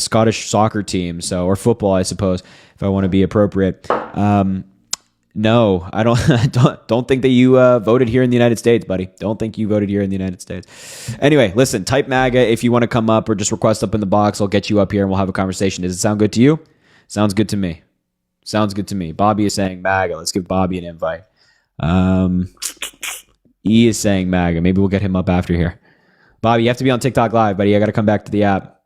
Scottish soccer team, so, or football, I suppose, if I want to be appropriate. No, I don't think that you voted here in the United States, buddy. Don't think you voted here in the United States. Anyway, listen, type MAGA if you want to come up, or just request up in the box. I'll get you up here and we'll have a conversation. Does it sound good to you? Sounds good to me. Sounds good to me. Bobby is saying MAGA. Let's give Bobby an invite. E is saying MAGA. Maybe we'll get him up after here. Bobby, you have to be on TikTok Live, buddy. I got to come back to the app.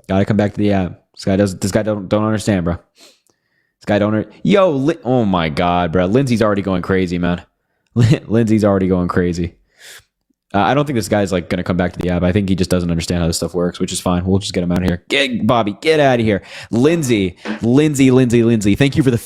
This guy don't understand, bro. This guy don't. Oh my God, bro. Lindsay's already going crazy, man. Lindsay's already going crazy. I don't think this guy's like going to come back to the app. I think he just doesn't understand how this stuff works, which is fine. We'll just get him out of here. Bobby, get out of here. Lindsay. Thank you for the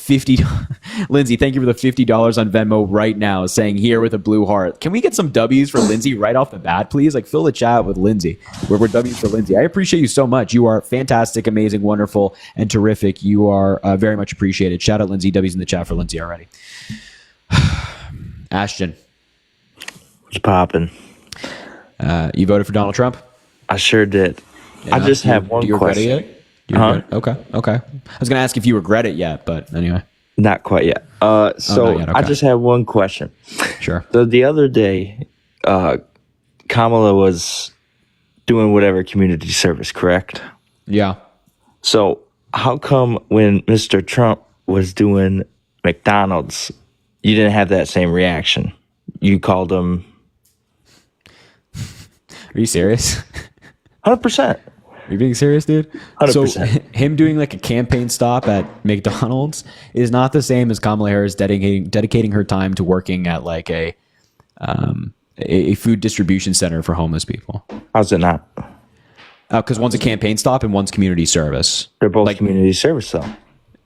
Lindsay, thank you for the $50 on Venmo right now, saying here with a blue heart. Can we get some W's for Lindsay right off the bat, please? Like, fill the chat with Lindsay. We're W's for Lindsay. I appreciate you so much. You are fantastic, amazing, wonderful, and terrific. You are very much appreciated. Shout out Lindsay. W's in the chat for Lindsay already. Ashton. What's popping? You voted for Donald Trump? I sure did. Yeah. I just have one question. Okay. I was going to ask if you regret it yet, but anyway. Not quite yet. Not yet. Okay. I just have one question. Sure. So the other day, Kamala was doing whatever community service, correct? Yeah. So how come when Mr. Trump was doing McDonald's, you didn't have that same reaction? You called him... Are you serious? 100%. Are you being serious, dude? 100%. So him doing like a campaign stop at McDonald's is not the same as Kamala Harris dedicating her time to working at like a food distribution center for homeless people. How's it not? Because one's a campaign stop and one's community service. They're both like, community service, though.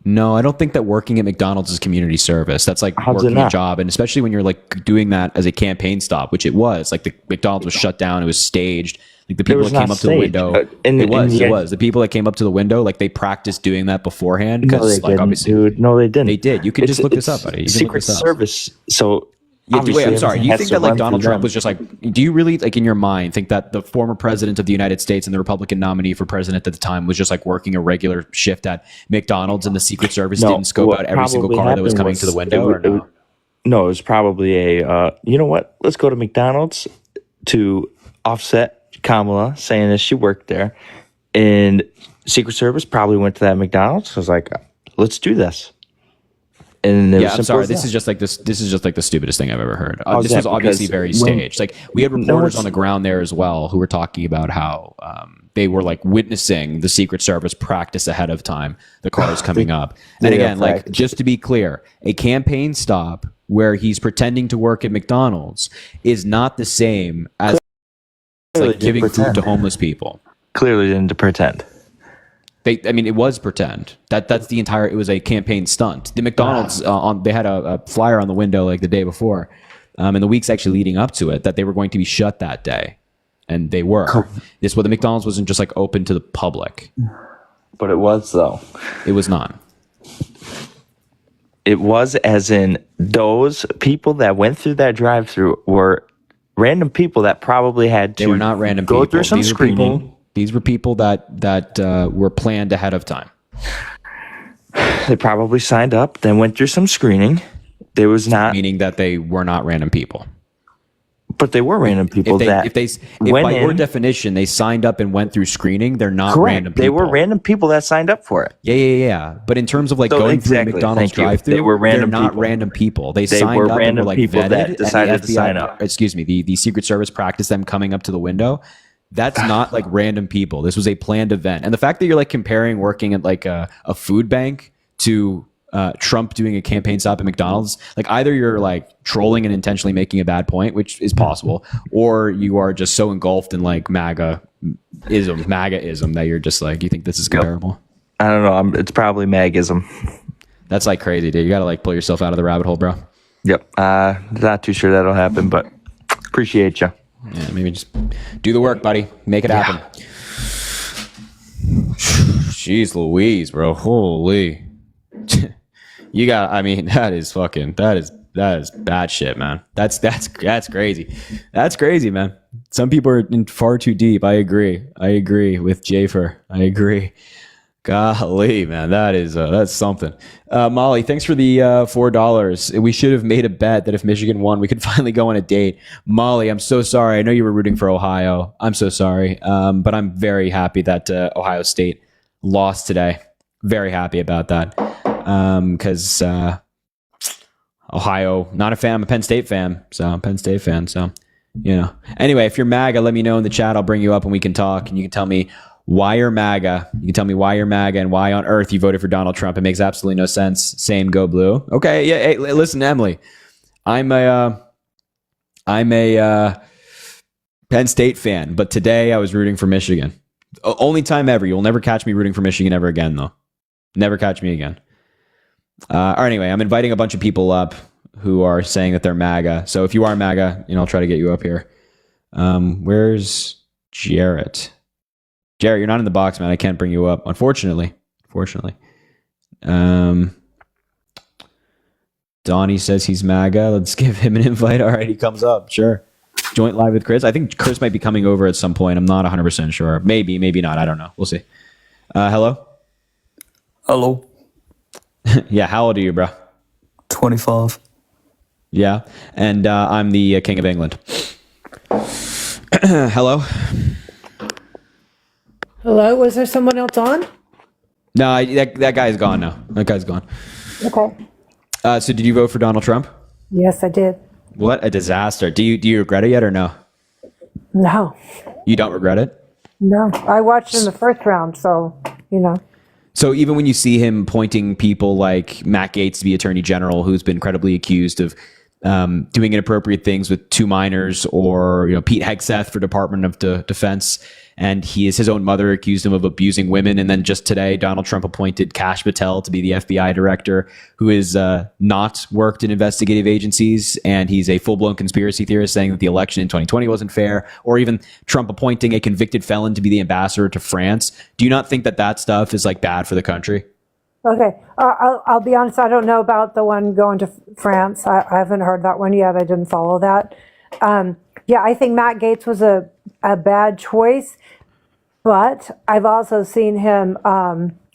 No, I don't think that working at McDonald's is community service. That's like working a job. And especially when you're like doing that as a campaign stop, which it was. Like the McDonald's was shut down. It was staged. Like the people that came up to the window. It was. The people that came up to the window, like they practiced doing that beforehand. No, they didn't, dude. No, they didn't. They did. You can just look this up, buddy. Secret Service. So... Yeah, wait, I'm sorry. You think that like Donald Trump was just like, do you really like in your mind think that the former president of the United States and the Republican nominee for president at the time was just like working a regular shift at McDonald's and the Secret Service didn't scope out every single car that was coming to the window? Or no? No, it was probably a, you know what? Let's go to McDonald's to offset Kamala saying that she worked there. And Secret Service probably went to that McDonald's. I was like, let's do this. And yeah, I'm sorry. This is just like this. This is just like the stupidest thing I've ever heard. This was obviously very staged. Like we had reporters on the ground there as well who were talking about how they were like witnessing the Secret Service practice ahead of time. The cars coming up, and again, like just to be clear, a campaign stop where he's pretending to work at McDonald's is not the same as like giving food to homeless people. Clearly didn't pretend. It was pretend. That's the entire. It was a campaign stunt. The McDonald's they had a flyer on the window like the day before, and the weeks actually leading up to it that they were going to be shut that day, and they were. This the McDonald's wasn't just like open to the public, but it was though. It was not. It was, as in those people that went through that drive-through were random people that probably had to. They were not random go people. Through some screening. These were people that were planned ahead of time. They probably signed up, then went through some screening. There was not... Meaning that they were not random people. But they were random people if by your definition, they signed up and went through screening, they're not random people. They were random people that signed up for it. Yeah. But in terms of like going through a McDonald's drive-thru, they're not random people. They signed up and were like vetted, that decided to sign up. Excuse me, the Secret Service practiced them coming up to the window. That's not like random people. This was a planned event. And the fact that you're like comparing working at like a food bank to Trump doing a campaign stop at McDonald's, like either you're like trolling and intentionally making a bad point, which is possible, or you are just so engulfed in like MAGA-ism that you're just like, you think this is comparable. I don't know. It's probably MAGism. That's like crazy, dude. You got to like pull yourself out of the rabbit hole, bro. Yep. Not too sure that'll happen, but appreciate you. Yeah, maybe just do the work, buddy. Make it happen. Jeez Louise, bro. Holy. That is bad shit, man. That's crazy. That's crazy, man. Some people are in far too deep. I agree with Jafer. I agree. Golly, man, that's something. Molly, thanks for the $4. We should have made a bet that if Michigan won, we could finally go on a date. Molly, I'm so sorry. I know you were rooting for Ohio. I'm so sorry, but I'm very happy that Ohio State lost today. Very happy about that because Ohio, not a fan. I'm a Penn State fan. So Anyway, if you're MAGA, let me know in the chat. I'll bring you up and we can talk, and you can tell me why you're MAGA. You can tell me why you're MAGA and why on earth you voted for Donald Trump. It makes absolutely no sense. Same, go blue. Okay, yeah. Hey, listen, Emily, I'm a Penn State fan, but today I was rooting for Michigan. Only time ever. You'll never catch me rooting for Michigan ever again, though. Never catch me again. Or anyway, I'm inviting a bunch of people up who are saying that they're MAGA. So if you are MAGA, I'll try to get you up here. Where's Jarrett? Jarrett, you're not in the box, man. I can't bring you up, unfortunately. Donnie says he's MAGA. Let's give him an invite. All right, he comes up. Sure. Joint live with Chris. I think Chris might be coming over at some point. I'm not 100% sure. Maybe not. I don't know. We'll see. Hello? Hello. Yeah, how old are you, bro? 25. Yeah, and I'm the King of England. Hello? Hello, was there someone else on? No, that guy's gone now. That guy's gone. Okay. So did you vote for Donald Trump? Yes, I did. What a disaster. Do you regret it yet or no? No. You don't regret it? No. I watched in the first round, so, So even when you see him pointing people like Matt Gaetz to be attorney general, who's been credibly accused of doing inappropriate things with two minors, or Pete Hegseth for Department of Defense, and his own mother accused him of abusing women, and then just today Donald Trump appointed Kash Patel to be the FBI director, who is not worked in investigative agencies, and he's a full-blown conspiracy theorist saying that the election in 2020 wasn't fair, or even Trump appointing a convicted felon to be the ambassador to France. Do you not think that stuff is bad for the country? Okay. I'll be honest, I don't know about the one going to France. I haven't heard that one yet. I didn't follow that. Yeah, I think Matt Gaetz was a bad choice, but I've also seen him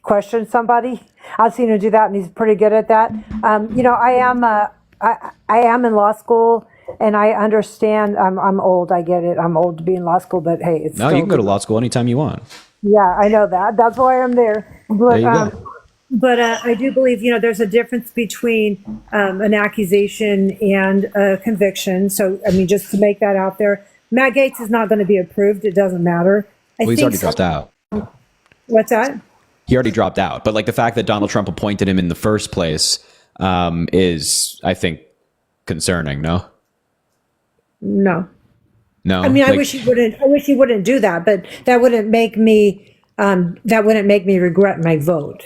question somebody. I've seen him do that, and he's pretty good at that. I am in law school, and I understand. I'm old. I get it. I'm old to be in law school, but hey, it's No, you can go to law school anytime you want. Yeah, I know that. That's why I'm there. But, There you go. But I do believe, there's a difference between an accusation and a conviction. So, just to make that out there, Matt Gaetz is not going to be approved. It doesn't matter. Well, he's already dropped out. What's that? He already dropped out. But the fact that Donald Trump appointed him in the first place is, I think, concerning. No. No. No. I wish he wouldn't. I wish he wouldn't do that. But that wouldn't make me. That wouldn't make me regret my vote.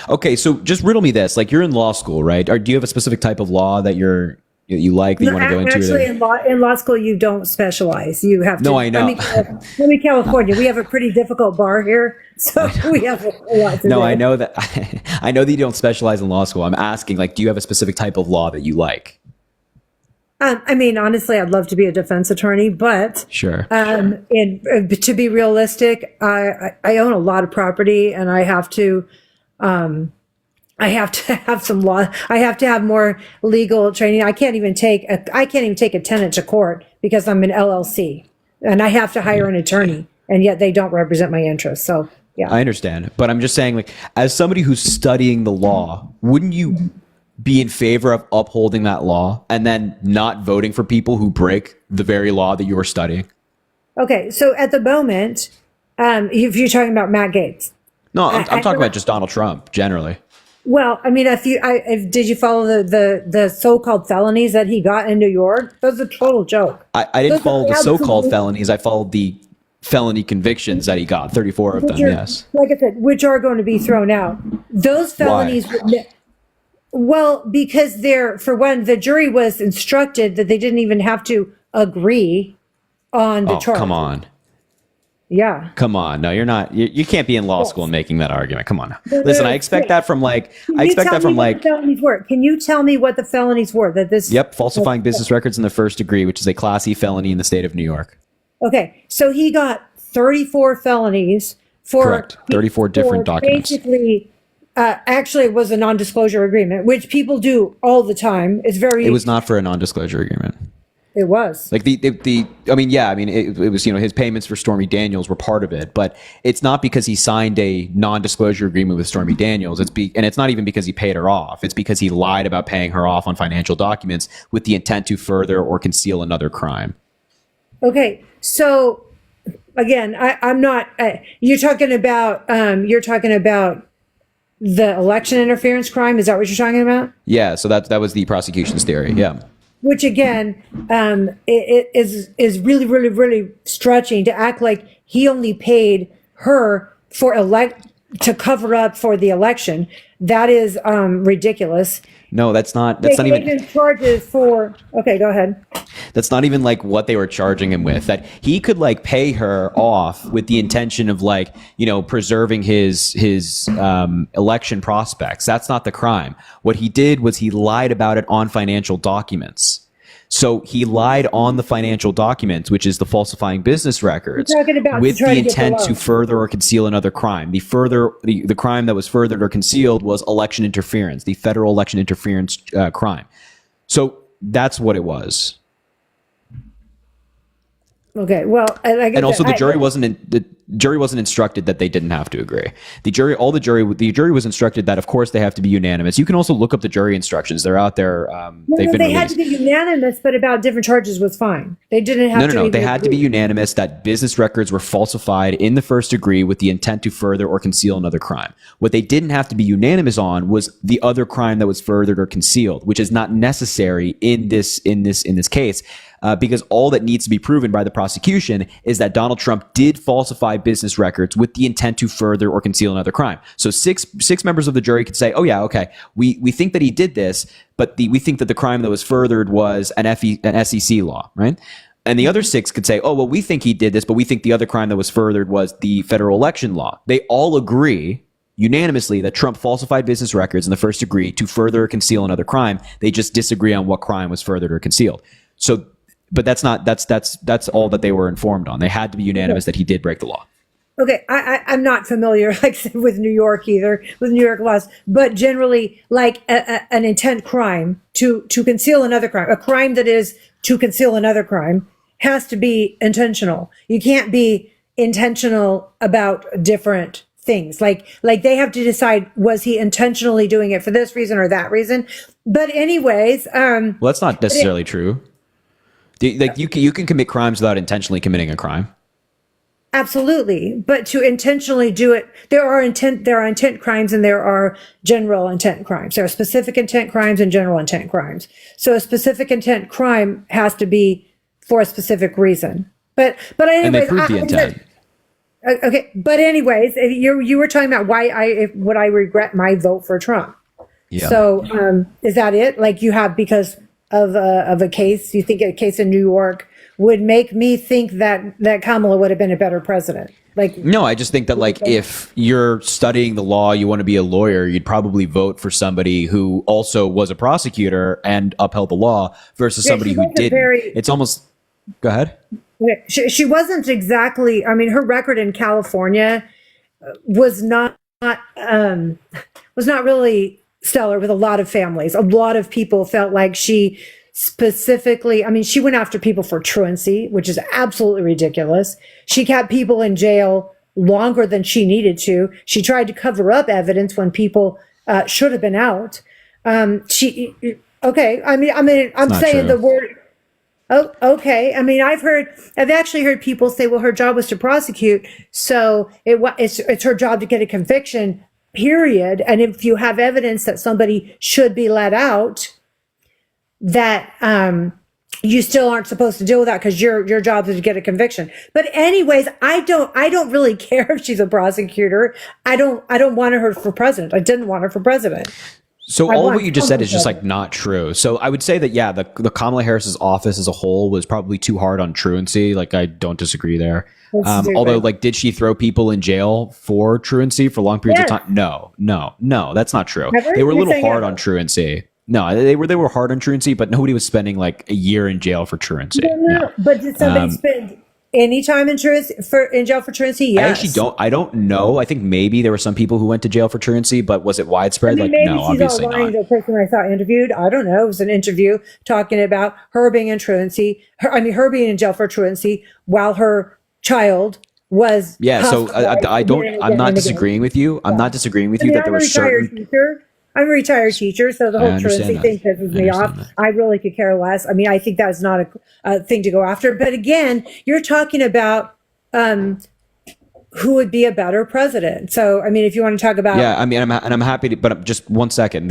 Okay, so just riddle me this: you're in law school, right? Or do you have a specific type of law that you like that you want to go into? Actually, in law school, you don't specialize. You have to. No, I know. I'm in California. We have a pretty difficult bar here, so we have a lot to do. No, I know that. I know that you don't specialize in law school. I'm asking, do you have a specific type of law that you like? Honestly, I'd love to be a defense attorney, but Sure. To be realistic, I own a lot of property, and I have to have some law. I have to have more legal training. I can't even take a tenant to court because I'm an LLC, and I have to hire an attorney, and yet they don't represent my interests. So yeah, I understand, but I'm just saying, as somebody who's studying the law, wouldn't you be in favor of upholding that law and then not voting for people who break the very law that you are studying? Okay, so at the moment, if you're talking about Matt Gaetz. No, I'm talking about just Donald Trump generally. Well, did you follow the so-called felonies that he got in New York? That was a total joke. I didn't follow the so-called felonies. I followed the felony convinctions that he got, 34 of them, yes. Like I said, which are going to be thrown out. Those felonies... Why? Well, because for one, the jury was instructed that they didn't even have to agree on the charge. Come on. Yeah. Come on. No, you're not. You can't be in law school and making that argument. Come on. Listen, I expect that from Can you tell me what the felonies were? Yep, falsifying business records in the first degree, which is a Class E felony in the state of New York. Okay, so he got 34 felonies for Correct. 34 different documents. Basically, actually, it was a non-disclosure agreement, which people do all the time. It's very. It was not for a non-disclosure agreement. It was Like it was, his payments for Stormy Daniels were part of it, but it's not because he signed a non-disclosure agreement with Stormy Daniels. And it's not even because he paid her off. It's because he lied about paying her off on financial documents with the intent to further or conceal another crime. Okay, so again, I'm not. You're talking about the election interference crime. Is that what you're talking about? Yeah, so that was the prosecution's theory. Yeah. Which again, it is really, really, really stretching to act like he only paid her for to cover up for the election. That is ridiculous. No, that's not They even gave him charges for. Okay, go ahead. That's not even like what they were charging him with. That he could like pay her off with the intention of like, preserving his election prospects. That's not the crime. What he did was he lied about it on financial documents. So he lied on the financial documents, which is the falsifying business records, with the intent to further or conceal another crime. The crime that was furthered or concealed was election interference, the federal election interference crime. So that's what it was. Okay, well, and also the jury wasn't instructed that they didn't have to agree. The jury was instructed that of course they have to be unanimous. You can also look up the jury instructions; they're out there. They had to be unanimous, but about different charges was fine. They didn't have to. No. They had to be unanimous that business records were falsified in the first degree with the intent to further or conceal another crime. What they didn't have to be unanimous on was the other crime that was furthered or concealed, which is not necessary in this case. Because all that needs to be proven by the prosecution is that Donald Trump did falsify business records with the intent to further or conceal another crime. So six members of the jury could say, "Oh yeah, okay, we think that he did this, but we think that the crime that was furthered was an SEC law, right?" And the other six could say, "Oh well, we think he did this, but we think the other crime that was furthered was the federal election law." They all agree unanimously that Trump falsified business records in the first degree to further or conceal another crime. They just disagree on what crime was furthered or concealed. So. But that's all that they were informed on. They had to be unanimous that he did break the law. Okay, I'm not familiar, like I said, with New York either, with New York laws, but generally, like an intent crime to conceal another crime, a crime that is to conceal another crime, has to be intentional. You can't be intentional about different things. Like they have to decide, was he intentionally doing it for this reason or that reason? But anyways, well, that's not necessarily true. Like you can commit crimes without intentionally committing a crime. Absolutely, but to intentionally do it, there are intent crimes and there are general intent crimes. There are specific intent crimes and general intent crimes. So a specific intent crime has to be for a specific reason. But anyways, and they proved the intent. Okay, but anyways, you were talking about would I regret my vote for Trump? Yeah. So is that it? Like you have because of a case, you think a case in New York would make me think that Kamala would have been a better president? Like, no, I just think that like if you're studying the law, you want to be a lawyer, you'd probably vote for somebody who also was a prosecutor and upheld the law versus somebody who didn't. It's almost. Go ahead. She wasn't exactly. I mean, her record in California was not really stellar with a lot of families. A lot of people felt like she specifically, I mean, she went after people for truancy, which is absolutely ridiculous. She kept people in jail longer than she needed to. She tried to cover up evidence when people should have been out. I'm saying the word. Oh, okay. I mean, I've actually heard people say, well, her job was to prosecute. So it's her job to get a conviction, period. And if you have evidence that somebody should be let out, that you still aren't supposed to deal with that because your job is to get a conviction. But anyways, I don't really care if she's a prosecutor. I don't want her for president. I didn't want her for president. So all of what you just said is just like not true. So I would say that, yeah, the Kamala Harris's office as a whole was probably too hard on truancy. Like I don't disagree there. Although like, did she throw people in jail for truancy for long periods of time? No, that's not true. They were a little hard on truancy. No, they were hard on truancy, but nobody was spending like a year in jail for truancy. No. But did somebody spend Anytime in jail for truancy, yes. I actually don't. I don't know. I think maybe there were some people who went to jail for truancy, but was it widespread? I mean, maybe no, she's obviously all lying not. to the person I saw interviewed. I don't know. It was an interview talking about her being in truancy. Her being in jail for truancy while her child was. Yeah. So I don't. hospitalized I'm not again. disagreeing with you. I'm not disagreeing with I you mean, that there I'm a were retired certain. teacher. I'm a retired teacher, so the I whole understand truancy that. thing pisses I me off. understand that. I really could care less. I mean, I think that's not a thing to go after. But again, you're talking about who would be a better president. So, I mean, if you want to talk about, Yeah, I mean, I'm happy to, but just 1 second.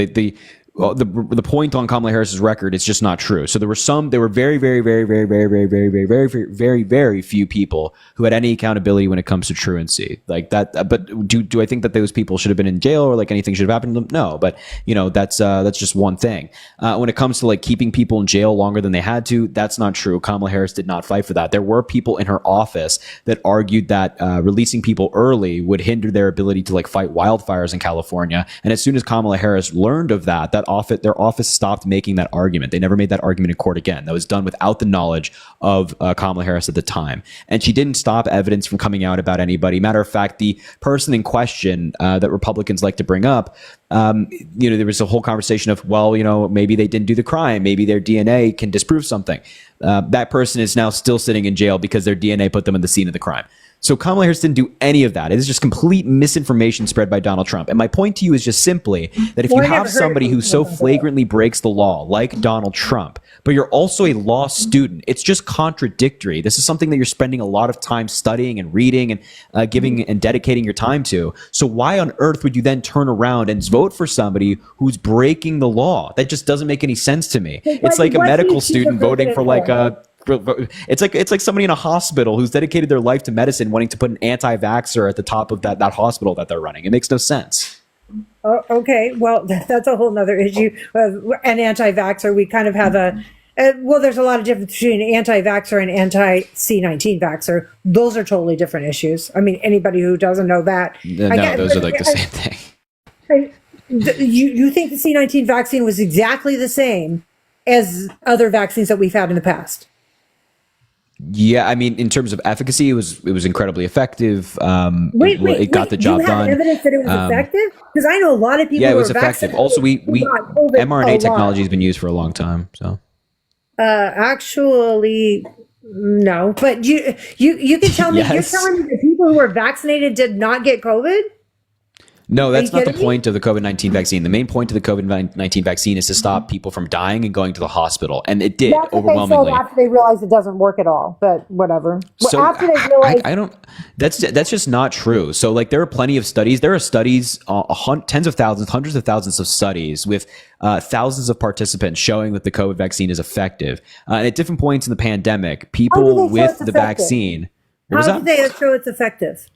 The point on Kamala Harris's record is just not true. So there were very, very, very, very, very, very, very, very, very, very, very, very few people who had any accountability when it comes to truancy like that. But do I think that those people should have been in jail or like anything should have happened to them? No, but that's just one thing. When it comes to like keeping people in jail longer than they had to, that's not true. Kamala Harris did not fight for that. There were people in her office that argued that releasing people early would hinder their ability to like fight wildfires in California. And as soon as Kamala Harris learned of that their office stopped making that argument. They never made that argument in court again. That was done without the knowledge of Kamala Harris at the time. And she didn't stop evidence from coming out about anybody. Matter of fact, the person in question that Republicans like to bring up, there was a whole conversation of, well, maybe they didn't do the crime. Maybe their DNA can disprove something. That person is now still sitting in jail because their DNA put them in the scene of the crime. So Kamala Harris didn't do any of that. It is just complete misinformation spread by Donald Trump. And my point to you is just simply that if you have somebody who so flagrantly breaks the law, like Donald Trump, but you're also a law student, it's just contradictory. This is something that you're spending a lot of time studying and reading and giving and dedicating your time to. So why on earth would you then turn around and vote for somebody who's breaking the law? That just doesn't make any sense to me. It's like a medical student voting for like a... It's like somebody in a hospital who's dedicated their life to medicine wanting to put an anti-vaxxer at the top of that hospital that they're running. It makes no sense. Oh, okay, well, that's a whole nother issue. An anti-vaxxer, we kind of have there's a lot of difference between an anti-vaxxer and anti-C19 vaxxer. Those are totally different issues. I mean, anybody who doesn't know that. No, those are like the same thing. You think the C19 vaccine was exactly the same as other vaccines that we've had in the past? Yeah, I mean, in terms of efficacy, it was incredibly effective. It got the job done. You have evidence that it was effective? Because I know a lot of people. Yeah, it who was are effective. vaccinated Also, we got COVID mRNA a technology has lot. been used for a long time. So Actually, no. But you can tell me. Yes. You're telling me the people who were vaccinated did not get COVID? no, that's not the kidding me? point of the COVID-19 vaccine. The main point of the COVID-19 vaccine is to stop people from dying and going to the hospital, and it did That's what they overwhelmingly. said after they realized it doesn't work at all. But whatever. So After they realized, I don't. That's just not true. So like there are plenty of studies. There are studies, tens of thousands, hundreds of thousands of studies with thousands of participants showing that the COVID vaccine is effective. And at different points in the pandemic, How do people they show with it's the effective? vaccine. What was how did that? they show it's effective?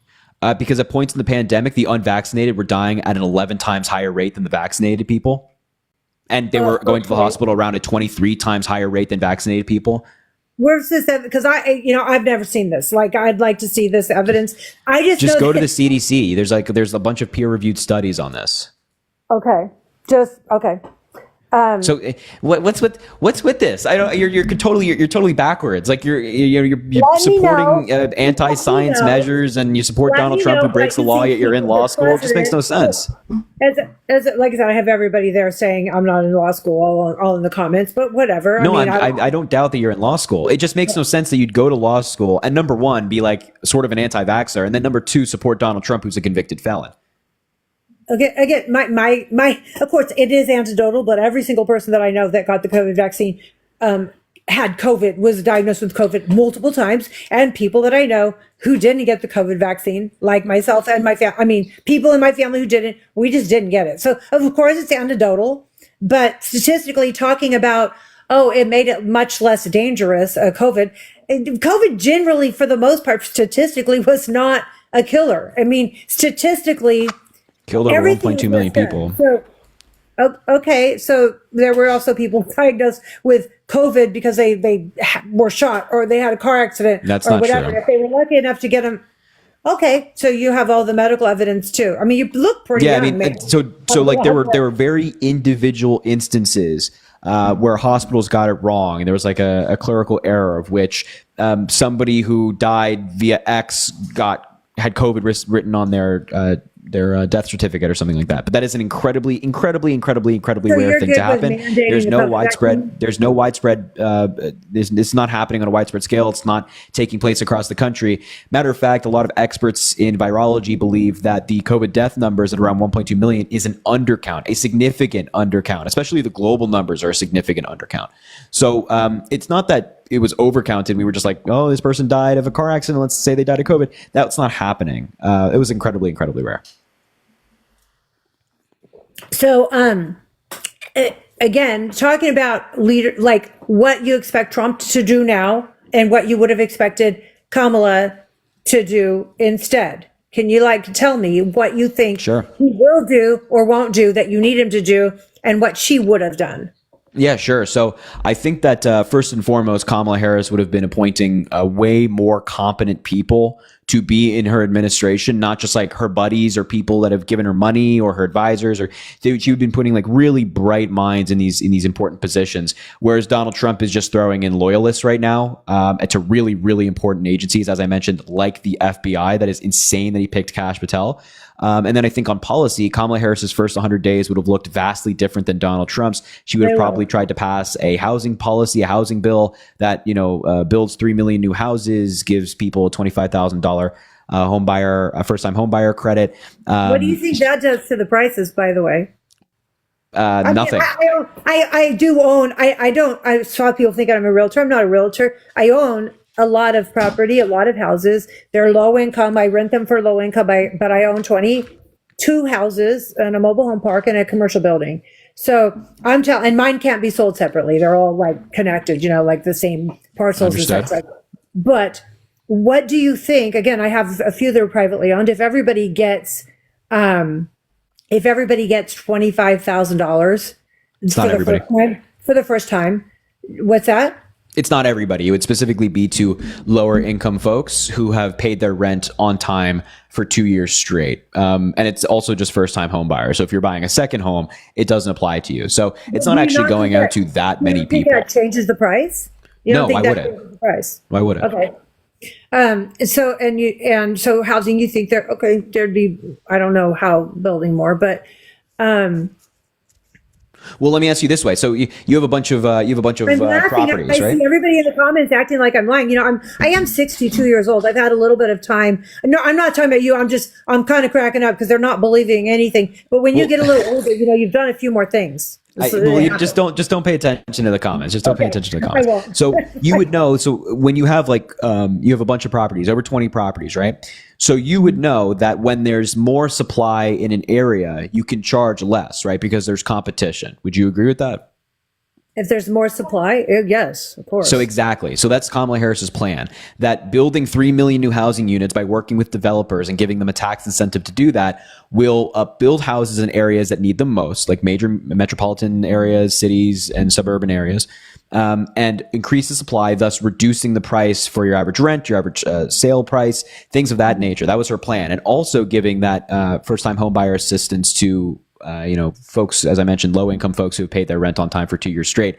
Because at points in the pandemic, the unvaccinated were dying at an 11 times higher rate than the vaccinated people. And they were going to the okay. hospital around a 23 times higher rate than vaccinated people. Where's this? Because I've never seen this. Like, I'd like to see this evidence. I just Just know go to that- the CDC. There's a bunch of peer-reviewed studies on this. Okay, okay. So what's with this? I don't. You're totally backwards. Like you're Let me supporting know. anti-science Let me know. measures, and you support Let Donald me Trump know, who breaks the but law. you Yet you're see, in law the school. It just makes no sense. As like I said, I have everybody there saying I'm not in law school, all in the comments. But whatever. No, I I don't doubt that you're in law school. It just makes no sense that you'd go to law school and number one be like sort of an anti-vaxxer, and then number two support Donald Trump, who's a convicted felon. Again, my of course it is anecdotal, but every single person that I know that got the COVID vaccine had COVID, was diagnosed with COVID multiple times, and people that I know who didn't get the COVID vaccine, like myself and my family. I mean, people in my family who didn't, we just didn't get it. So of course it's anecdotal, but statistically talking about, it made it much less dangerous. COVID generally, for the most part, statistically was not a killer. I mean, statistically. Killed over Everything 1.2 million was done. people. So, okay, so there were also people diagnosed with COVID because they were shot or they had a car accident That's or not whatever. true. If they were lucky enough to get them, okay, so you have all the medical evidence too. I mean, you look pretty Yeah, young, I mean, man. so like there were very individual instances where hospitals got it wrong, and there was like a clerical error of which somebody who died via X had COVID written on their death certificate or something like that. But that is an incredibly rare thing to happen. There's no widespread. It's not happening on a widespread scale. It's not taking place across the country. Matter of fact, a lot of experts in virology believe that the COVID death numbers at around 1.2 million is an undercount, a significant undercount. Especially the global numbers are a significant undercount. So it's not that it was overcounted. We were just like, oh, this person died of a car accident. Let's say they died of COVID. That's not happening. It was incredibly rare. So, again, talking about like what you expect Trump to do now and what you would have expected Kamala to do instead. Can you tell me what you think he will do or won't do that you need him to do and what she would have done? Yeah, sure. So I think that first and foremost, Kamala Harris would have been appointing way more competent people to be in her administration, not just like her buddies or people that have given her money or her advisors. Or she would been putting like really bright minds in these important positions. Whereas Donald Trump is just throwing in loyalists right now to really important agencies, as I mentioned, like the FBI. That is insane that he picked Kash Patel. And then I think on policy, Kamala Harris's first 100 days would have looked vastly different than Donald Trump's. She would have probably tried to pass a housing policy, a housing bill that, builds 3 million new houses, gives people a $25,000 first-time home buyer credit. What do you think that does to the prices, by the way? Nothing. I do own, I saw people thinking I'm a realtor. I'm not a realtor. I own a lot of property, a lot of houses. They're low income. I rent them for low income, but I own 22 houses and a mobile home park and a commercial building. So and mine can't be sold separately. They're all like connected, like the same parcels and stuff. But what do you think? Again, I have a few that are privately owned. If everybody gets $25,000 for the first time, what's that? It's not everybody. It would specifically be to lower income folks who have paid their rent on time for 2 years straight. And it's also just first time home buyers. So if you're buying a second home, it doesn't apply to you. So it's not actually going out to that many people. That changes the price? No, why would it? Why would it? Okay. So housing, you think there'd be, I don't know how building more, but, well, let me ask you this way. So you have a bunch of properties, I right? see everybody in the comments acting like I'm lying. I am 62 years old. I've had a little bit of time. No, I'm not talking about you. I'm kind of cracking up because they're not believing anything. But when you get a little older, you've done a few more things. You just don't pay attention to the comments. Just don't pay attention to the comments. So you would know. So when you have you have a bunch of properties, over 20 properties, right? So you would know that when there's more supply in an area, you can charge less, right? Because there's competition. Would you agree with that? If there's more supply, yes, of course. So exactly. So that's Kamala Harris's plan, that building 3 million new housing units by working with developers and giving them a tax incentive to do that will build houses in areas that need them most, like major metropolitan areas, cities, and suburban areas, and increase the supply, thus reducing the price for your average rent, your average sale price, things of that nature. That was her plan. And also giving that first-time home buyer assistance to folks, as I mentioned, low-income folks who have paid their rent on time for 2 years straight.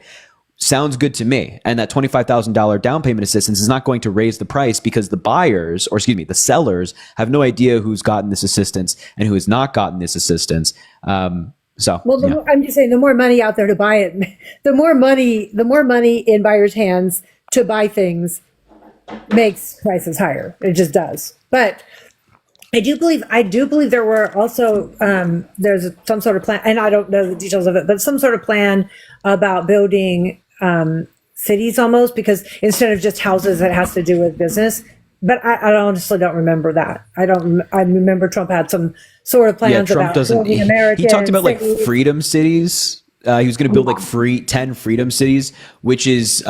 Sounds good to me. And that $25,000 down payment assistance is not going to raise the price because the sellers have no idea who's gotten this assistance and who has not gotten this assistance. I'm just saying, the more money out there to buy it, the more money in buyers' hands to buy things makes prices higher. It just does. But I do believe there were also there's some sort of plan, and I don't know the details of it, but some sort of plan about building cities almost, because instead of just houses, it has to do with business. But I honestly don't remember that. I remember Trump had some sort of plans about building American He talked about cities. like freedom cities. He was going to build 10 freedom cities, which is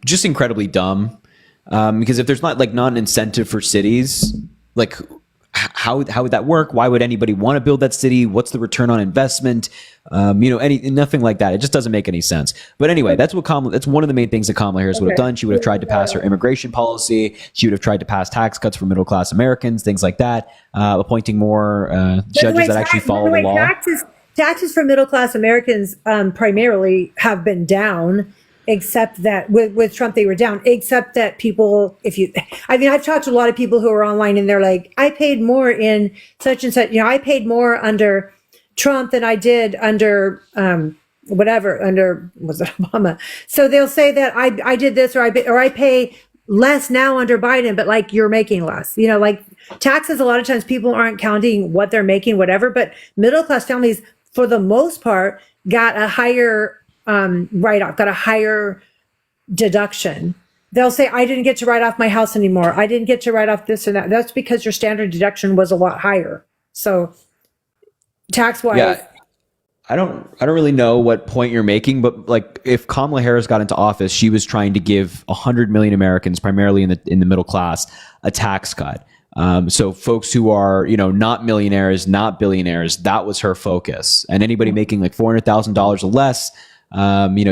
just incredibly dumb. Because if there's not an incentive for cities, how would that work? Why would anybody want to build that city? What's the return on investment? Nothing like that. It just doesn't make any sense. But anyway, that's one of the main things that Kamala Harris would have done. She would have tried to pass her immigration policy. She would have tried to pass tax cuts for middle-class Americans, things like that. Appointing more judges that actually follow the law. taxes for middle class Americans primarily have been down, except that with Trump they were down. Except that people, I've talked to a lot of people who are online and they're like, I paid more in such and such. I paid more under Trump than I did under was it Obama? So they'll say that I did this or I pay less now under Biden, but like you're making less. Like taxes, a lot of times people aren't counting what they're making, whatever, but middle class families, for the most part, got a higher write-off, got a higher deduction. They'll say, I didn't get to write off my house anymore. I didn't get to write off this or that. That's because your standard deduction was a lot higher. So tax-wise. Yeah. I don't really know what point you're making, but like if Kamala Harris got into office, she was trying to give 100 million Americans, primarily in the middle class, a tax cut. So folks who are, not millionaires, not billionaires, that was her focus. And anybody making like $400,000 or less,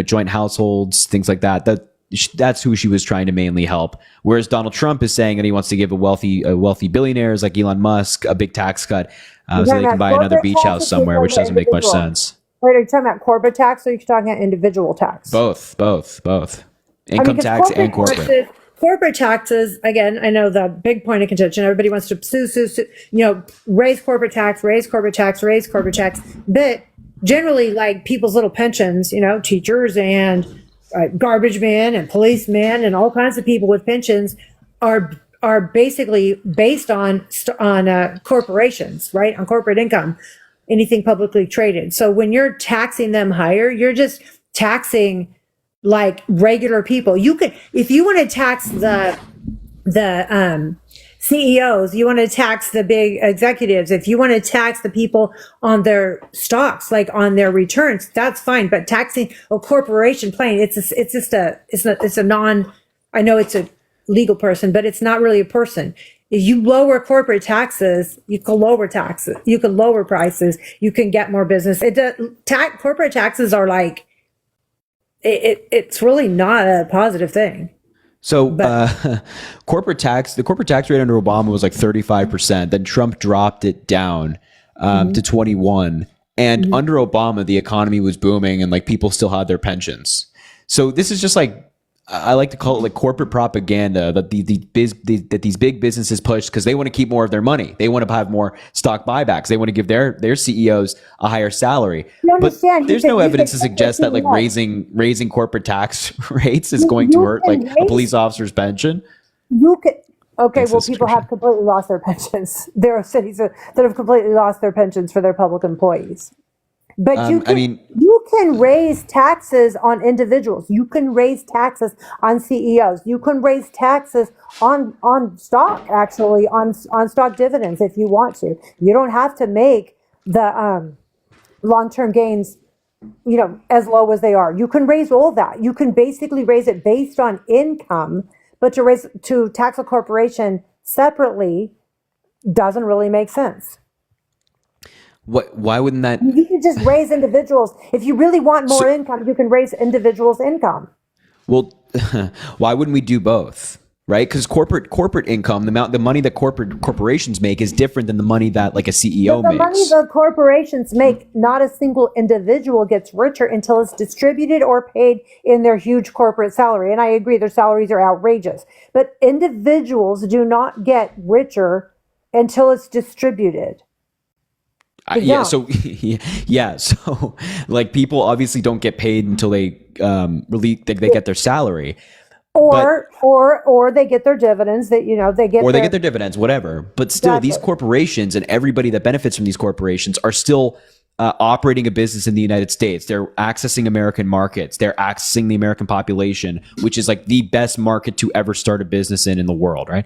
joint households, things like that, that's who she was trying to mainly help. Whereas Donald Trump is saying that he wants to give a wealthy billionaires like Elon Musk a big tax cut, so they can buy another beach house somewhere, which doesn't make much sense. Wait, are you talking about corporate tax or are you talking about individual tax? Both. Income tax and corporate. Corporate taxes, again, I know the big point of contention. Everybody wants to raise corporate tax. But generally, like people's little pensions, teachers and garbage men and policemen and all kinds of people with pensions are basically based on corporations, right? On corporate income, anything publicly traded. So when you're taxing them higher, you're just taxing like regular people. You could, if you want to tax the CEOs, you want to tax the big executives, if you want to tax the people on their stocks, like on their returns, that's fine. But taxing a corporation plain, I know it's a legal person, but it's not really a person. If you lower corporate taxes, you can lower taxes, you can lower prices, you can get more business. Corporate taxes are like, it's really not a positive thing. So the corporate tax rate under Obama was like 35%. Then Trump dropped it down to 21. And under Obama, the economy was booming and like people still had their pensions. So this is just like, I like to call it like corporate propaganda that these big businesses push because they want to keep more of their money. They want to have more stock buybacks. They want to give their CEOs a higher salary. But there's no evidence to suggest that like raising corporate tax rates is going to hurt like a police officer's pension. People have completely lost their pensions. There are cities that have completely lost their pensions for their public employees. But you can raise taxes on individuals. You can raise taxes on CEOs. You can raise taxes on stock, actually, on stock dividends if you want to. You don't have to make the long-term gains, as low as they are. You can raise all that. You can basically raise it based on income, but to tax a corporation separately doesn't really make sense. Why wouldn't that? You can just raise individuals. If you really want more income, you can raise individuals' income. Well, why wouldn't we do both? Right? Because corporate income, the money that corporations make is different than the money that like a CEO makes. The money the corporations make, not a single individual gets richer until it's distributed or paid in their huge corporate salary. And I agree, their salaries are outrageous. But individuals do not get richer until it's distributed. So like people obviously don't get paid until they they get their salary, or they get their dividends they get their dividends, whatever. But still, these corporations and everybody that benefits from these corporations are still operating a business in the United States. They're accessing American markets. They're accessing the American population, which is like the best market to ever start a business in the world, right?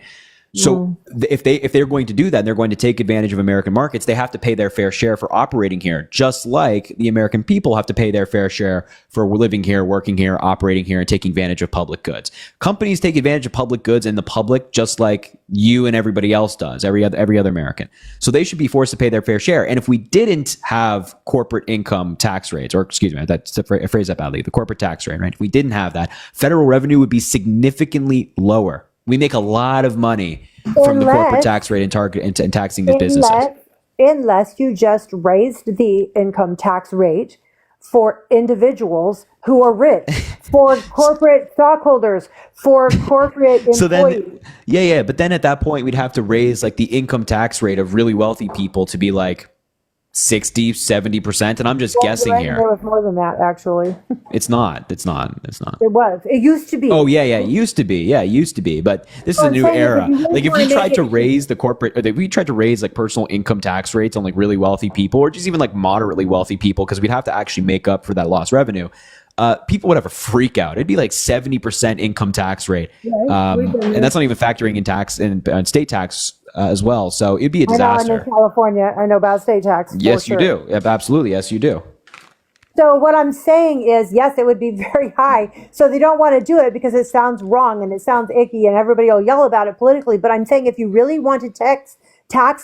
So if they're going to do that and they're going to take advantage of American markets, they have to pay their fair share for operating here, just like the American people have to pay their fair share for living here, working here, operating here, and taking advantage of public goods. Companies take advantage of public goods and the public just like you and everybody else does, every other American. So they should be forced to pay their fair share. And if we didn't have corporate income tax rates, or excuse me, that's I phrase that badly, the corporate tax rate, right? If we didn't have that, federal revenue would be significantly lower. We make a lot of money from the corporate tax rate and taxing these businesses. unless you just raised the income tax rate for individuals who are rich, for corporate stockholders, for corporate employees. So then, yeah. But then at that point, we'd have to raise like the income tax rate of really wealthy people to be like 60, 70%. And I'm just guessing Right, here. there was more than that, actually. It's not. It was. It used to be. Oh, yeah. It used to be. Yeah, it used to be. But this is a I'm new saying is era. if you really Like if wanna we tried make to it- raise the corporate, or if we tried to raise like personal income tax rates on like really wealthy people, or just even like moderately wealthy people, because we'd have to actually make up for that lost revenue. People would have a freak out. It'd be like 70% income tax rate. And that's not even factoring in tax and state tax as well. So it'd be a I know, I'm disaster. in California. I know about state tax. for Yes, sure. you do. Yep, absolutely. Yes, you do. So what I'm saying is, yes, it would be very high. So they don't want to do it because it sounds wrong and it sounds icky and everybody will yell about it politically. But I'm saying if you really want to tax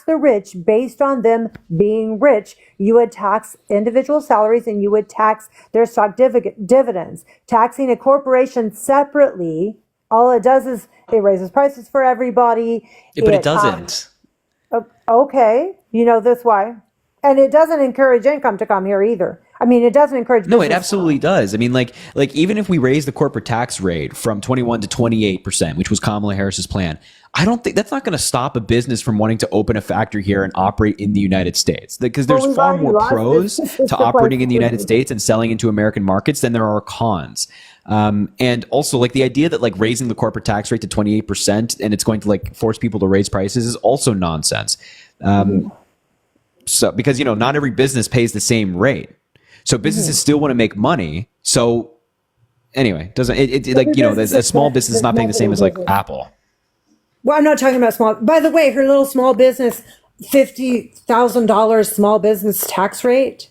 the rich based on them being rich, you would tax individual salaries and you would tax their stock dividends. Taxing a corporation separately, all it does is it raises prices for everybody. But it doesn't. Okay, you know this why. And it doesn't encourage income to come here either. I mean, it doesn't encourage No, it business. absolutely does. I mean, like even if we raise the corporate tax rate from 21 to 28%, which was Kamala Harris's plan, I don't think that's not going to stop a business from wanting to open a factory here and operate in the United States. Because there's we've far already more lost pros this. to operating in the United States and selling into American markets than there are cons. And also, like the idea that like raising the corporate tax rate to 28% and it's going to like force people to raise prices is also nonsense. So because not every business pays the same rate. So businesses still want to make money. So anyway, doesn't it like a small business is not paying the same as like Apple. Well, I'm not talking about small. By the way, her little small business, $50,000 small business tax rate.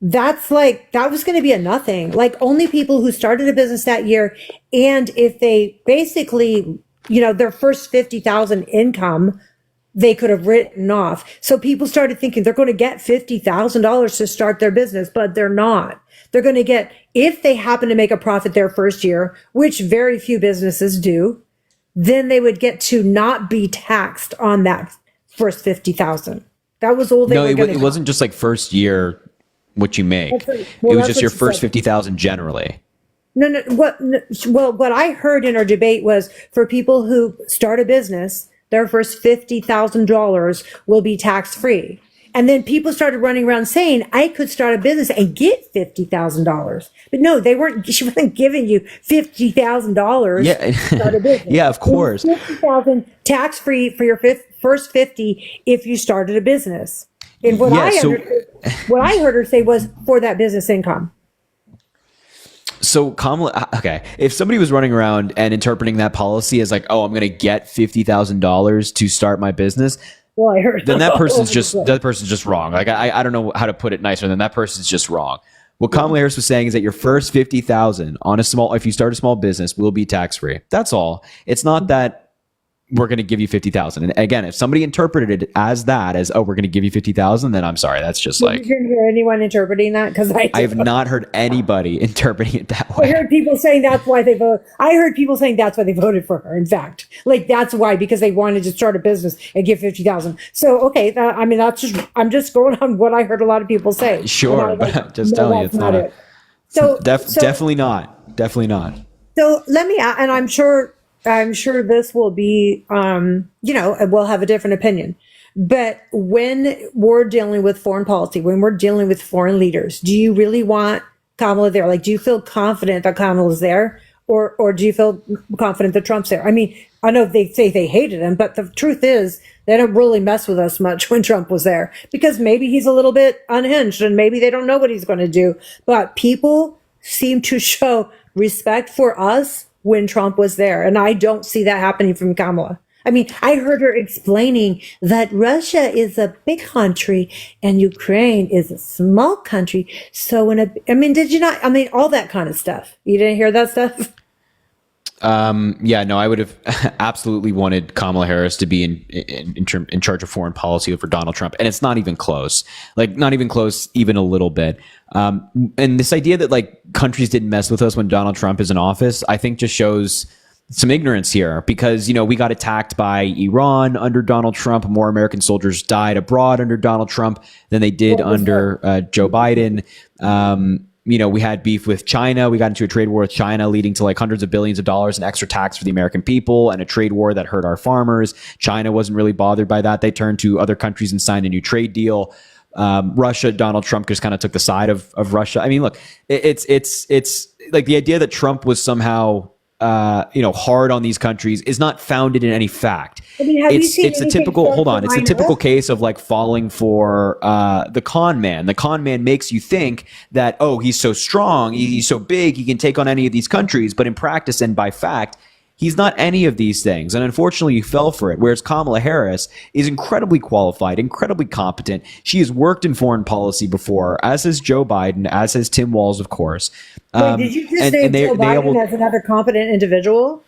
That was going to be a nothing. Like only people who started a business that year, and if they basically, their first 50,000 income, they could have written off. So people started thinking they're going to get $50,000 to start their business, but they're not. They're going to get, if they happen to make a profit their first year, which very few businesses do, then they would get to not be taxed on that first 50,000. That was all they were going to it wasn't just like first year what you make. It was just your first 50,000 generally. No. What I heard in our debate was for people who start a business, their first $50,000 will be tax free. And then people started running around saying, I could start a business and get $50,000. But no, she wasn't giving you $50,000 to start a business. Yeah, of course. $50,000 tax free for your first 50 if you started a business. And what I heard her say was for that business income. So Kamala, okay, if somebody was running around and interpreting that policy as like, oh, I'm going to get $50,000 to start my business, well, I heard then that person's just wrong. Like I don't know how to put it nicer than that person's just wrong. What Kamala Harris was saying is that your first 50,000 if you start a small business, will be tax free. That's all. It's not that we're going to give you 50,000. And again, if somebody interpreted it as we're going to give you 50,000, then I'm sorry. That's just like, you didn't hear anyone interpreting that? Because I have not heard anybody interpreting it that way. I heard people saying that's why they voted. I heard people saying that's why they voted for her. In fact, like that's why, because they wanted to start a business and give 50,000. So, okay. I'm just going on what I heard a lot of people say. Sure. But I'm just telling you, it's not it. Definitely not. Definitely not. So let me, and I'm sure this will be, we'll have a different opinion. But when we're dealing with foreign policy, when we're dealing with foreign leaders, do you really want Kamala there? Like, do you feel confident that Kamala's there? Or do you feel confident that Trump's there? I mean, I know they say they hated him, but the truth is they don't really mess with us much when Trump was there because maybe he's a little bit unhinged and maybe they don't know what he's going to do. But people seem to show respect for us when Trump was there. And I don't see that happening from Kamala. I mean, I heard her explaining that Russia is a big country and Ukraine is a small country. So did you not? I mean, all that kind of stuff. You didn't hear that stuff? Yeah, no, I would have absolutely wanted Kamala Harris to be in charge of foreign policy over Donald Trump. And it's not even close, even a little bit. And this idea that like countries didn't mess with us when Donald Trump is in office, I think just shows some ignorance here, because we got attacked by Iran under Donald Trump. More American soldiers died abroad under Donald Trump than they did under Joe Biden. We had beef with China. We got into a trade war with China, leading to like hundreds of billions of dollars in extra tax for the American people, and a trade war that hurt our farmers. China wasn't really bothered by that. They turned to other countries and signed a new trade deal. Russia, Donald Trump just kind of took the side of Russia. I mean, look, it's like the idea that Trump was somehow hard on these countries is not founded in any fact. I mean, have you seen it's a anything typical from it's a China? typical case of like falling for the con man. The con man makes you think that, oh, he's so strong, he's so big, he can take on any of these countries, but in practice and by fact, he's not any of these things. And unfortunately, you fell for it. Whereas Kamala Harris is incredibly qualified, incredibly competent. She has worked in foreign policy before, as has Joe Biden, as has Tim Walz, of course. Wait, did you just say Joe Biden as another competent individual?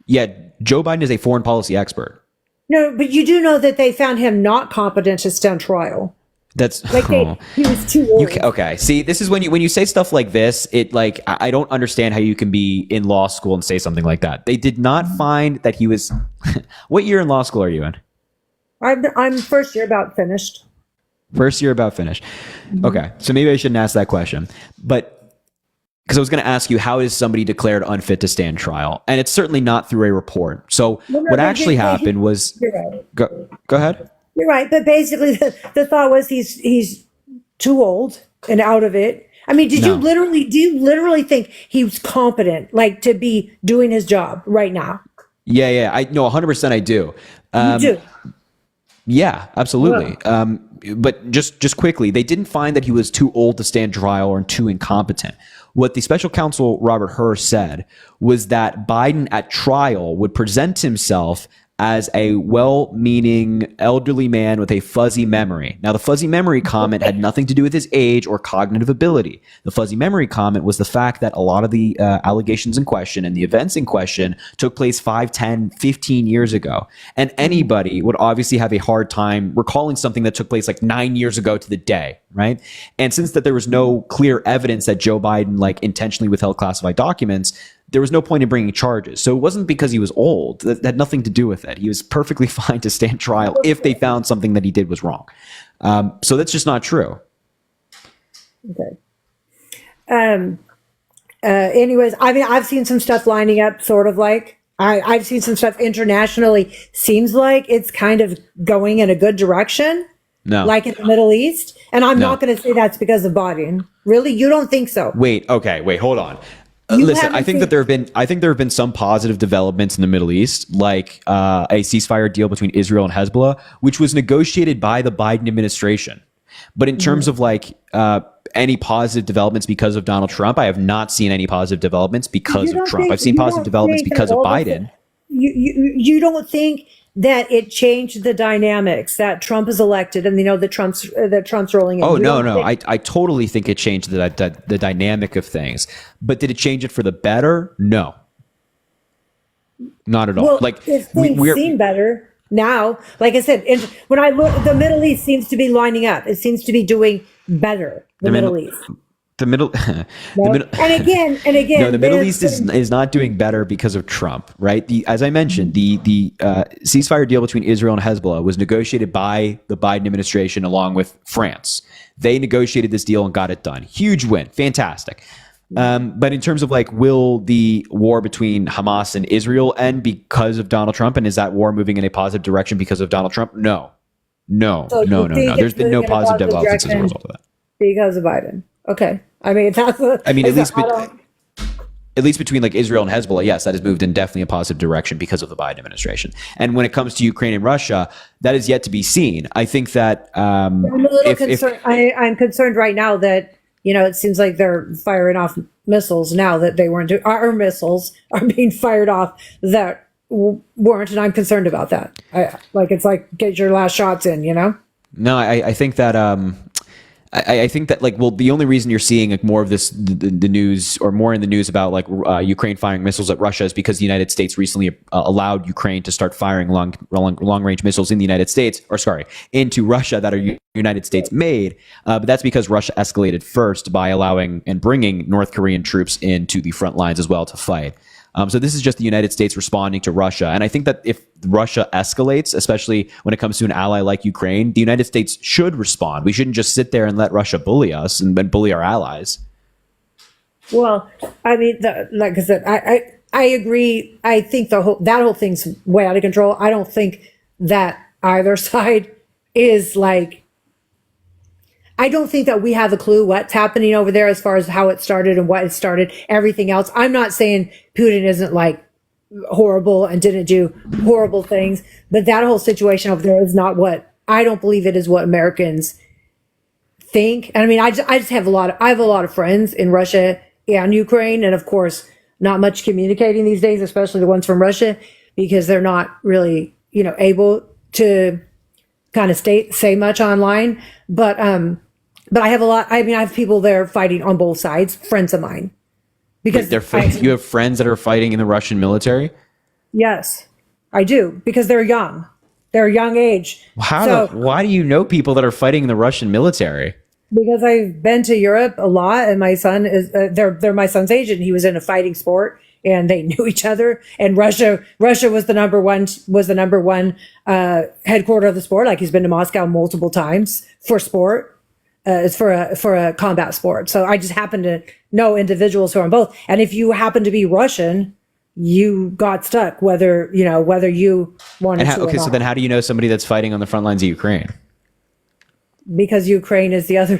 Yeah, Joe Biden is a foreign policy expert. No, but you do know that they found him not competent to stand trial. That's he was too old. Okay. See, this is when you say stuff like this, it like I don't understand how you can be in law school and say something like that. They did not find that he was. What year in law school are you in? I'm first year about finished. First year about finished. Okay, so maybe I shouldn't ask that question, but because I was going to ask you, how is somebody declared unfit to stand trial? And it's certainly not through a report. So what actually happened was. You're right. Go ahead. You're right, but basically the thought was he's too old and out of it. I mean, do you literally think he was competent, like to be doing his job right now? Yeah. I know 100% I do. You do. Yeah, absolutely. Wow. But just quickly, they didn't find that he was too old to stand trial or too incompetent. What the special counsel Robert Hur said was that Biden at trial would present himself as a well-meaning elderly man with a fuzzy memory. Now, the fuzzy memory comment had nothing to do with his age or cognitive ability. The fuzzy memory comment was the fact that a lot of the allegations in question and the events in question took place 5, 10, 15 years ago. And anybody would obviously have a hard time recalling something that took place like 9 years ago to the day, right? And since that there was no clear evidence that Joe Biden like intentionally withheld classified documents, there was no point in bringing charges. So it wasn't because he was old. That had nothing to do with it. He was perfectly fine to stand trial if they found something that he did was wrong. So that's just not true. Okay. Anyways, I mean, I've seen some stuff lining up, sort of like I've seen some stuff internationally. Seems like it's kind of going in a good direction. No. Like in the Middle East. And I'm not going to say that's because of Biden. Really? You don't think so? Wait, hold on. Listen, I think there have been some positive developments in the Middle East, like a ceasefire deal between Israel and Hezbollah, which was negotiated by the Biden administration. But in terms of like any positive developments because of Donald Trump, I have not seen any positive developments because of Trump. I've seen positive developments because of Biden. You don't think that it changed the dynamics that Trump is elected and that Trump's rolling in? Oh, no. I totally think it changed the dynamic of things. But did it change it for the better? No. Not at all. Well, like if things seem better now, like I said, when I look, the Middle East seems to be lining up. It seems to be doing better. The Middle East. And again. No, the Middle East is not doing better because of Trump, right? As I mentioned, the ceasefire deal between Israel and Hezbollah was negotiated by the Biden administration along with France. They negotiated this deal and got it done. Huge win, fantastic. But in terms of like, will the war between Hamas and Israel end because of Donald Trump, and is that war moving in a positive direction because of Donald Trump? No. There's been no positive developments as a result of that because of Biden. Okay. I mean, at least between like Israel and Hezbollah, yes, that has moved in definitely a positive direction because of the Biden administration. And when it comes to Ukraine and Russia, that is yet to be seen. I think that I'm a little concerned. I'm concerned right now that it seems like they're firing off missiles now that they weren't. Our missiles are being fired off that weren't, and I'm concerned about that. It's like get your last shots in. No, I think that. I think that the only reason you're seeing like more of this the news or more in the news about like Ukraine firing missiles at Russia is because the United States recently allowed Ukraine to start firing long range missiles in the United States into Russia that are United States made. But that's because Russia escalated first by allowing and bringing North Korean troops into the front lines as well to fight. So this is just the United States responding to Russia. And I think that if Russia escalates, especially when it comes to an ally like Ukraine, the United States should respond. We shouldn't just sit there and let Russia bully us and then bully our allies. Well, I mean, like I said, I agree. I think that whole thing's way out of control. I don't think that either side is like, I don't think that we have a clue what's happening over there as far as how it started and what it started, everything else. I'm not saying Putin isn't like horrible and didn't do horrible things, but that whole situation over there is not what, I don't believe it is what Americans think. And I mean, I just have I have a lot of friends in Russia and Ukraine. And of course, not much communicating these days, especially the ones from Russia, because they're not really, able to kind of say much online. But I have I have people there fighting on both sides, friends of mine. Because you have friends that are fighting in the Russian military? Yes, I do, because they're young. They're a young age. Why do you know people that are fighting in the Russian military? Because I've been to Europe a lot, and my son is they're my son's age, and he was in a fighting sport, and they knew each other. And Russia was the number one headquarter of the sport. Like, he's been to Moscow multiple times for sport. It's for a combat sport. So I just happen to know individuals who are on both. And if you happen to be Russian, you got stuck, whether you wanted to or not. So then how do you know somebody that's fighting on the front lines of Ukraine? Because Ukraine is the other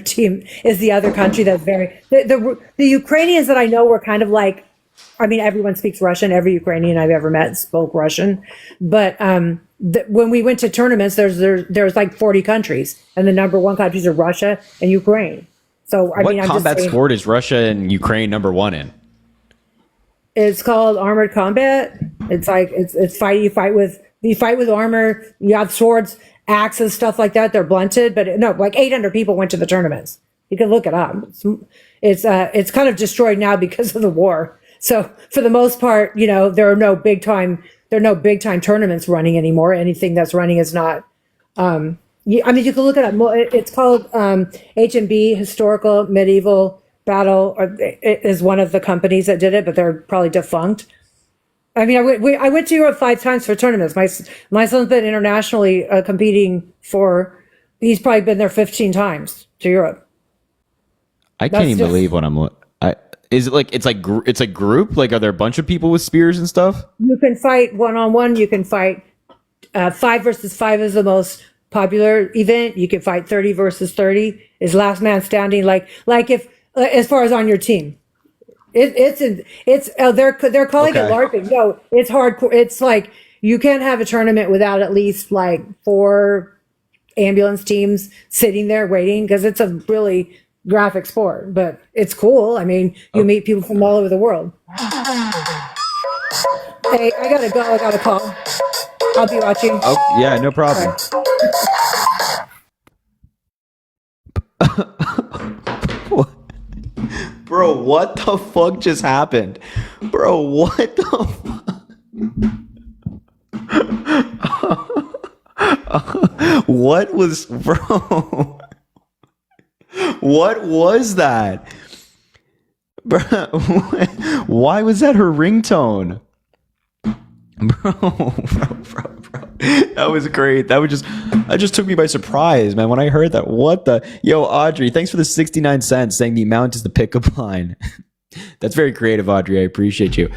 country that's very, the Ukrainians that I know were kind of like, I mean, everyone speaks Russian. Every Ukrainian I've ever met spoke Russian. But when we went to tournaments, there's like 40 countries, and the number one countries are Russia and Ukraine. So I mean, what combat sport is Russia and Ukraine number one in? It's called armored combat. It's like it's fight. You fight with armor. You have swords, axes, stuff like that. They're blunted, but no, like 800 people went to the tournaments. You can look it up. It's kind of destroyed now because of the war. So for the most part, there are no big time tournaments running anymore. Anything that's running is not. I mean, you can look it up. It's called H&B, Historical Medieval Battle, is one of the companies that did it, but they're probably defunct. I mean, I went to Europe 5 times for tournaments. My son's been internationally competing he's probably been there 15 times to Europe. I can't even believe what I'm. Is it like it's like group? Like, are there a bunch of people with spears and stuff? You can fight 1-on-1. You can fight 5 versus 5 is the most popular event. You can fight 30 versus 30 is last man standing. Like if as far as on your team, they're calling it LARPing. No, it's hardcore. It's like you can't have a tournament without at least like 4 ambulance teams sitting there waiting, because it's a really graphic sport, but it's cool. I mean, you meet people from all over the world. Hey, I gotta go. I got a call. I'll be watching. Oh, yeah, no problem. Bro, what the fuck just happened? Bro, what the fuck? What was, bro? What was that? Bro, why was that her ringtone? Bro. That was great. That just took me by surprise, man. When I heard that, yo, Audrey, thanks for the 69 cents saying the amount is the pickup line. That's very creative, Audrey. I appreciate you.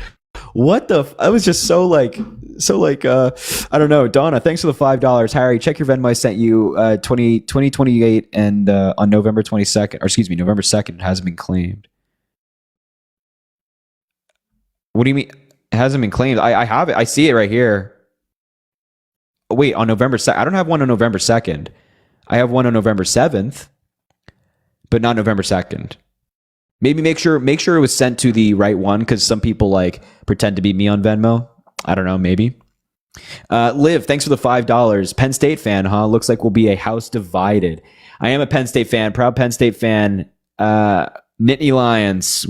I was just so like, I don't know. Donna, thanks for the $5. Harry, check your Venmo. I sent you 2028 and on November 22nd, or excuse me, November 2nd, it hasn't been claimed. What do you mean? It hasn't been claimed. I have it. I see it right here. Wait, on November 2nd. I don't have one on November 2nd. I have one on November 7th, but not November 2nd. Maybe make sure it was sent to the right one, because some people like pretend to be me on Venmo. I don't know, maybe. Liv, thanks for the $5. Penn State fan, huh? Looks like we'll be a house divided. I am a Penn State fan, proud Penn State fan. Nittany Lions,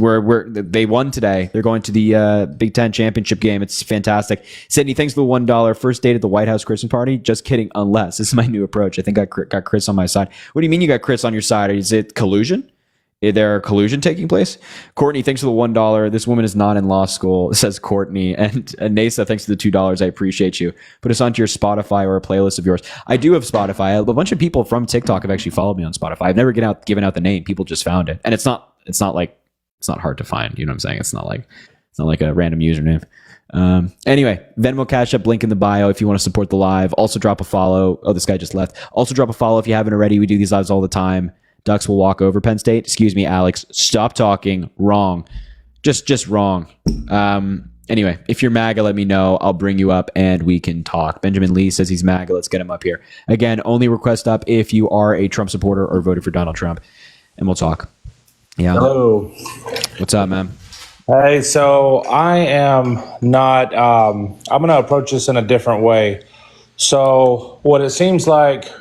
they won today. They're going to the Big Ten championship game. It's fantastic. Sydney, thanks for the $1. First date at the White House Christmas party? Just kidding, unless. This is my new approach. I think I got Chris on my side. What do you mean you got Chris on your side? Is it collusion? Is there collusion taking place? Courtney, thanks for the $1. This woman is not in law school, says Courtney. And Nasa, thanks for the $2. I appreciate you. Put us onto your Spotify or a playlist of yours. I do have Spotify. A bunch of people from TikTok have actually followed me on Spotify. I've never given out the name. People just found it, and it's not hard to find. You know what I'm saying? It's not like a random username. Anyway, Venmo, Cash App, link in the bio if you want to support the live. Also drop a follow. Oh, this guy just left. Also drop a follow if you haven't already. We do these lives all the time. Ducks will walk over Penn State. Excuse me, Alex. Stop talking. Wrong. Just wrong. Anyway, if you're MAGA, let me know. I'll bring you up and we can talk. Benjamin Lee says he's MAGA. Let's get him up here. Again, only request up if you are a Trump supporter or voted for Donald Trump. And we'll talk. Yeah. Hello. What's up, man? Hey, so I am not, I'm going to approach this in a different way. So what it seems like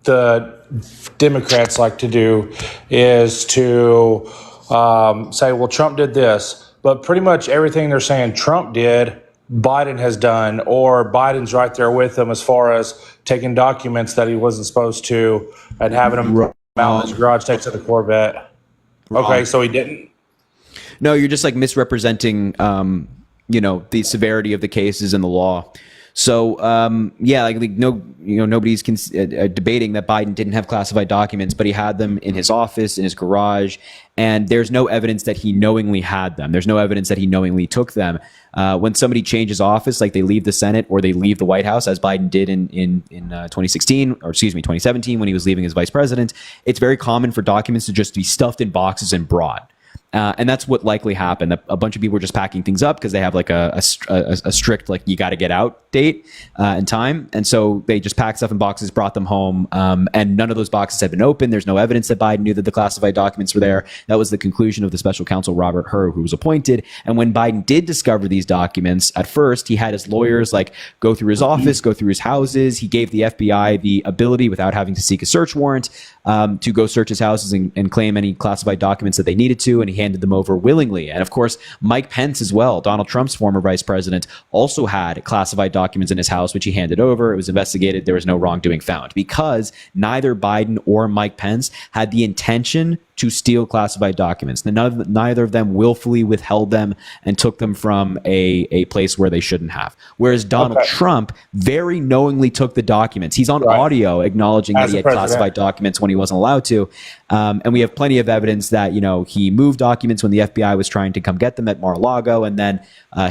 the Democrats like to do is to say, well, Trump did this, but pretty much everything they're saying Trump did, Biden has done, or Biden's right there with him as far as taking documents that he wasn't supposed to and having them out in his garage next to the Corvette. Okay, so he didn't. No, you're just like misrepresenting, the severity of the cases and the law. So, nobody's debating that Biden didn't have classified documents, but he had them in his office, in his garage, and there's no evidence that he knowingly had them. There's no evidence that he knowingly took them. When somebody changes office, like they leave the Senate or they leave the White House, as Biden did in 2017, when he was leaving as vice president, it's very common for documents to just be stuffed in boxes and brought. And that's what likely happened. A bunch of people were just packing things up because they have like a strict, like, you got to get out date and time. And so they just packed stuff in boxes, brought them home. And none of those boxes had been opened. There's no evidence that Biden knew that the classified documents were there. That was the conclusion of the special counsel, Robert Hur, who was appointed. And when Biden did discover these documents, at first he had his lawyers go through his office, go through his houses. He gave the FBI the ability, without having to seek a search warrant, to go search his houses and claim any classified documents that they needed to. And he handed them over willingly. And of course, Mike Pence as well, Donald Trump's former vice president, also had classified documents in his house, which he handed over. It was investigated. There was no wrongdoing found because neither Biden or Mike Pence had the intention to steal classified documents. Neither of them willfully withheld them and took them from a place where they shouldn't have. Whereas Donald Trump very knowingly took the documents. He's on audio acknowledging that he had classified documents when he wasn't allowed to. And we have plenty of evidence that, he moved documents when the FBI was trying to come get them at Mar-a-Lago and then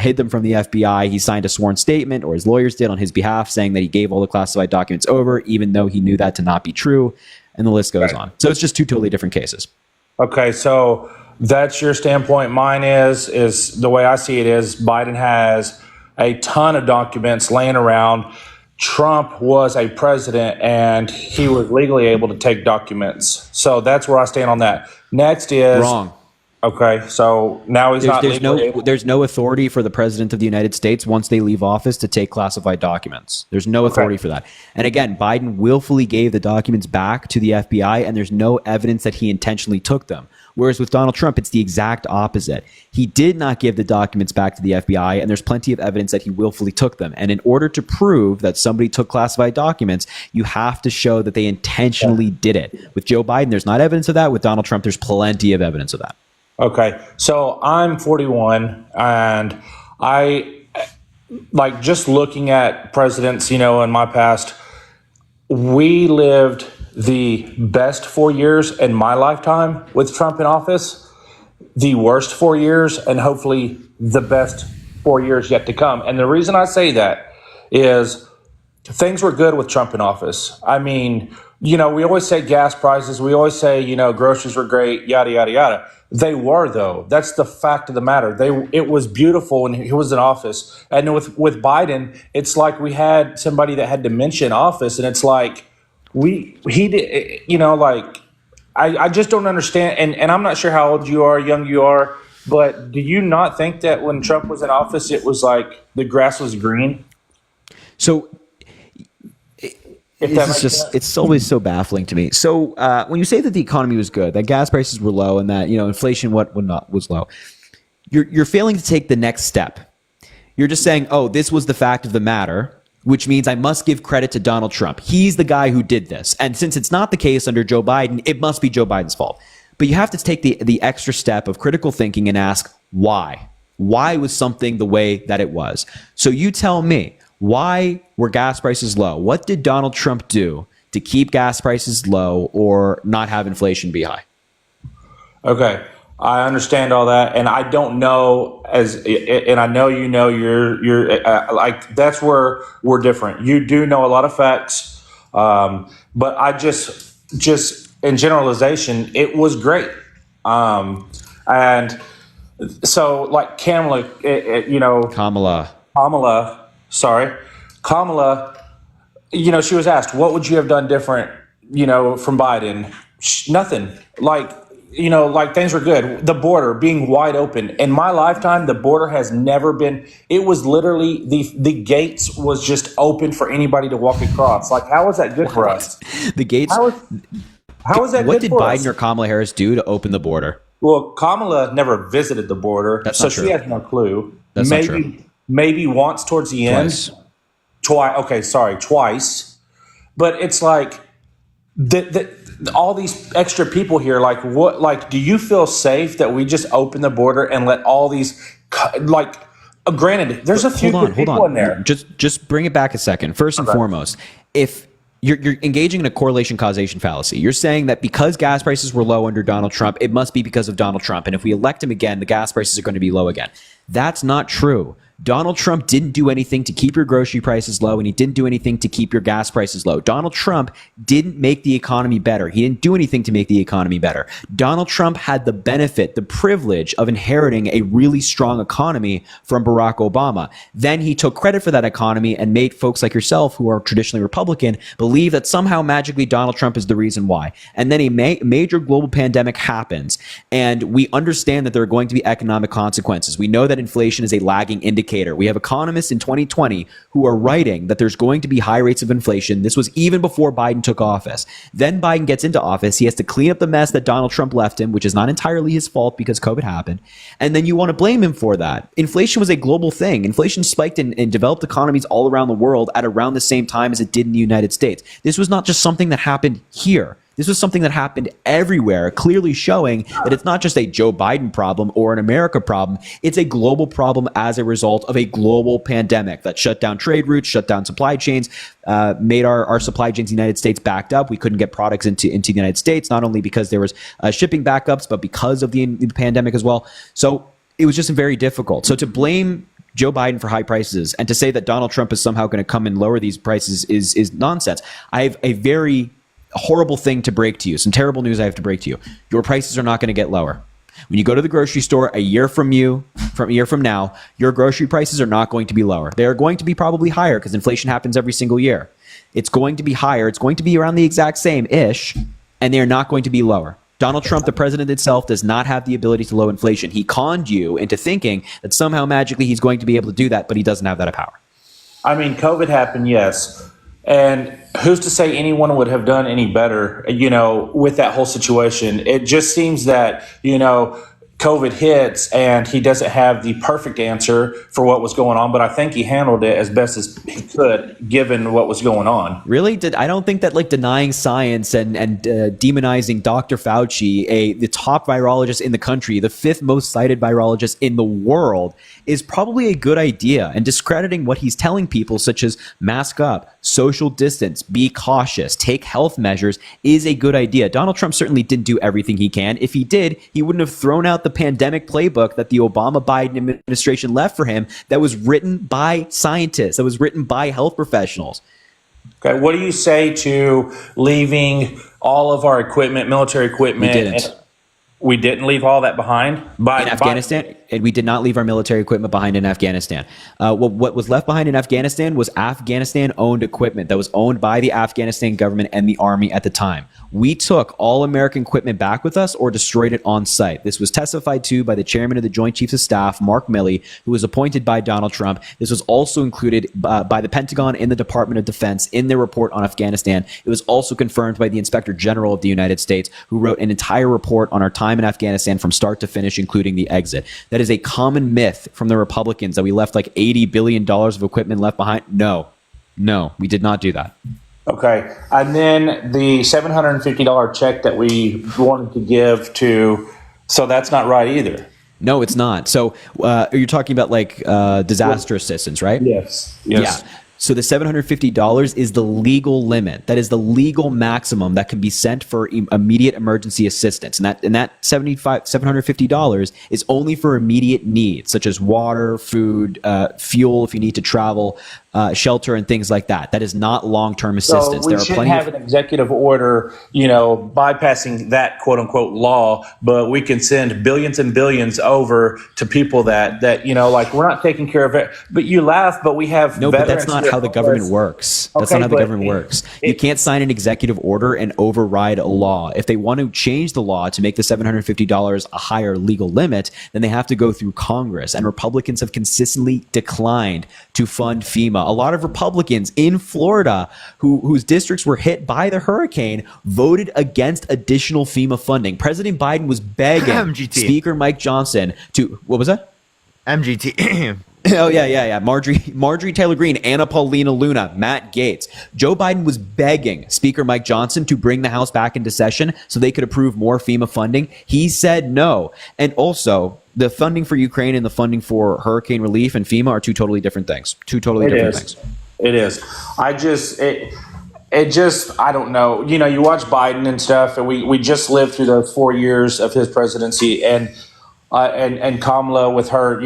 hid them from the FBI. He signed a sworn statement, or his lawyers did on his behalf, saying that he gave all the classified documents over, even though he knew that to not be true. And the list goes on. So it's just two totally different cases. Okay, so that's your standpoint. Mine is the way I see it is Biden has a ton of documents laying around. Trump was a president and he was legally able to take documents. So that's where I stand on that. Next is wrong. Okay, so now he's not legally able. There's no authority for the president of the United States once they leave office to take classified documents. There's no authority for that. And again, Biden willfully gave the documents back to the FBI, and there's no evidence that he intentionally took them. Whereas with Donald Trump, it's the exact opposite. He did not give the documents back to the FBI, and there's plenty of evidence that he willfully took them. And in order to prove that somebody took classified documents, you have to show that they intentionally did it. With Joe Biden, there's not evidence of that. With Donald Trump, there's plenty of evidence of that. Okay, so I'm 41, and I like just looking at presidents, in my past, we lived the best 4 years in my lifetime with Trump in office, the worst 4 years, and hopefully the best 4 years yet to come. And the reason I say that is things were good with Trump in office. I mean, we always say gas prices. We always say, groceries were great, yada, yada, yada. They were, though. That's the fact of the matter. It was beautiful when he was in office. And with Biden, it's like we had somebody that had dementia in office, and it's like he did, I just don't understand. And I'm not sure how old you are, young you are, but do you not think that when Trump was in office, it was like the grass was green? So it's always so baffling to me. So when you say that the economy was good, that gas prices were low, and that inflation was low, you're failing to take the next step. You're just saying, oh, this was the fact of the matter, which means I must give credit to Donald Trump. He's the guy who did this, and since it's not the case under Joe Biden, it must be Joe Biden's fault. But you have to take the extra step of critical thinking and ask why. Why was something the way that it was? So you tell me, why were gas prices low? What did Donald Trump do to keep gas prices low or not have inflation be high? Okay, I understand all that, and I don't know and I know you're like that's where we're different. You do know a lot of facts, but I just in generalization, it was great, and so like Kamala, Kamala, she was asked, what would you have done different, from Biden? Nothing. Like things were good. The border being wide open. In my lifetime, the border has never been, it was literally, the gates was just open for anybody to walk across. Like, how is that good for us? The gates. How is that What good did for Biden us? or Kamala Harris do to open the border? Well, Kamala never visited the border, That's so not true. she has no clue. That's not true. Maybe once towards the end. Twice. But it's like all these extra people here. Like, what? Like, do you feel safe that we just open the border and let all these granted, there's a few good people in there. Just bring it back a second. First and foremost, if you're engaging in a correlation causation fallacy, you're saying that because gas prices were low under Donald Trump, it must be because of Donald Trump. And if we elect him again, the gas prices are going to be low again. That's not true. Donald Trump didn't do anything to keep your grocery prices low, and he didn't do anything to keep your gas prices low. Donald Trump didn't make the economy better. He didn't do anything to make the economy better. Donald Trump had the benefit, the privilege of inheriting a really strong economy from Barack Obama. Then he took credit for that economy and made folks like yourself, who are traditionally Republican, believe that somehow magically Donald Trump is the reason why. And then a major global pandemic happens, and we understand that there are going to be economic consequences. We know that inflation is a lagging indicator. We have economists in 2020 who are writing that there's going to be high rates of inflation. This was even before Biden took office. Then Biden gets into office. He has to clean up the mess that Donald Trump left him, which is not entirely his fault because COVID happened. And then you want to blame him for that. Inflation was a global thing. Inflation spiked in developed economies all around the world at around the same time as it did in the United States. This was not just something that happened here. This was something that happened everywhere, clearly showing that it's not just a Joe Biden problem or an America problem. It's a global problem as a result of a global pandemic that shut down trade routes, shut down supply chains, made our supply chains in the United States backed up. We couldn't get products into the United States, not only because there was shipping backups, but because of the pandemic as well. So it was just very difficult. So to blame Joe Biden for high prices and to say that Donald Trump is somehow going to come and lower these prices is nonsense. I have a very horrible thing to break to you. Some terrible news I have to break to you. Your prices are not going to get lower. When you go to the grocery store a year from now, your grocery prices are not going to be lower. They are going to be probably higher because inflation happens every single year. It's going to be higher. It's going to be around the exact same-ish, and they are not going to be lower. Donald Trump, the president itself, does not have the ability to lower inflation. He conned you into thinking that somehow magically he's going to be able to do that, but he doesn't have that power. I mean, COVID happened, yes. And who's to say anyone would have done any better, with that whole situation? It just seems that, COVID hits and he doesn't have the perfect answer for what was going on, but I think he handled it as best as he could given what was going on. Really? I don't think that denying science and demonizing Dr. Fauci, the top virologist in the country, the fifth most cited virologist in the world, is probably a good idea. And discrediting what he's telling people, such as mask up, social distance, be cautious, take health measures, is a good idea. Donald Trump certainly didn't do everything he can. If he did, he wouldn't have thrown out the pandemic playbook that the Obama-Biden administration left for him that was written by scientists, that was written by health professionals. Okay, what do you say to leaving all of our equipment, military equipment? We didn't. We didn't leave all that behind? In Afghanistan? And we did not leave our military equipment behind in Afghanistan. What was left behind in Afghanistan was Afghanistan-owned equipment that was owned by the Afghanistan government and the army at the time. We took all American equipment back with us or destroyed it on site. This was testified to by the chairman of the Joint Chiefs of Staff, Mark Milley, who was appointed by Donald Trump. This was also included by the Pentagon and the Department of Defense in their report on Afghanistan. It was also confirmed by the Inspector General of the United States, who wrote an entire report on our time in Afghanistan from start to finish, including the exit. That is a common myth from the Republicans that we left like $80 billion of equipment left behind. No, we did not do that. Okay. And then the $750 check that we wanted to give to, so that's not right either. No, it's not. So you're talking about like disaster assistance, right? Yes. Yeah. So the $750 is the legal limit. That is the legal maximum that can be sent for immediate emergency assistance. And that $750 is only for immediate needs, such as water, food, fuel if you need to travel, shelter, and things like that. That is not long-term assistance. So we shouldn't have an executive order, bypassing that quote unquote law, but we can send billions and billions over to people that like we're not taking care of it. But you laugh, but we have no, but that's not how the government works. That's not how the government works. You can't sign an executive order and override a law. If they want to change the law to make the $750 a higher legal limit, then they have to go through Congress. And Republicans have consistently declined to fund FEMA. A lot of Republicans in Florida whose districts were hit by the hurricane voted against additional FEMA funding. President Biden was begging MGT. Speaker Mike Johnson to, what was that? MGT. Oh, yeah. Marjorie Taylor Greene, Anna Paulina Luna, Matt Gaetz. Joe Biden was begging Speaker Mike Johnson to bring the House back into session so they could approve more FEMA funding. He said no. And also, the funding for Ukraine and the funding for hurricane relief and FEMA are two totally different things. It is. I don't know. You watch Biden and stuff, and we just lived through those 4 years of his presidency, and Kamala with her,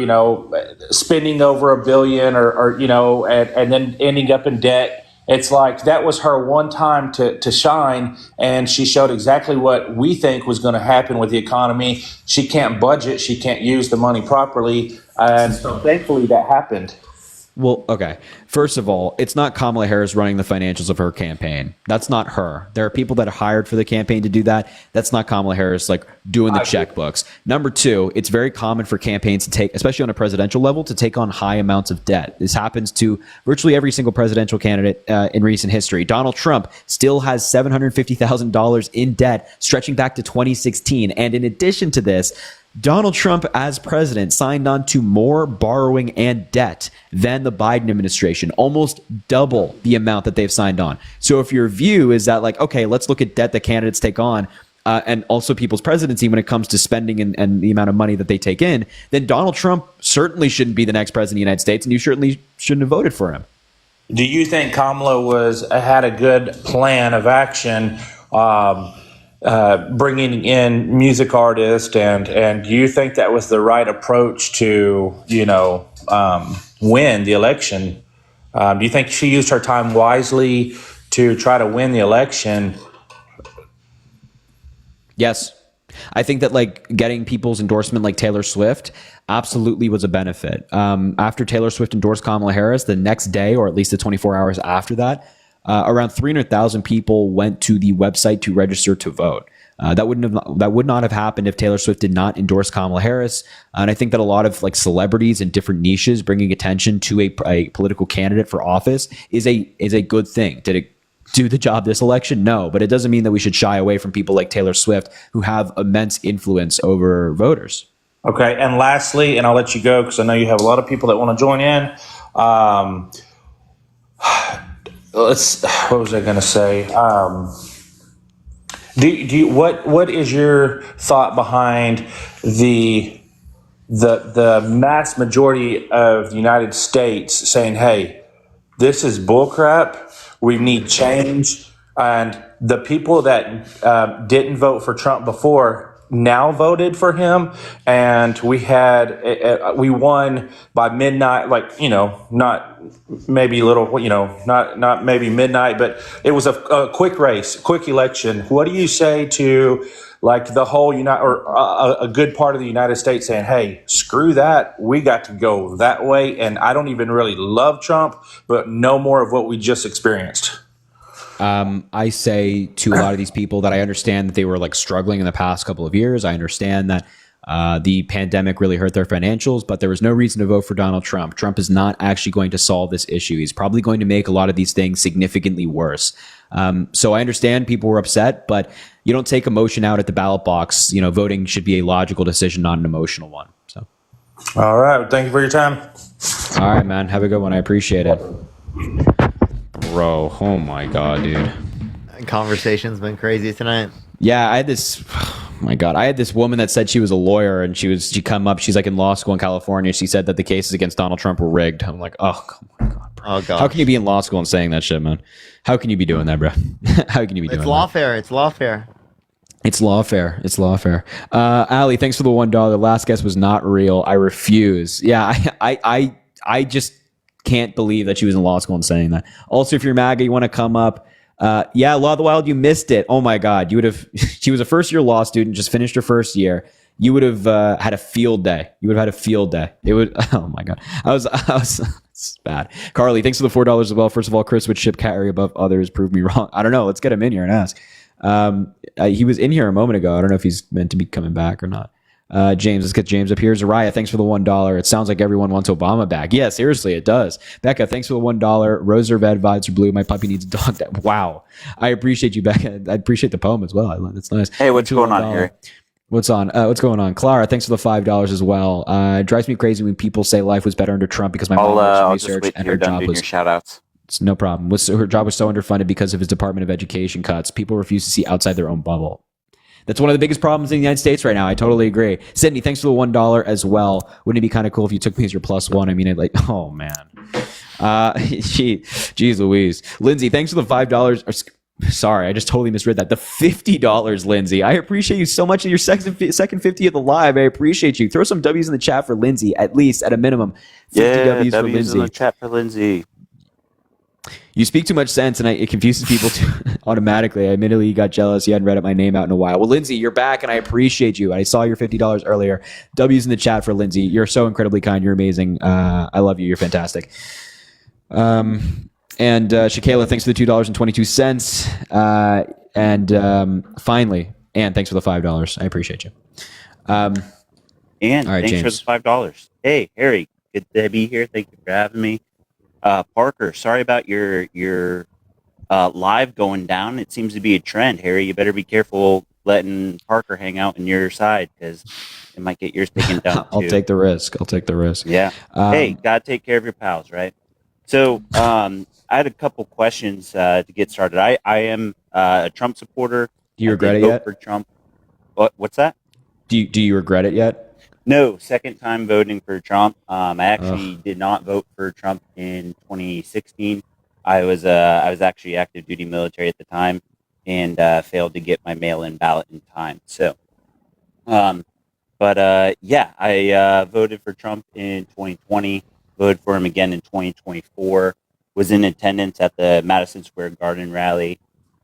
spending over $1 billion and then ending up in debt. It's like that was her one time to shine, and she showed exactly what we think was going to happen with the economy. She can't budget. She can't use the money properly. And so thankfully that happened. Well, okay. First of all, it's not Kamala Harris running the financials of her campaign. That's not her. There are people that are hired for the campaign to do that. That's not Kamala Harris doing the checkbooks. Number two, it's very common for campaigns to take, especially on a presidential level, to take on high amounts of debt. This happens to virtually every single presidential candidate in recent history. Donald Trump still has $750,000 in debt stretching back to 2016. And in addition to this, Donald Trump, as president, signed on to more borrowing and debt than the Biden administration, almost double the amount that they've signed on. So if your view is that okay, let's look at debt that candidates take on and also people's presidency when it comes to spending and the amount of money that they take in, then Donald Trump certainly shouldn't be the next president of the United States, and you certainly shouldn't have voted for him. Do you think Kamala had a good plan of action bringing in music artists, and do you think that was the right approach to win the election? Do you think she used her time wisely to try to win the election? Yes. I think that getting people's endorsement like Taylor Swift absolutely was a benefit. After Taylor Swift endorsed Kamala Harris, the next day, or at least the 24 hours after that, around 300,000 people went to the website to register to vote. That would not have happened if Taylor Swift did not endorse Kamala Harris. And I think that a lot of celebrities in different niches bringing attention to a political candidate for office is a good thing. Did it do the job this election? No, but it doesn't mean that we should shy away from people like Taylor Swift who have immense influence over voters. Okay, and lastly, and I'll let you go because I know you have a lot of people that want to join in. What was I going to say? What is your thought behind the mass majority of the United States saying, "Hey, this is bullcrap. We need change," and the people that didn't vote for Trump before now voted for him, and we won by midnight, not maybe a little, not maybe midnight, but it was a quick race, quick election. What do you say to the whole a good part of the United States saying, "Hey, screw that, we got to go that way, and I don't even really love Trump, but no more of what we just experienced"? I say to a lot of these people that I understand that they were struggling in the past couple of years. I understand that the pandemic really hurt their financials, but there was no reason to vote for Donald Trump. Trump is not actually going to solve this issue. He's probably going to make a lot of these things significantly worse. So I understand people were upset, but you don't take emotion out at the ballot box. Voting should be a logical decision, not an emotional one. So, all right. Thank you for your time. All right, man. Have a good one. I appreciate it. bro. Oh my god, dude. Conversation's been crazy tonight. Yeah, I had this. Oh my god, I had this woman that said she was a lawyer, and she come up. She's like in law school in California. She said that the cases against Donald Trump were rigged. I'm like, oh my god, bro. Oh god. How can you be in law school and saying that shit, man? How can you be doing that, bro? How can you be doing It's that? lawfare. It's lawfare. It's lawfare. It's lawfare. Ali, thanks for the $1. Last guess was not real. I refuse. Yeah, I just can't believe that she was in law school and saying that. Also, if you're MAGA, you want to come up. Yeah, Law of the Wild, you missed it. Oh my God, you would have. She was a first-year law student, just finished her first year. You would have had a field day. You would have had a field day. It would. Oh my God, I was. It's bad. Carly, thanks for the $4 as well. First of all, Chris would ship Carrie above others. Prove me wrong. I don't know. Let's get him in here and ask. He was in here a moment ago. I don't know if he's meant to be coming back or not. James, let's get James up here. Zariah, thanks for the $1. It sounds like everyone wants Obama back. Yeah, seriously, it does. Becca, thanks for the $1. Rosa Red vibes are blue. My puppy needs a dog. Wow. I appreciate you, Becca. I appreciate the poem as well. That's nice. Hey, what's going on here? What's going on? Clara, thanks for the $5 as well. It drives me crazy when people say life was better under Trump because my mom works in research and her job was... Shout outs. It's no problem. Her job was so underfunded because of his Department of Education cuts. People refuse to see outside their own bubble. That's one of the biggest problems in the United States right now. I totally agree. Sydney, thanks for the $1 as well. Wouldn't it be kind of cool if you took me as your +1? I mean, oh man. Geez Louise. Lindsay, thanks for the $5. Sorry, I just totally misread that. The $50, Lindsay. I appreciate you so much in your second 50 of the live. I appreciate you. Throw some W's in the chat for Lindsay, at least, at a minimum. 50 W's for Lindsay. In the chat for Lindsay. You speak too much sense, and it confuses people too automatically. I admittedly got jealous. You hadn't read out my name out in a while. Well, Lindsay, you're back, and I appreciate you. I saw your $50 earlier. W's in the chat for Lindsay. You're so incredibly kind. You're amazing. I love you. You're fantastic. And Shakayla, thanks for the $2.22. Finally, Ann, thanks for the $5. I appreciate you. And all right, thanks James. for the $5. Hey, Harry, good to be here. Thank you for having me. Parker, sorry about your live going down. It seems to be a trend, Harry. You better be careful letting Parker hang out in your side because it might get yours taken down too. I'll take the risk. Yeah. Hey, gotta take care of your pals, right? So I had a couple questions to get started. I am a Trump supporter. Do you regret it yet? For Trump. What's that? Do you regret it yet? No, second time voting for Trump. I actually did not vote for Trump in 2016. I was actually active duty military at the time and failed to get my mail-in ballot in time. So, I voted for Trump in 2020. Voted for him again in 2024. Was in attendance at the Madison Square Garden rally,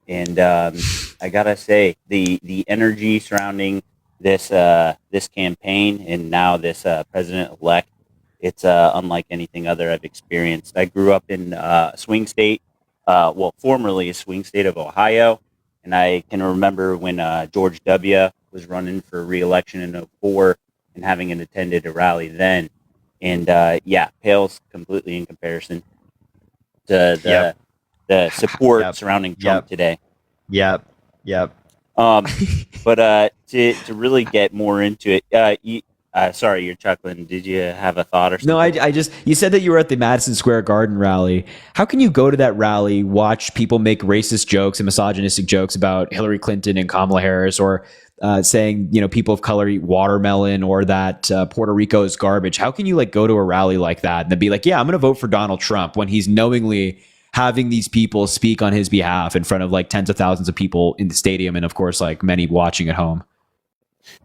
and I gotta say the energy surrounding this campaign and now this president-elect, it's unlike anything other I've experienced. I grew up in a swing state, formerly a swing state of Ohio, and I can remember when George W. was running for re-election in 2004 and having attended a rally then. And pales completely in comparison to the support surrounding Trump today. Yep. But to really get more into it, sorry, you're chuckling. Did you have a thought or something? No, I just, you said that you were at the Madison Square Garden rally. How can you go to that rally, watch people make racist jokes and misogynistic jokes about Hillary Clinton and Kamala Harris, or saying, people of color eat watermelon, or that Puerto Rico is garbage? How can you go to a rally like that and then be like, yeah, I'm going to vote for Donald Trump, when he's knowingly having these people speak on his behalf in front of tens of thousands of people in the stadium, and of course many watching at home?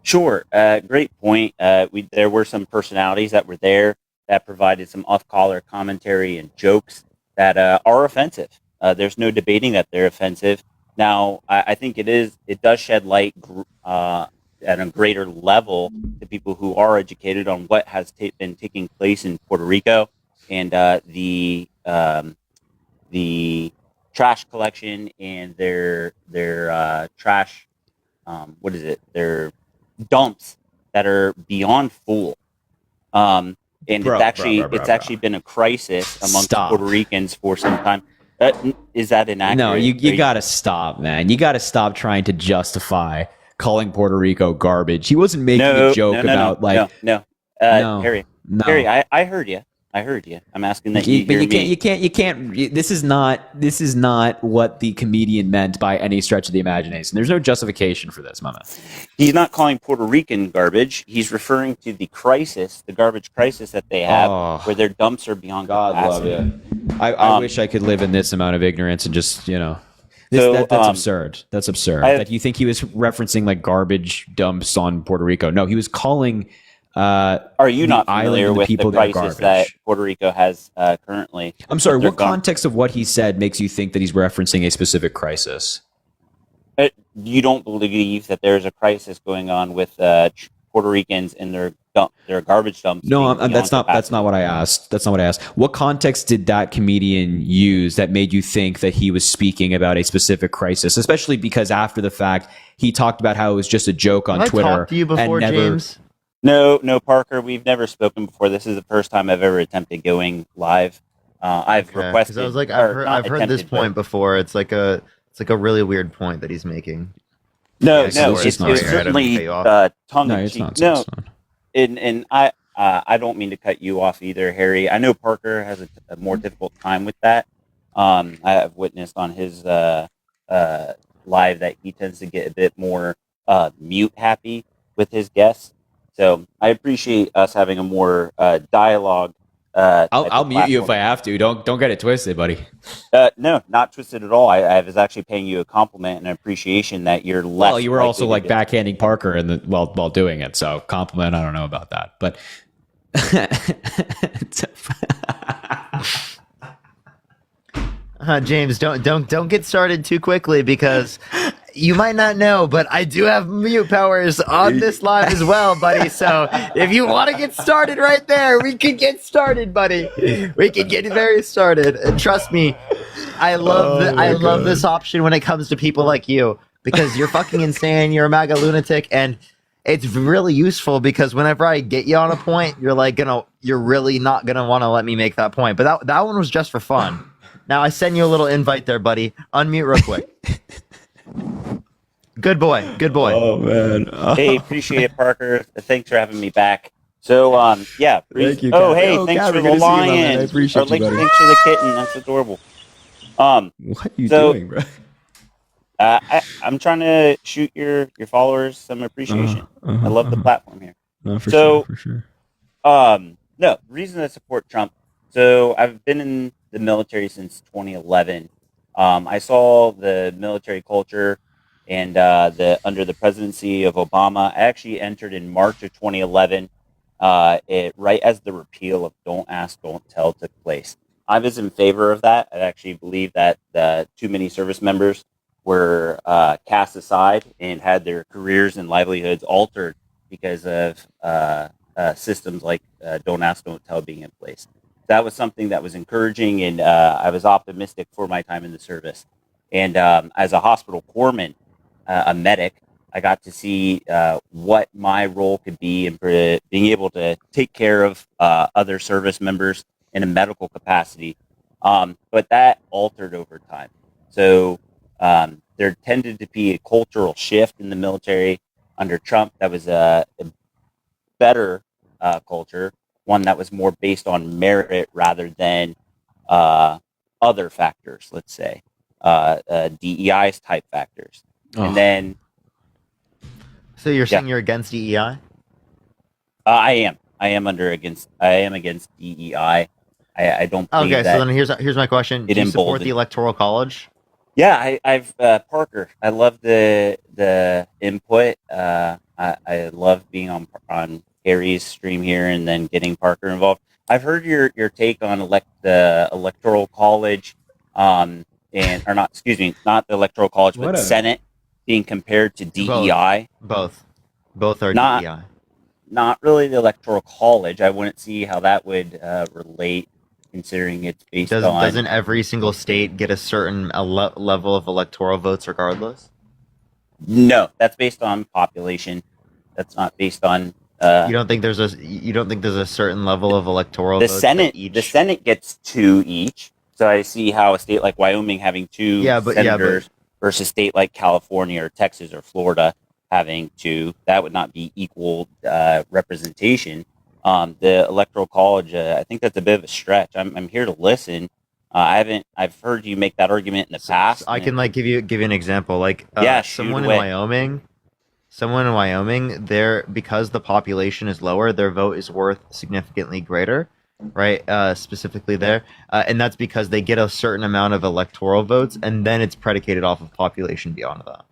Sure. Great point. There were some personalities that were there that provided some off-color commentary and jokes that are offensive. There's no debating that they're offensive. Now, I think it does shed light at a greater level to people who are educated on what has been taking place in Puerto Rico, and the trash collection and their trash, their dumps that are beyond full. It's actually been a crisis amongst Puerto Ricans for some time. Is that inaccurate? No, you got to stop, man. You got to stop trying to justify calling Puerto Rico garbage. He wasn't making a joke about Harry. No. Harry, I heard you. I heard you. I'm asking that But you hear me. you can't. This is not what the comedian meant by any stretch of the imagination. There's no justification for this, my man. He's not calling Puerto Rican garbage. He's referring to the crisis, the garbage crisis that they have, where their dumps are beyond capacity. I wish I could live in this amount of ignorance and just, that's absurd. That's absurd. That you think he was referencing like garbage dumps on Puerto Rico. No, he was calling. Are you not familiar with the crisis garbage. that Puerto Rico has currently? I'm sorry, what context of what he said makes you think that he's referencing a specific crisis? You don't believe that there's a crisis going on with Puerto Ricans in their garbage dumps? No, that's not what I asked. That's not what I asked. What context did that comedian use that made you think that he was speaking about a specific crisis? Especially because after the fact, he talked about how it was just a joke on Twitter. I talked to you before, James? No, Parker. We've never spoken before. This is the first time I've ever attempted going live. I've requested. I was like, I've heard this point before. It's like a really weird point that he's making. No, Yeah, it's certainly tongue in cheek. No, and I don't mean to cut you off either, Harry. I know Parker has a more difficult time with that. I have witnessed on his live that he tends to get a bit more mute happy with his guests. So I appreciate us having a more dialogue. I'll mute you if I have to. Don't get it twisted, buddy. No, not twisted at all. I was actually paying you a compliment and an appreciation that you're less. Well, you were also like backhanding Parker while doing it. So compliment. I don't know about that, but. James, don't get started too quickly because you might not know, but I do have mute powers on this live as well, buddy. So if you want to get started right there, we can get started, buddy. We can get very started. And trust me, I love this option when it comes to people like you because you're fucking insane. You're a MAGA lunatic, and it's really useful because whenever I get you on a point, you're really not gonna want to let me make that point. But that one was just for fun. Now I send you a little invite there, buddy. Unmute real quick. Good boy. Oh man. Hey, appreciate it, Parker. Thanks for having me back. So, yeah. Thank you, oh, Kat. hey, Oh, thanks Kat, for we're the gonna see you, man. lion. I appreciate you, buddy. Thanks for the kitten. That's adorable. What are you doing, bro? I'm trying to shoot your followers some appreciation. I love the platform here. No, for sure. No, reason I support Trump. So I've been in the military since 2011. I saw the military culture and under the presidency of Obama. I actually entered in March of 2011, right as the repeal of Don't Ask, Don't Tell took place. I was in favor of that. I actually believe that too many service members were cast aside and had their careers and livelihoods altered because of systems like Don't Ask, Don't Tell being in place. That was something that was encouraging, and I was optimistic for my time in the service. And as a hospital corpsman, a medic, I got to see what my role could be in being able to take care of other service members in a medical capacity. But that altered over time. So there tended to be a cultural shift in the military under Trump that was a better culture, one that was more based on merit rather than other factors, let's say, DEI's type factors. And then... So you're saying you're against DEI? I am against DEI. I don't believe that. So then here's my question. Do you support the Electoral College? Yeah, I've Parker. I love the input. I love being on Harry's stream here and then getting Parker involved. I've heard your take on the Electoral College, not the Electoral College, but Senate being compared to DEI. Both are DEI. Not really the Electoral College. I wouldn't see how that would relate, considering it's based on... Doesn't every single state get a certain level of electoral votes regardless? No, that's based on population. That's not based on... You don't think there's a certain level of electoral votes? The Senate gets 2 each. So I see how a state like Wyoming having 2 senators versus a state like California or Texas or Florida having 2. That would not be equal representation. The electoral college, I think that's a bit of a stretch. I'm here to listen. I've heard you make that argument in the past. I can like give you an example. Like Yeah, shoot someone in away. Wyoming, because the population is lower, their vote is worth significantly greater, right? Specifically there, and that's because they get a certain amount of electoral votes, and then it's predicated off of population beyond that.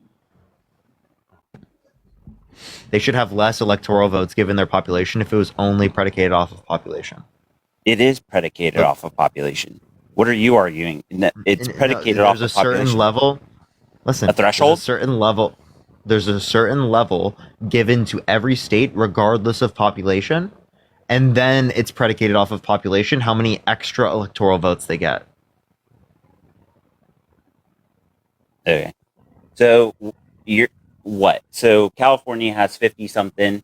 They should have less electoral votes given their population if it was only predicated off of population. It is predicated off of population. What are you arguing? It's predicated off of population. There's a certain level. Listen, a threshold. There's a certain level given to every state, regardless of population, and then it's predicated off of population. How many extra electoral votes they get? Okay, so you're what? So California has 50 something,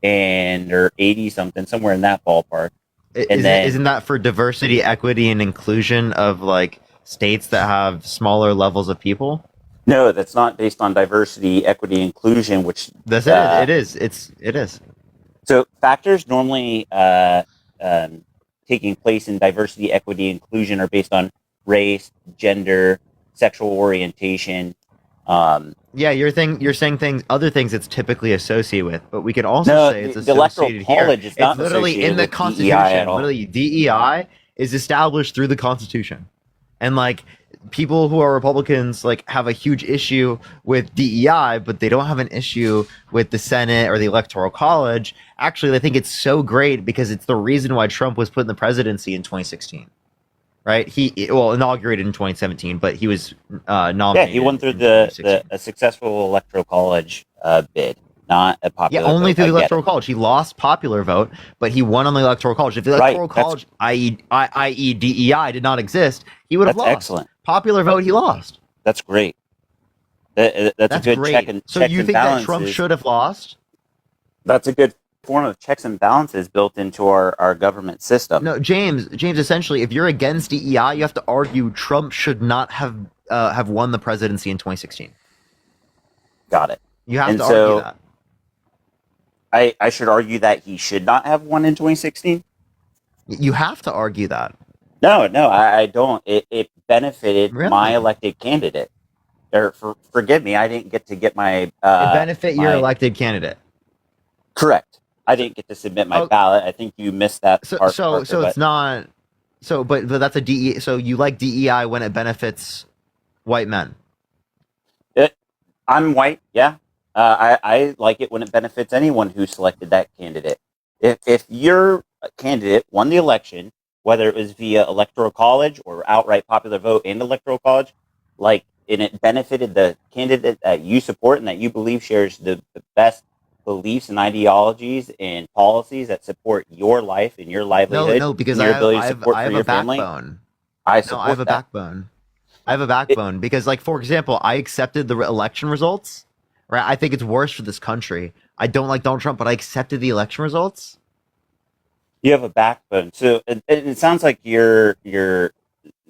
or 80 something, somewhere in that ballpark. Isn't that for diversity, equity, and inclusion of like states that have smaller levels of people? No, that's not based on diversity, equity, inclusion. Which that's it. It is. So factors normally taking place in diversity, equity, inclusion are based on race, gender, sexual orientation. Yeah, you're saying other things it's typically associated with, but we can also say it's associated Electoral College here. is not It's literally in the associated with Constitution. DEI at all. Literally, DEI is established through the Constitution, and like people who are Republicans like have a huge issue with DEI, but they don't have an issue with the Senate or the Electoral College. Actually, they think it's so great because it's the reason why Trump was put in the presidency in 2016. Right? He inaugurated in 2017, but he was nominated. Yeah, he won through a successful electoral college bid, not a popular. Yeah, only vote. through the electoral college. He lost popular vote, but he won on the electoral college. If the electoral college, i.e. DEI, did not exist, he would have lost. Excellent. Popular vote, he lost. That's great. That's a good great. check and so checks you and think balances. that Trump should have lost? That's a good form of checks and balances built into our government system. No, James. Essentially, if you're against DEI, you have to argue Trump should not have won the presidency in 2016. Got it. You have to argue that. I should argue that he should not have won in 2016. You have to argue that. No, I don't. It benefited Really? my elected candidate. Forgive me, I didn't get to get my. It benefit your elected candidate. Correct. I didn't get to submit my ballot. I think you missed that part. So it's not. So, but that's a DEI. So you like DEI when it benefits white men. I'm white. Yeah. I like it when it benefits anyone who selected that candidate. If your candidate won the election, whether it was via electoral college or outright popular vote and electoral college, and it benefited the candidate that you support and that you believe shares the best beliefs and ideologies and policies that support your life and your livelihood. No, because your I ability to have support a your family. backbone. I have a backbone. I have a backbone because, like, for example, I accepted the election results. Right? I think it's worse for this country. I don't like Donald Trump, but I accepted the election results. You have a backbone. So it sounds like you're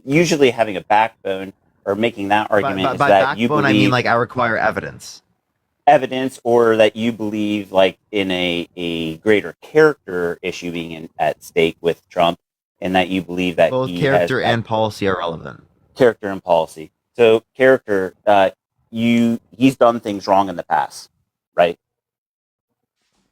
usually having a backbone or making that argument by is that backbone, you believe I mean like I require evidence. Evidence, or that you believe like in a greater character issue being at stake with Trump, and that you believe that both character and policy are relevant. Character and policy. So character, he's done things wrong in the past, right?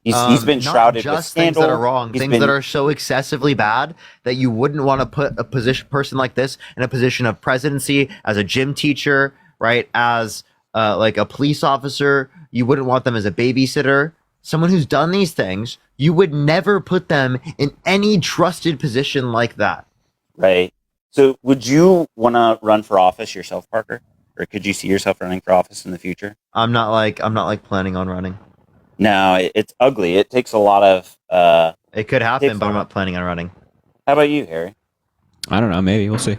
He's been shrouded with scandal. Things that are wrong, things that are so excessively bad that you wouldn't want to put a person like this in a position of presidency, as a gym teacher, right? As like a police officer. You wouldn't want them as a babysitter. Someone who's done these things, you would never put them in any trusted position like that. Right. So would you want to run for office yourself, Parker? Or could you see yourself running for office in the future? I'm not like planning on running. No, it's ugly. It takes a lot of it could happen, but I'm not planning on running. How about you, Harry? I don't know. Maybe we'll see.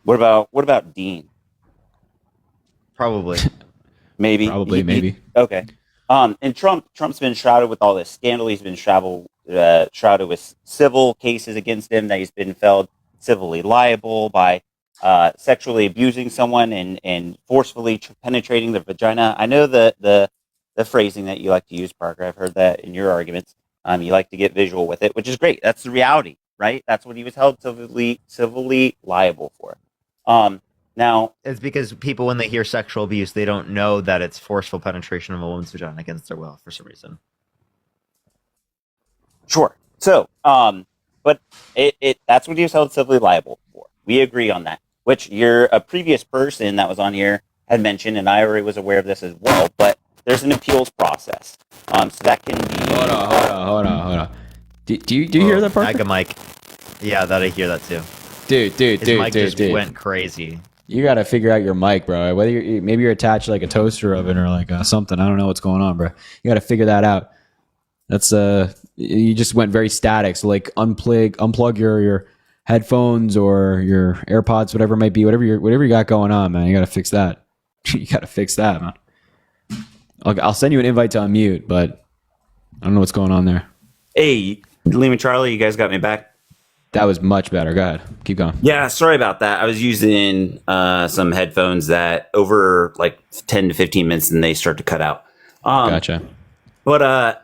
What about Dean? Probably. Maybe. Maybe. Okay. And Trump's been shrouded with all this scandal. He's been shrouded with civil cases against him, that he's been held civilly liable by sexually abusing someone and forcefully penetrating their vagina. I know the phrasing that you like to use, Parker. I've heard that in your arguments. You like to get visual with it, which is great. That's the reality, right? That's what he was held civilly liable for. Now, It's because people, when they hear sexual abuse, they don't know that it's forceful penetration of a woman's vagina against their will for some reason. sure. So, but that's what he was held civilly liable for. We agree on that, which a previous person that was on here had mentioned, and I already was aware of this as well, but there's an appeals process. So that can be... Hold on. Do you hear that part? Mega Mike. Yeah, that I hear that too. Dude, His mic just went crazy. You got to figure out your mic, bro. Whether maybe you're attached to like a toaster oven or like something. I don't know what's going on, bro. You got to figure that out. That's you just went very static. So like unplug your headphones or your AirPods, whatever it might be, whatever you got going on, man. You got to fix that. You got to fix that, man. I'll send you an invite to unmute, but I don't know what's going on there. Hey, Liam and Charlie, you guys got me back? That was much better. Go ahead. Keep going. Yeah, sorry about that. I was using some headphones that over like 10 to 15 minutes and they start to cut out. Gotcha. But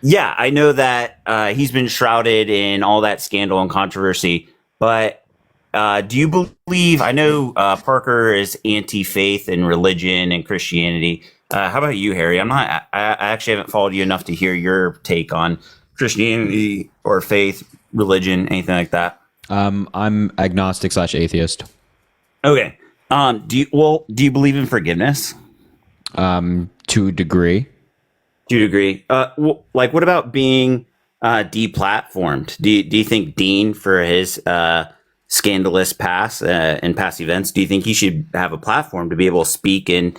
yeah, I know that he's been shrouded in all that scandal and controversy. But do you believe? I know Parker is anti-faith and religion and Christianity. How about you, Harry? I actually haven't followed you enough to hear your take on Christianity or faith, religion, anything like that. I'm agnostic / atheist. Okay. Do you believe in forgiveness? To a degree. Do you agree? Like, what about being deplatformed? Do you think Dean, for his scandalous past and past events, do you think he should have a platform to be able to speak and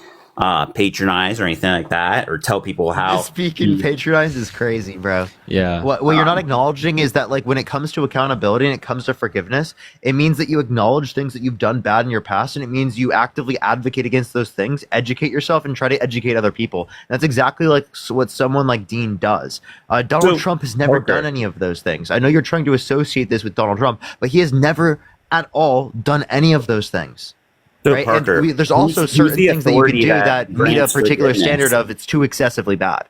patronize or anything like that, or tell people how? Speaking patronize is crazy, bro. Yeah. What you're not acknowledging is that, like, when it comes to accountability and it comes to forgiveness, it means that you acknowledge things that you've done bad in your past, and it means you actively advocate against those things, educate yourself, and try to educate other people. And that's exactly like what someone like Dean does. Donald Trump has never done any of those things. I know you're trying to associate this with Donald Trump, but he has never at all done any of those things. So Right? Parker, And there's also certain things that you can do that meet a grants particular forgiveness? standard of it's too excessively bad.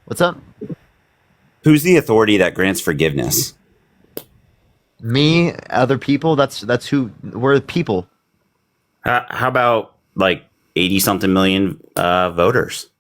What's up? Who's the authority that grants forgiveness? Me, other people. That's who we're people. How about like 80-something million voters?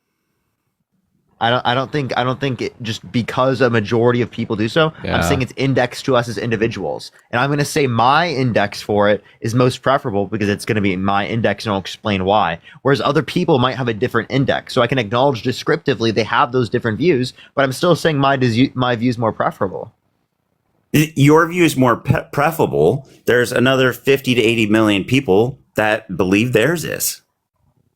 I don't think it just because a majority of people do so. Yeah. I'm saying it's indexed to us as individuals, and I'm going to say my index for it is most preferable because it's going to be my index, and I'll explain why. Whereas other people might have a different index, so I can acknowledge descriptively they have those different views, but I'm still saying my view is more preferable. Your view is more preferable. There's another 50 to 80 million people that believe theirs is.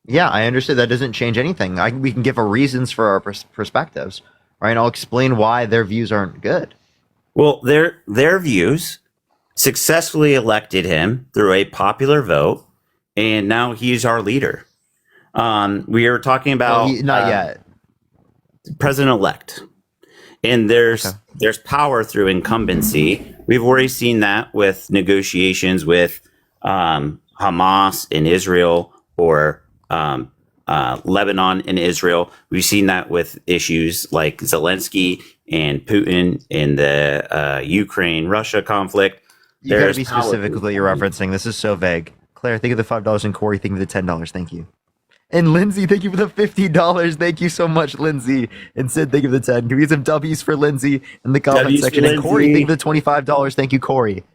Yeah, I understand that doesn't change anything. We can give our reasons for our perspectives, right? And I'll explain why their views aren't good. Well, their views successfully elected him through a popular vote, and now he's our leader. We are talking about Not yet. president-elect, and there's power through incumbency. We've already seen that with negotiations with Hamas in Israel or Lebanon and Israel. We've seen that with issues like Zelensky and Putin in the Ukraine-Russia conflict. You gotta be specific with what you're referencing. This is so vague. Claire, think of the $5, and Corey, think of the $10. Thank you. And Lindsay, thank you for the $50. Thank you so much, Lindsay. And Sid, thank you for the 10. Can we get some W's for Lindsay in the comment W's section? for And Corey, Lindsay. thank you for the $25. Thank you, Corey.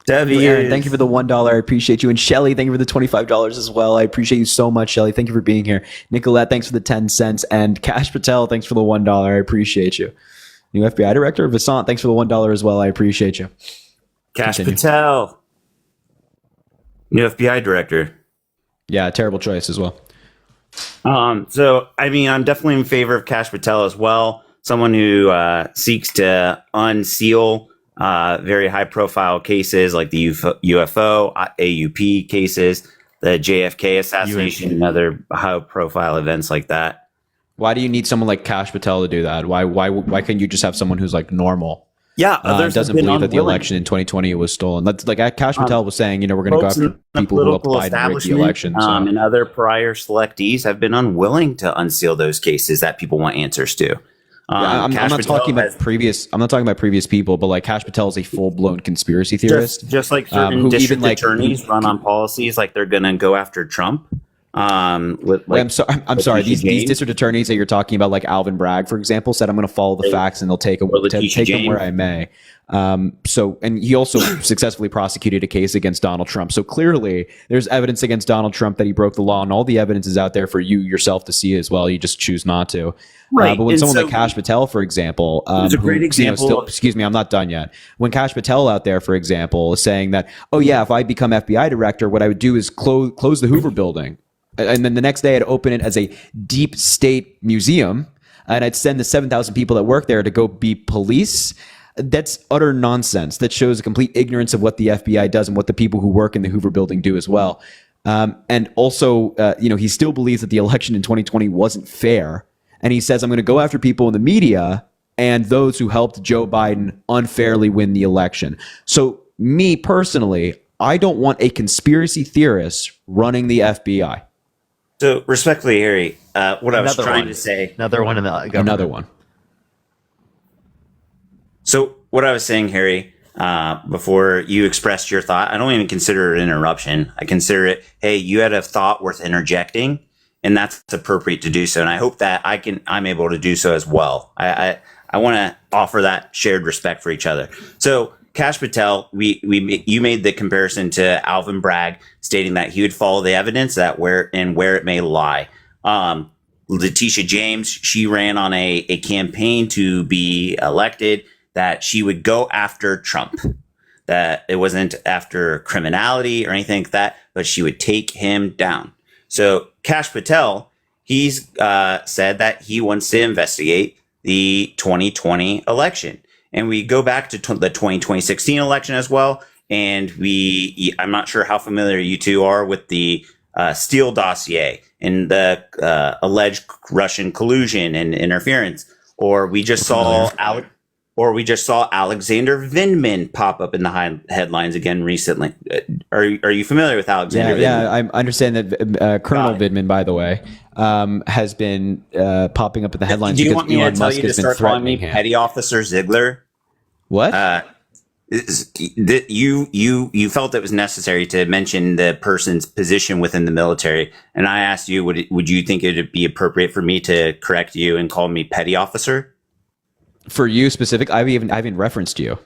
Aaron, thank you for the $1. I appreciate you. And Shelly, thank you for the $25 as well. I appreciate you so much, Shelly. Thank you for being here. Nicolette, thanks for the 10 cents. And Cash Patel, thanks for the $1. I appreciate you. New FBI director, Vasant, thanks for the $1 as well. I appreciate you. Cash Continue. Patel, new FBI director. Yeah, terrible choice as well. So, I mean, I'm definitely in favor of Cash Patel as well. Someone who seeks to unseal very high-profile cases like the UFO, AUP cases, the JFK assassination, and other high-profile events like that. Why do you need someone like Cash Patel to do that? Why can't you just have someone who's like normal? Yeah, others doesn't have been believe that the unwilling. election in 2020 was stolen. That's like Cash Patel was saying, we're going to go Folks after in the people who political applied and rigged the establishment, election. So. and other prior selectees have been unwilling to unseal those cases that people want answers to. I'm Kash not Patel talking about has- previous. I'm not talking about previous people, but like Kash Patel is a full blown conspiracy theorist. just like certain who district even, like, attorneys run on policies like they're going to go after Trump. With, Wait, like, I'm sorry. Letitia These James. district attorneys that you're talking about, like Alvin Bragg, for example, said I'm going to follow the facts and they'll take Letitia them where James. I may. And he also successfully prosecuted a case against Donald Trump. So clearly, there's evidence against Donald Trump that he broke the law, and all the evidence is out there for you yourself to see as well. You just choose not to. Right. But when And someone so- like Kash Patel, for example, It's a great example. excuse me, I'm not done yet. When Kash Patel out there, for example, is saying that, oh yeah, if I become FBI director, what I would do is close the Hoover Building. And then the next day I'd open it as a deep state museum and I'd send the 7,000 people that work there to go be police. That's utter nonsense. That shows a complete ignorance of what the FBI does and what the people who work in the Hoover Building do as well. And also, he still believes that the election in 2020 wasn't fair. And he says, I'm going to go after people in the media and those who helped Joe Biden unfairly win the election. So me personally, I don't want a conspiracy theorist running the FBI. So respectfully, Harry, what I was trying to say. Another one in the government. Another one. So what I was saying, Harry, before you expressed your thought, I don't even consider it an interruption. I consider it, hey, you had a thought worth interjecting, and that's appropriate to do so. And I hope that I'm able to do so as well. I want to offer that shared respect for each other. So Kash Patel, you made the comparison to Alvin Bragg, stating that he would follow the evidence that where it may lie. Letitia James, she ran on a campaign to be elected that she would go after Trump, that it wasn't after criminality or anything like that, but she would take him down. So Kash Patel, he's said that he wants to investigate the 2020 election. And we go back to the 2016 election as well. And I'm not sure how familiar you two are with the Steele dossier and the alleged Russian collusion and interference. Or we just saw Alexander Vindman pop up in the headlines again recently. Are you familiar with Alexander Vindman? Yeah, I understand that Colonel Vindman, by the way, has been popping up in the headlines. Do you because want me Elon to tell Musk you to has been start calling me threatening him. Petty Officer Ziegler? What? You felt it was necessary to mention the person's position within the military, and I asked you, would you think it would be appropriate for me to correct you and call me Petty Officer? For you specific, I haven't referenced you.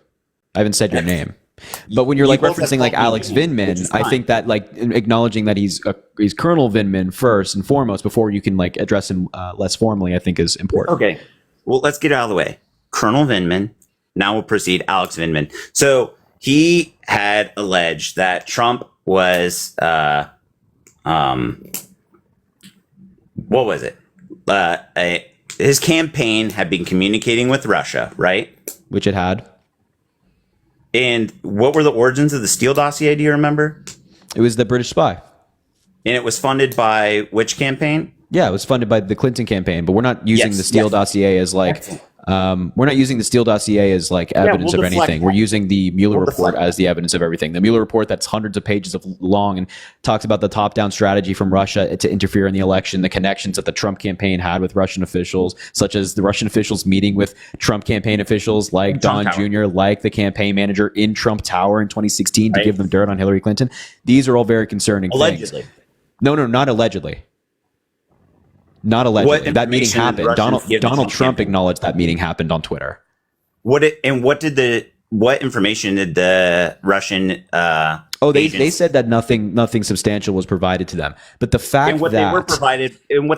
I haven't said your name. But when you're like both have referencing like called me Alex Vindman, which Vindman, is I fine. think that like acknowledging that he's Colonel Vindman first and foremost before you can like address him less formally, I think is important. Okay, well, let's get it out of the way. Colonel Vindman. Now we'll proceed. Alex Vindman. So he had alleged that Trump was, what was it? His campaign had been communicating with Russia, right? Which it had. And what were the origins of the Steele dossier? Do you remember? It was the British spy. And it was funded by which campaign? Yeah, it was funded by the Clinton campaign, but we're not using Yes, the Steele yes. dossier as like we're not using the Steele dossier as like evidence we'll of deflect anything. that. We're using the Mueller We'll report deflect as the evidence of everything. The Mueller report that's hundreds of pages of long and talks about the top-down strategy from Russia to interfere in the election, the connections that the Trump campaign had with Russian officials, such as the Russian officials meeting with Trump campaign officials like Don Trump Tower. Jr., like the campaign manager in Trump Tower in 2016 to Right. give them dirt on Hillary Clinton. These are all very concerning Allegedly. things. No, not allegedly. Not allegedly. What That meeting information did happened. Russians give to Donald Trump Trump campaign? acknowledged that meeting happened on Twitter. What information did the Russian They agents- said that nothing substantial was provided to them. But the fact and what that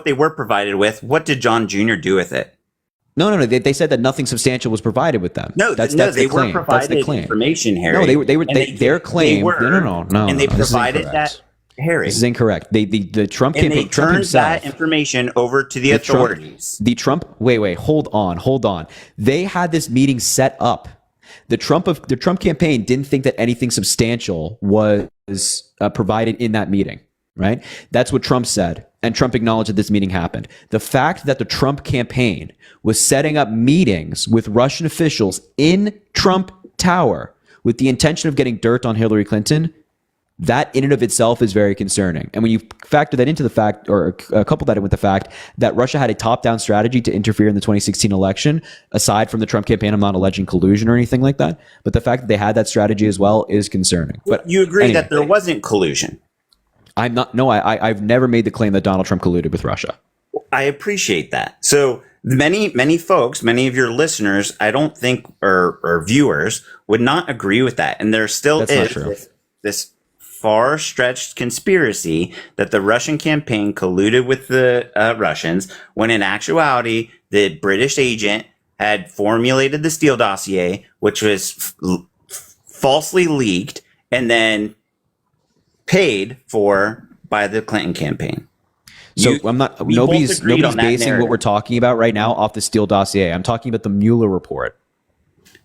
they were provided with, what did John Jr. do with it? no, they said that nothing substantial was provided with them. That's the they claim. were That's the provided claim. information, Harry. No, their And claim. No, and they this is provided incorrect. that, Harry. This is incorrect. The Trump And campaign. they Trump turned himself. that information over to the Trump- authorities. Wait, hold on. They had this meeting set up. The Trump campaign didn't think that anything substantial was provided in that meeting, right? That's what Trump said, and Trump acknowledged that this meeting happened. The fact that the Trump campaign was setting up meetings with Russian officials in Trump Tower with the intention of getting dirt on Hillary Clinton that in and of itself is very concerning. And when you factor that into the fact, or couple that in with the fact that Russia had a top-down strategy to interfere in the 2016 election, aside from the Trump campaign, I'm not alleging collusion or anything like that, but the fact that they had that strategy as well is concerning. But you agree anyway, that there wasn't collusion? I'm not. No, I've never made the claim that Donald Trump colluded with Russia. I appreciate that. So many folks, many of your listeners, I don't think, or viewers would not agree with that. And there still is this far-stretched conspiracy that the Russian campaign colluded with the Russians, when in actuality, the British agent had formulated the Steele dossier, which was falsely leaked and then paid for by the Clinton campaign. So nobody's basing what we're talking about right now off the Steele dossier. I'm talking about the Mueller report.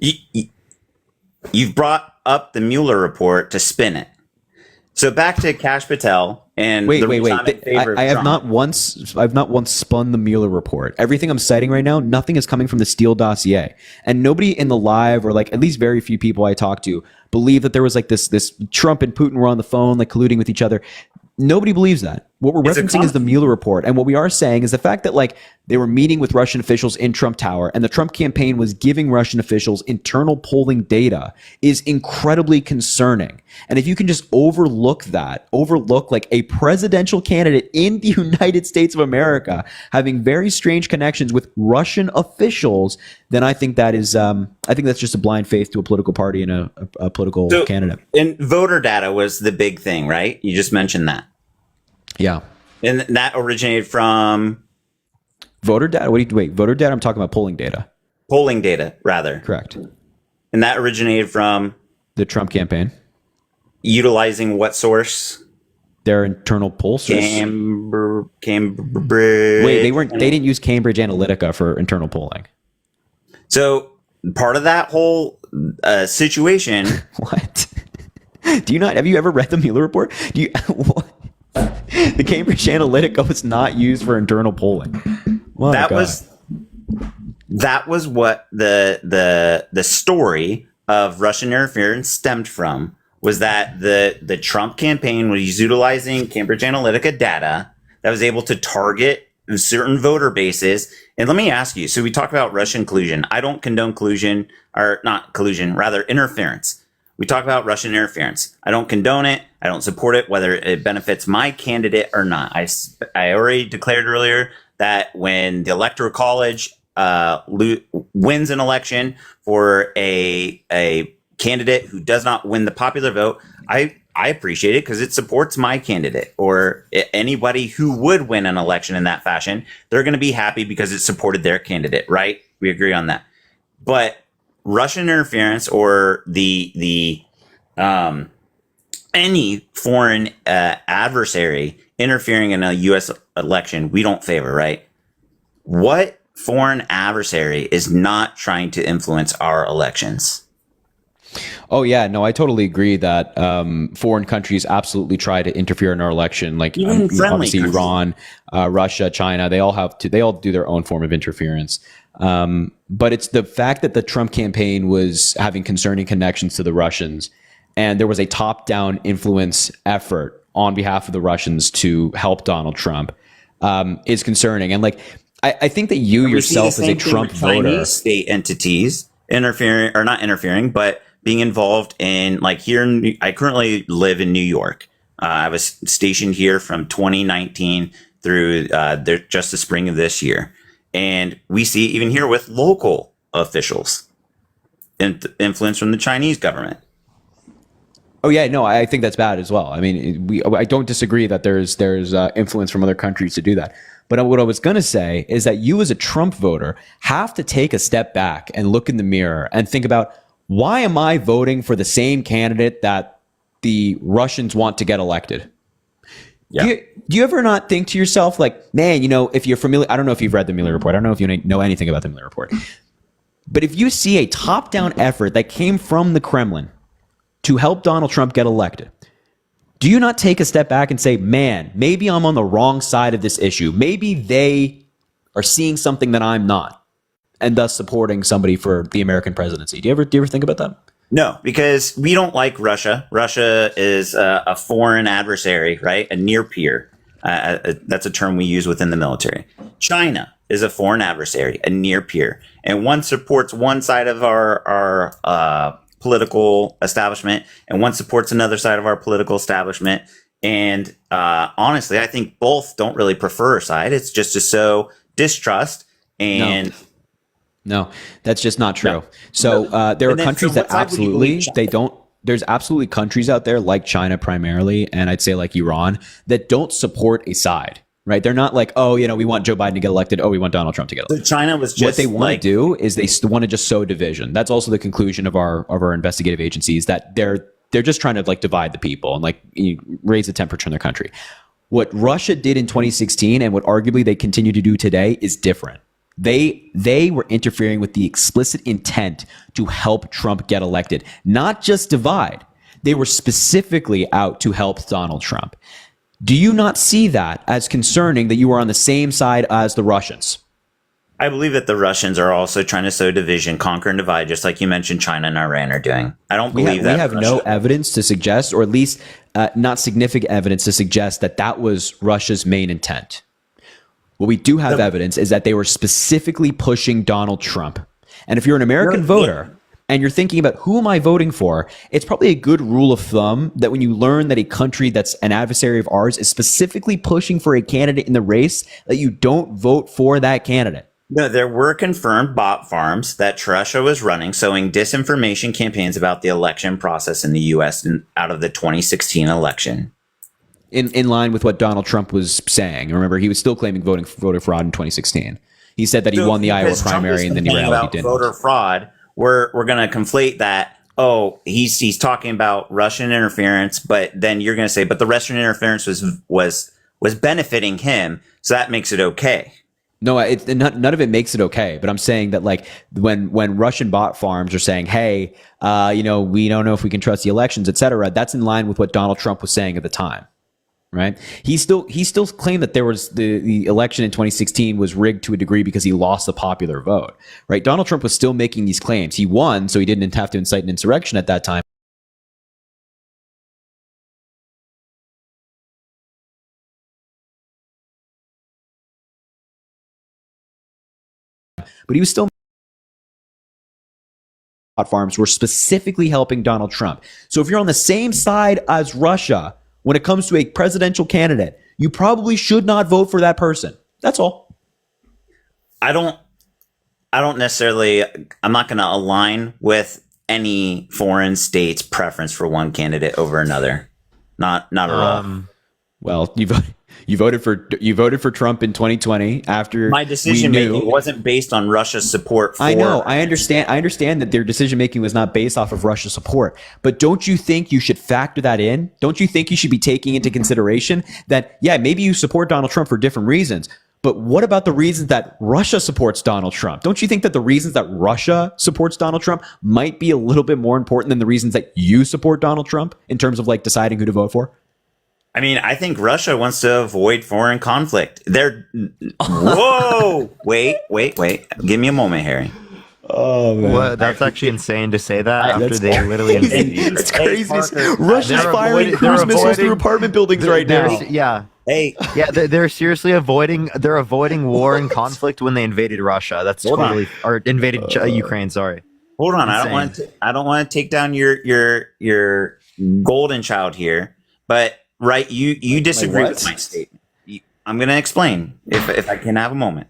You've brought up the Mueller report to spin it. So back to Kash Patel and wait. I have not once spun the Mueller report. Everything I'm citing right now, nothing is coming from the Steele dossier. And nobody in the live, or like at least very few people I talked to, believe that there was like this Trump and Putin were on the phone like colluding with each other. Nobody believes that. What we're referencing is the Mueller report. And what we are saying is the fact that like they were meeting with Russian officials in Trump Tower and the Trump campaign was giving Russian officials internal polling data is incredibly concerning. And if you can just overlook like a presidential candidate in the United States of America having very strange connections with Russian officials, then I think that is, I think that's just a blind faith to a political party and a political candidate. And voter data was the big thing, right? You just mentioned that. Yeah. And that originated from voter data. Voter data? I'm talking about polling data. Polling data, rather. Correct. And that originated from the Trump campaign. Utilizing what source? Their internal pollsters. Cambridge. Wait, they didn't use Cambridge Analytica for internal polling. So part of that whole situation. What? Do you not? Have you ever read the Mueller report? What? The Cambridge Analytica was not used for internal polling. That was what the story of Russian interference stemmed from, was that the Trump campaign was utilizing Cambridge Analytica data that was able to target certain voter bases. And let me ask you, so we talk about Russian collusion. I don't condone collusion, or not collusion, rather interference. We talk about Russian interference. I don't condone it. I don't support it, whether it benefits my candidate or not. I already declared earlier that when the Electoral College wins an election for a candidate who does not win the popular vote, I appreciate it because it supports my candidate, or anybody who would win an election in that fashion. They're going to be happy because it supported their candidate, right? We agree on that. But Russian interference, or any foreign adversary interfering in a U.S. election, we don't favor, right? What foreign adversary is not trying to influence our elections? Oh yeah, no, I totally agree that foreign countries absolutely try to interfere in our election. Like obviously Iran, Russia, China, they all do their own form of interference. But it's the fact that the Trump campaign was having concerning connections to the Russians, and there was a top-down influence effort on behalf of the Russians to help Donald Trump is concerning. And like, I think that you yourself as a Trump voter, Chinese state entities interfering, or not interfering, but being involved in, like here, I currently live in New York. I was stationed here from 2019 through just the spring of this year. And we see even here with local officials influence from the Chinese government. Oh yeah, no, I think that's bad as well. I mean, I don't disagree that there's influence from other countries to do that. But what I was going to say is that you as a Trump voter have to take a step back and look in the mirror and think about, why am I voting for the same candidate that the Russians want to get elected? Yeah. Do you ever not think to yourself, like, man, if you're familiar, I don't know if you've read the Mueller report. I don't know if you know anything about the Mueller report. But if you see a top-down effort that came from the Kremlin to help Donald Trump get elected, do you not take a step back and say, man, maybe I'm on the wrong side of this issue. Maybe they are seeing something that I'm not, and thus supporting somebody for the American presidency? Do you ever think about that? No, because we don't like Russia. Russia is a foreign adversary, right? A near peer. That's a term we use within the military. China is a foreign adversary, a near peer, and one supports one side of our political establishment, and one supports another side of our political establishment. And honestly, I think both don't really prefer a side. It's just to sow distrust and. No, that's just not true. No. So there are countries that absolutely they don't. There's absolutely countries out there like China primarily, and I'd say like Iran that don't support a side. Right? They're not like, oh, we want Joe Biden to get elected. Oh, we want Donald Trump to get elected. So China was just what they want to do is they want to just sow division. That's also the conclusion of our investigative agencies, that they're just trying to like divide the people and like raise the temperature in their country. What Russia did in 2016 and what arguably they continue to do today is different. They were interfering with the explicit intent to help Trump get elected, not just divide. They were specifically out to help Donald Trump. Do you not see that as concerning that you are on the same side as the Russians? I believe that the Russians are also trying to sow division, conquer and divide, just like you mentioned China and Iran are doing. I don't believe that. We have no evidence to suggest, or at least not significant evidence to suggest that was Russia's main intent. What we do have evidence is that they were specifically pushing Donald Trump. And if you're an American voter and you're thinking about who am I voting for, it's probably a good rule of thumb that when you learn that a country that's an adversary of ours is specifically pushing for a candidate in the race, that you don't vote for that candidate. No, there were confirmed bot farms that Russia was running, sowing disinformation campaigns about the election process in the U.S. out of the 2016 election. In line with what Donald Trump was saying. Remember, he was still claiming voter fraud in 2016. He said that he won the Iowa primary and then he didn't. Voter fraud. We're going to conflate that. Oh, he's talking about Russian interference, but then you're going to say, but the Russian interference was benefiting him, so that makes it okay. No, none of it makes it okay. But I'm saying that like when Russian bot farms are saying, hey, we don't know if we can trust the elections, et cetera, that's in line with what Donald Trump was saying at the time. Right. He still claimed that there was the election in 2016 was rigged to a degree because he lost the popular vote. Right. Donald Trump was still making these claims. He won, so he didn't have to incite an insurrection at that time. But he was still. Farms were specifically helping Donald Trump. So if you're on the same side as Russia when it comes to a presidential candidate, you probably should not vote for that person. That's all. I don't necessarily, I'm not going to align with any foreign state's preference for one candidate over another. Not at all. Well, you voted for Trump in 2020 after my decision making wasn't based on Russia's support for. I know. I understand that their decision making was not based off of Russia's support. But don't you think you should factor that in? Don't you think you should be taking into consideration that, yeah, maybe you support Donald Trump for different reasons, but what about the reasons that Russia supports Donald Trump? Don't you think that the reasons that Russia supports Donald Trump might be a little bit more important than the reasons that you support Donald Trump in terms of like deciding who to vote for? I mean, I think Russia wants to avoid foreign conflict. Whoa! Wait. Give me a moment, Harry. Oh, man. What? That's actually insane to say that after they literally invaded. It's crazy. Russia's firing cruise missiles through apartment buildings right now. Yeah. Hey. Yeah, they're seriously avoiding war and conflict when they invaded Russia. That's totally or invaded Ukraine, sorry. Hold on. I don't want to take down your golden child here, but right, you disagree with my statement. I'm going to explain if I can have a moment.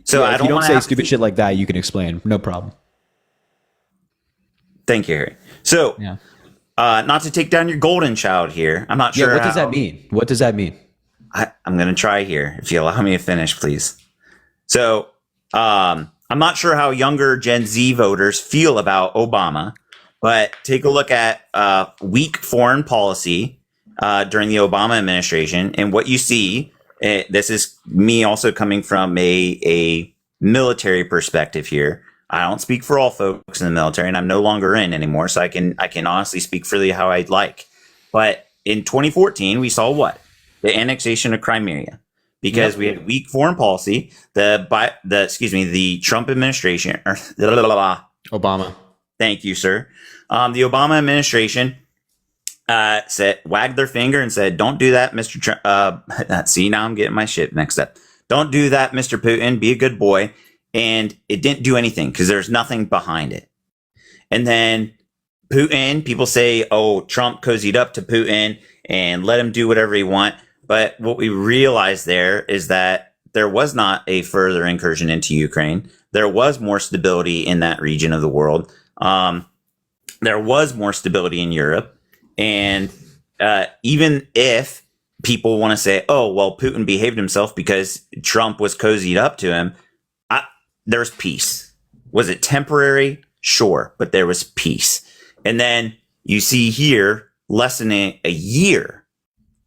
So I don't say stupid shit like that. You can explain, no problem. Thank you, Harry. So, not to take down your golden child here. I'm not sure. Yeah, what does that mean? What does that mean? I'm going to try here. If you allow me to finish, please. So, I'm not sure how younger Gen Z voters feel about Obama, but take a look at weak foreign policy during the Obama administration, and what you see, this is me also coming from a military perspective here. I don't speak for all folks in the military, and I'm no longer in anymore, so I can honestly speak freely how I'd like. But in 2014, we saw what? The annexation of Crimea, because we had weak foreign policy. The Trump administration, or Obama. Thank you, sir. The Obama administration wagged their finger and said, "Don't do that, Mr. Trump." See, now I'm getting my shit mixed up. Don't do that, Mr. Putin. Be a good boy. And it didn't do anything because there's nothing behind it. And then Putin, people say, "Oh, Trump cozied up to Putin and let him do whatever he want." But what we realized there is that there was not a further incursion into Ukraine. There was more stability in that region of the world. There was more stability in Europe. And even if people want to say, "Oh, well, Putin behaved himself because Trump was cozied up to him," there's peace. Was it temporary? Sure, but there was peace. And then you see here, less than a year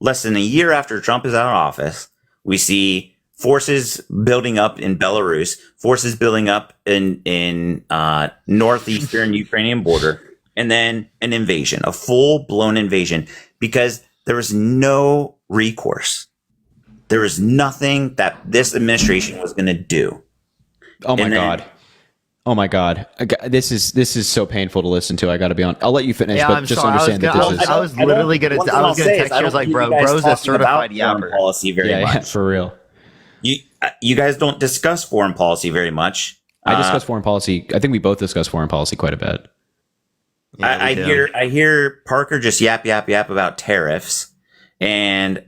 after Trump is out of office, we see forces building up in Belarus, forces building up in northeastern Ukrainian border, and then an invasion, a full-blown invasion, because there was no recourse. There was nothing that this administration was going to do. Oh my God. Oh my God. This is so painful to listen to. I got to be honest. I'll let you finish, Yeah, but I'm just sorry. understand that this is. I was literally gonna text you. I was like, bro, bro's a certified yapper. Policy very Yeah, much. for real. You guys don't discuss foreign policy very much. I discuss foreign policy. I think we both discuss foreign policy quite a bit. Yeah, I hear Parker just yap about tariffs, and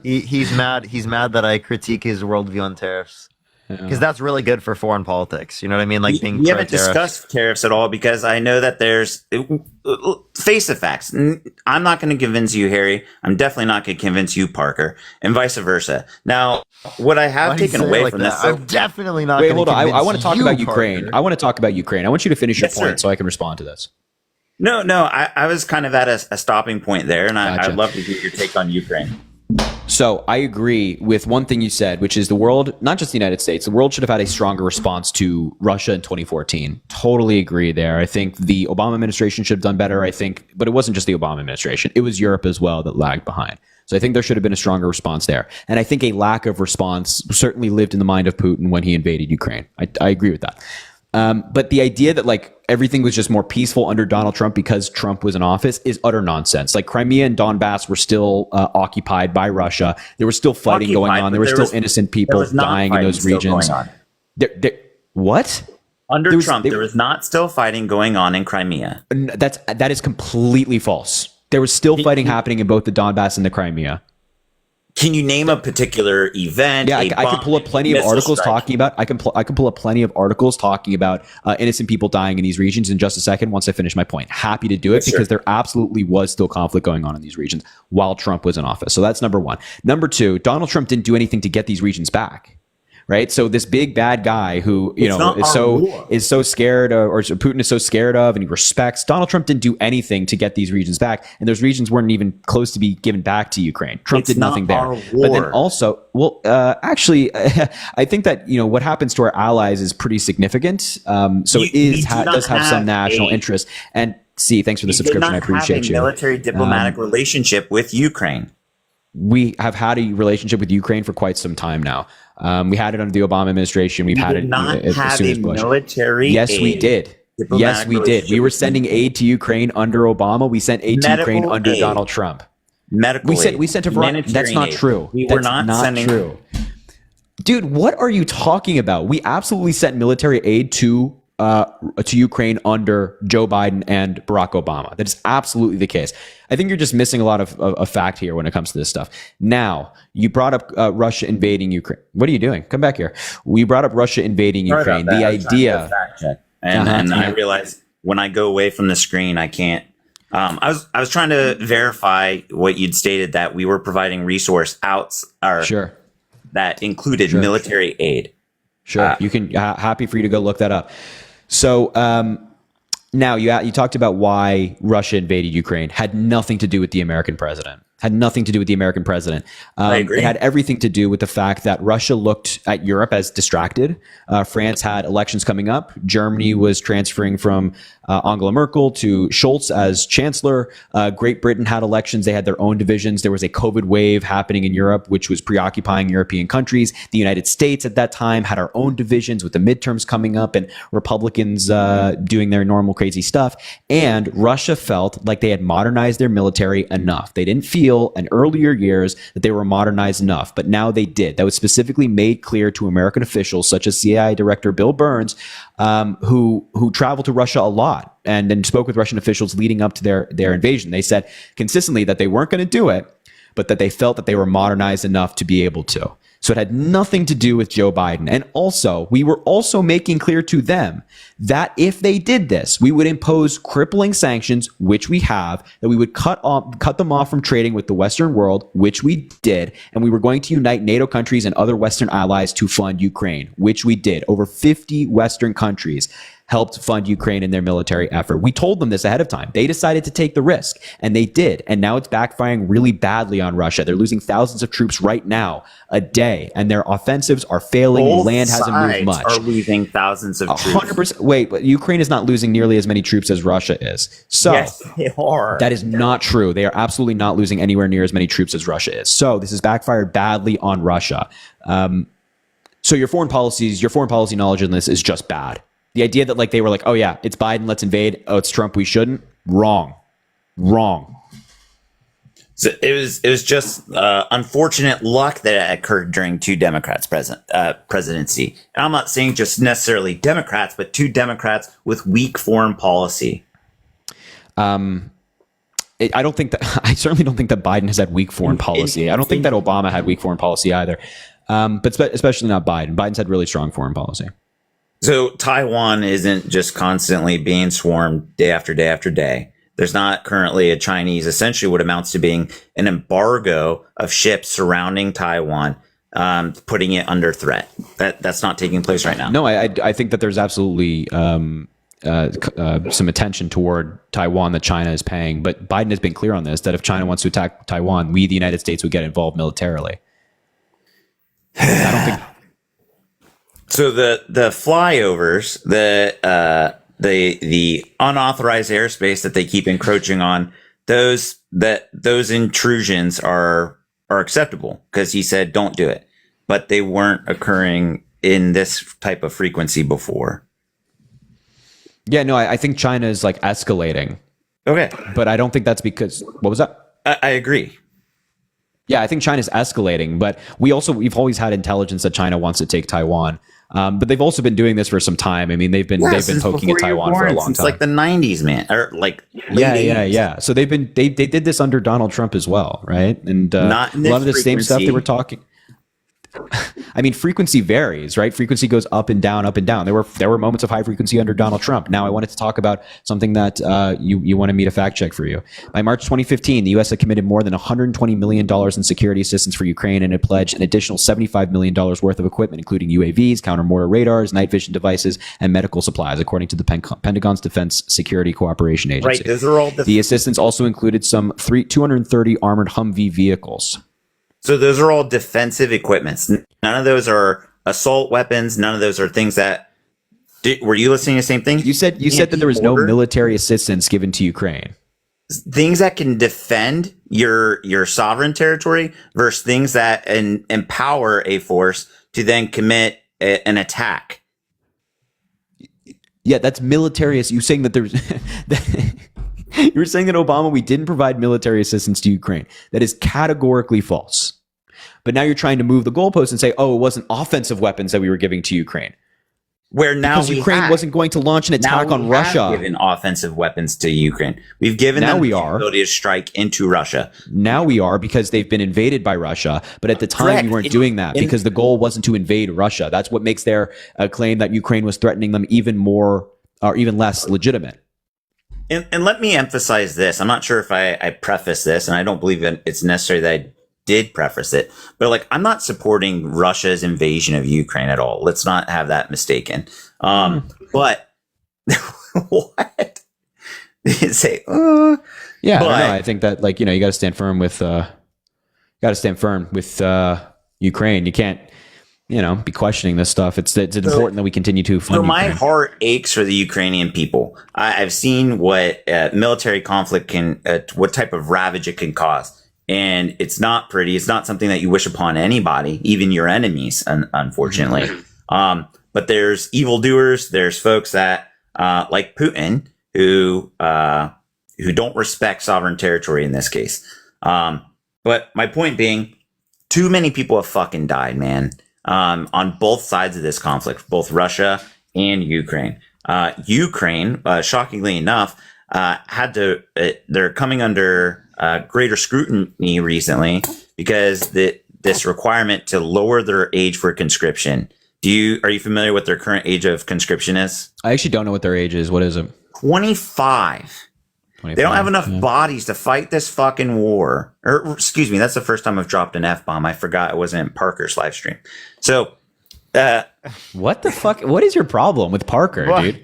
he's mad. He's mad that I critique his worldview on tariffs because that's really good for foreign politics. You know what I mean? Like being we haven't pro-tariff. discussed tariffs at all because I know that there's face the facts. I'm not going to convince you, Harry. I'm definitely not going to convince you, Parker, and vice versa. Now, what I have taken away from this, I'm definitely not. Wait, hold on. I want to talk about Parker. Ukraine. I want to talk about Ukraine. I want you to finish your Yes, point sir. so I can respond to this. No, I was kind of at a stopping point there, and Gotcha. I'd love to hear your take on Ukraine. So I agree with one thing you said, which is the world, not just the United States, the world should have had a stronger response to Russia in 2014. Totally agree there. I think the Obama administration should have done better. But it wasn't just the Obama administration. It was Europe as well that lagged behind. So I think there should have been a stronger response there. And I think a lack of response certainly lived in the mind of Putin when he invaded Ukraine. I agree with that. But the idea that like everything was just more peaceful under Donald Trump because Trump was in office is utter nonsense. Like Crimea and Donbass were still occupied by Russia. There was still fighting going on. There were still innocent people dying in those regions. What? Under Trump, there was not still fighting going on in Crimea. That is completely false. There was still fighting happening in both the Donbass and the Crimea. Can you name a particular event? Yeah, I can pull up plenty of articles talking about. I can pull up plenty of articles talking about innocent people dying in these regions in just a second. Once I finish my point, happy to do it because there absolutely was still conflict going on in these regions while Trump was in office. So that's number one. Number two, Donald Trump didn't do anything to get these regions back. Right. So this big bad guy who, is so scared or Putin is so scared of and he respects Donald Trump didn't do anything to get these regions back. And those regions weren't even close to be given back to Ukraine. Trump did nothing there. But then also, actually, I think that, what happens to our allies is pretty significant. So it does have some national interest. And thanks for the subscription. I appreciate you. Military diplomatic relationship with Ukraine. We have had a relationship with Ukraine for quite some time now. We had it under the Obama administration. We've had it as soon as Bush. Yes, we did. Yes, we did. We were sending aid to Ukraine under Obama. We sent aid to Ukraine under Donald Trump. We sent a variety. That's not true. We were not sending. True. Dude, what are you talking about? We absolutely sent military aid to Ukraine under Joe Biden and Barack Obama. That is absolutely the case. I think you're just missing a lot of fact here when it comes to this stuff. Now, you brought up Russia invading Ukraine. What are you doing? Come back here. We brought up Russia invading Ukraine. The idea. And I realized when I go away from the screen, I can't. I was trying to verify what you'd stated that we were providing resource that included military aid. Sure, you can. Happy for you to go look that up. So now you talked about why Russia invaded Ukraine. Had nothing to do with the American president. Had nothing to do with the American president. I agree. It had everything to do with the fact that Russia looked at Europe as distracted. France had elections coming up. Germany was transferring from Angela Merkel to Scholz as chancellor. Great Britain had elections. They had their own divisions. There was a COVID wave happening in Europe, which was preoccupying European countries. The United States at that time had our own divisions with the midterms coming up and Republicans doing their normal crazy stuff. And Russia felt like they had modernized their military enough. They didn't feel in earlier years that they were modernized enough, but now they did. That was specifically made clear to American officials, such as CIA Director Bill Burns, who traveled to Russia a lot and then spoke with Russian officials leading up to their invasion. They said consistently that they weren't going to do it, but that they felt that they were modernized enough to be able to. So it had nothing to do with Joe Biden. And also, we were also making clear to them that if they did this, we would impose crippling sanctions, which we have, that we would cut them off from trading with the Western world, which we did, and we were going to unite NATO countries and other Western allies to fund Ukraine, which we did. Over 50 Western countries helped fund Ukraine in their military effort. We told them this ahead of time. They decided to take the risk, and they did. And now it's backfiring really badly on Russia. They're losing thousands of troops right now a day, and their offensives are failing. Both Land hasn't moved much. Are losing thousands of troops. 100%. Wait, but Ukraine is not losing nearly as many troops as Russia is. So Yes, they are. that is not true. They are absolutely not losing anywhere near as many troops as Russia is. So this has backfired badly on Russia. So your foreign policy knowledge on this is just bad. The idea that like they were like, oh yeah, it's Biden, let's invade. Oh, it's Trump, we shouldn't. Wrong. So it was just unfortunate luck that it occurred during two Democrats' presidency. And I'm not saying just necessarily Democrats, but two Democrats with weak foreign policy. I certainly don't think that Biden has had weak foreign policy. I don't think that Obama had weak foreign policy either. But especially not Biden. Biden's had really strong foreign policy. So Taiwan isn't just constantly being swarmed day after day after day. There's not currently a Chinese, essentially what amounts to being an embargo of ships surrounding Taiwan, putting it under threat. That's not taking place right now. No, I think that there's absolutely some attention toward Taiwan that China is paying. But Biden has been clear on this, that if China wants to attack Taiwan, we, the United States, would get involved militarily. I don't think... So the flyovers, the unauthorized airspace that they keep encroaching on, those intrusions are acceptable because he said don't do it, but they weren't occurring in this type of frequency before. Yeah, no, I think China is like escalating. Okay, but I don't think that's because what was that? I agree. Yeah, I think China's escalating, but we've always had intelligence that China wants to take Taiwan. But they've also been doing this for some time. I mean, they've been poking at Taiwan for a long since time. like the 90s, man, or like yeah. So they did this under Donald Trump as well, right? And Not in a lot of the this same stuff they frequency. were talking. I mean, frequency varies, right? Frequency goes up and down, up and down. There were moments of high frequency under Donald Trump. Now, I wanted to talk about something that you wanted me to fact check for you. By March 2015, the U.S. had committed more than $120 million in security assistance for Ukraine, and it pledged an additional $75 million worth of equipment, including UAVs, counter-mortar radars, night vision devices, and medical supplies, according to the Pentagon's Defense Security Cooperation Agency. Right, those are all the assistance also included some 230 armored Humvee vehicles. So those are all defensive equipments. None of those are assault weapons. None of those are things that. Were you listening to the same thing? You said that there was no military assistance given to Ukraine. Things that can defend your sovereign territory versus things that empower a force to then commit an attack. Yeah, that's military. You're saying that there's. You were saying that Obama, we didn't provide military assistance to Ukraine. That is categorically false. But now you're trying to move the goalpost and say, oh, it wasn't offensive weapons that we were giving to Ukraine. Where now because Ukraine wasn't going to launch an attack on Russia. We've given offensive weapons to Ukraine. We've given them the ability to strike into Russia. Now we are, because they've been invaded by Russia. But at the time, we weren't doing that because the goal wasn't to invade Russia. That's what makes their claim that Ukraine was threatening them even more or even less legitimate. And let me emphasize this. I'm not sure if I preface this, and I don't believe that it's necessary that I did preface it, but like, I'm not supporting Russia's invasion of Ukraine at all. Let's not have that mistaken. But what? say, Yeah, But- I think that like, you know, you got to stand firm with Ukraine. You can't, you know, be questioning this stuff. It's important that we continue to fund So my Ukraine. heart aches for the Ukrainian people. I've seen what military conflict can, what type of ravage it can cause. And it's not pretty. It's not something that you wish upon anybody, even your enemies, unfortunately. But there's evildoers. There's folks that, like Putin, who don't respect sovereign territory in this case. But my point being, too many people have fucking died, man, on both sides of this conflict, both Russia and Ukraine. Ukraine, shockingly enough, they're coming under greater scrutiny recently because this requirement to lower their age for conscription. Are you familiar with their current age of conscription is? I actually don't know what their age is. What is it? 25. 25, They don't have enough yeah. bodies to fight this fucking war. Or, excuse me, that's the first time I've dropped an F-bomb. I forgot it wasn't in Parker's live stream. So, What the fuck? What is your problem with Parker, dude?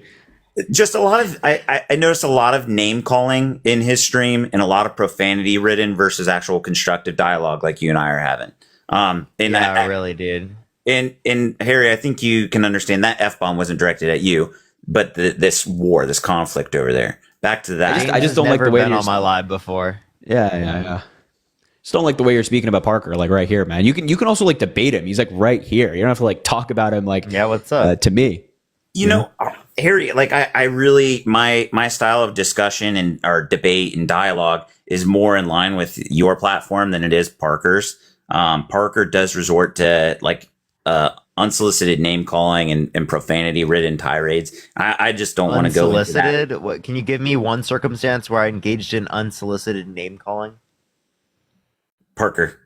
just a lot of, I noticed a lot of name calling in his stream and a lot of profanity written versus actual constructive dialogue like you and I are having. Yeah, really, dude. And Harry, I think you can understand that F-bomb wasn't directed at you, but this conflict over there. Back to that. I just don't like the way been you're on my live before. Yeah. Just don't like the way you're speaking about Parker, like right here, man. You can also like debate him. He's like right here. You don't have to like talk about him like What's up? to me. You know, Harry, like I really, my style of discussion and or debate and dialogue is more in line with your platform than it is Parker's. Parker does resort to like unsolicited name calling and profanity ridden tirades. I just don't want to go into that. Unsolicited? What? Can you give me one circumstance where I engaged in unsolicited name calling? Parker,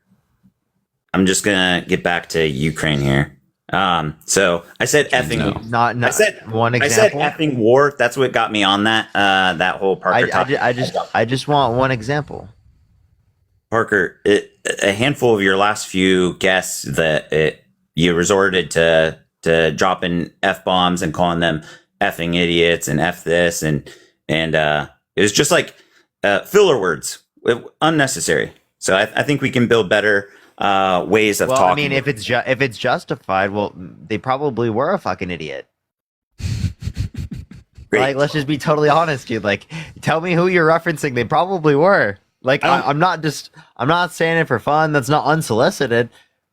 I'm just gonna get back to Ukraine here. So I said effing. No. Not I said one I said example. effing war. That's what got me on that whole Parker topic. I just want one example. Parker, a handful of your last few guests that you resorted to dropping F-bombs and calling them effing idiots and F this and it was just like filler words, unnecessary. So I think we can build better ways of talking. I mean, if it's justified, well, they probably were a fucking idiot. Great. Like, let's just be totally honest, dude. Like, tell me who you're referencing. They probably were. Like, I'm not saying it for fun. That's not unsolicited.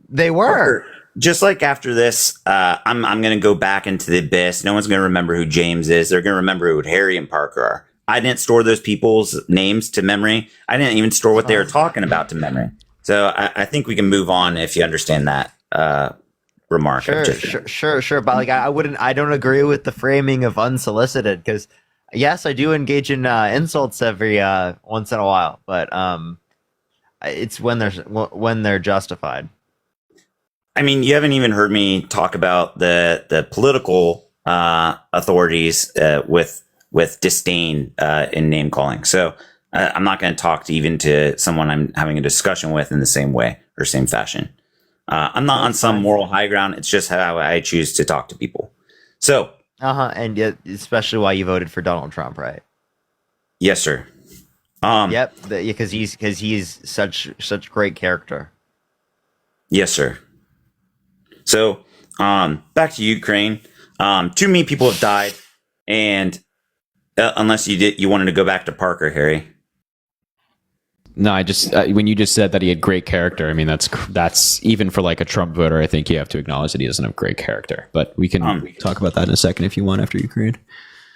They were. Parker, just like after this, I'm going to go back into the abyss. No one's going to remember who James is. They're going to remember who Harry and Parker are. I didn't store those people's names to memory. I didn't even store what they were talking about to memory. So I think we can move on if you understand that remark. Sure. But like, I don't agree with the framing of unsolicited because yes, I do engage in insults every once in a while, but it's when they're justified. I mean, you haven't even heard me talk about the political authorities with disdain in name calling. So I'm not going to talk to someone I'm having a discussion with in the same way or same fashion. I'm not on some moral high ground. It's just how I choose to talk to people. So. And yet, especially why you voted for Donald Trump, right? Yes, sir. Yep. Because he's such great character. Yes, sir. So, back to Ukraine. Too many people have died, and unless you wanted to go back to Parker, Harry. No, I just when you just said that he had great character, I mean that's even for like a Trump voter. I think you have to acknowledge that he doesn't have great character. But we can talk about that in a second if you want after Ukraine.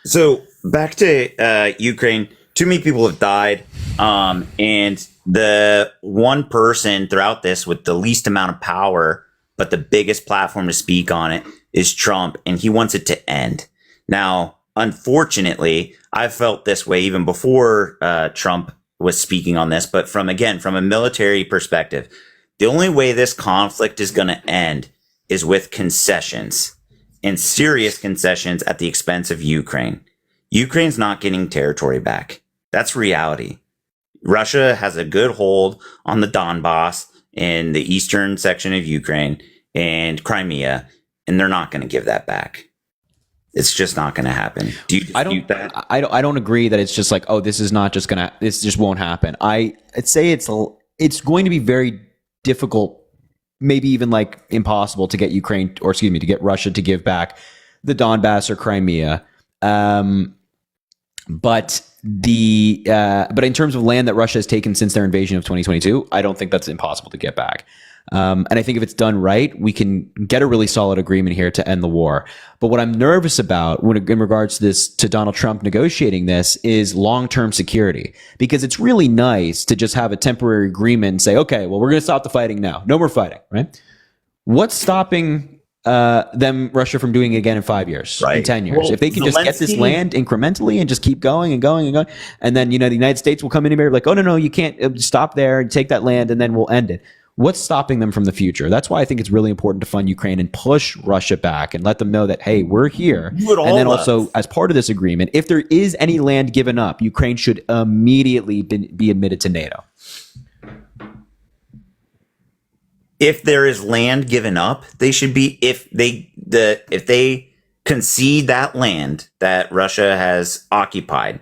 So back to Ukraine. Too many people have died, and the one person throughout this with the least amount of power, but the biggest platform to speak on it is Trump, and he wants it to end. Now, unfortunately, I felt this way even before Trump was speaking on this, but from a military perspective, the only way this conflict is going to end is with concessions and serious concessions at the expense of Ukraine. Ukraine's not getting territory back. That's reality. Russia has a good hold on the Donbass in the eastern section of Ukraine and Crimea, and they're not going to give that back. It's just not going to happen. Do you dispute that? I don't agree that it's just like, oh, this is not just gonna, this just won't happen. I'd say it's going to be very difficult, maybe even like impossible to get Ukraine, or excuse me, to get Russia to give back the Donbass or Crimea. But in terms of land that Russia has taken since their invasion of 2022, I don't think that's impossible to get back. And I think if it's done right, we can get a really solid agreement here to end the war. But what I'm nervous about in regards to this, to Donald Trump negotiating this, is long-term security. Because it's really nice to just have a temporary agreement and say, okay, well, we're going to stop the fighting now. No more fighting, right? What's stopping Russia from doing it again in 5 years, in 10 years? Well, if they can just get this land incrementally and just keep going and going and going, and then, the United States will come in and be like, oh, no, you can't stop there and take that land, and then we'll end it. What's stopping them from the future? That's why I think it's really important to fund Ukraine and push Russia back and let them know that, hey, we're here. And then also, as part of this agreement, if there is any land given up, Ukraine should immediately be admitted to NATO. If there is land given up, they should be, if they concede that land that Russia has occupied,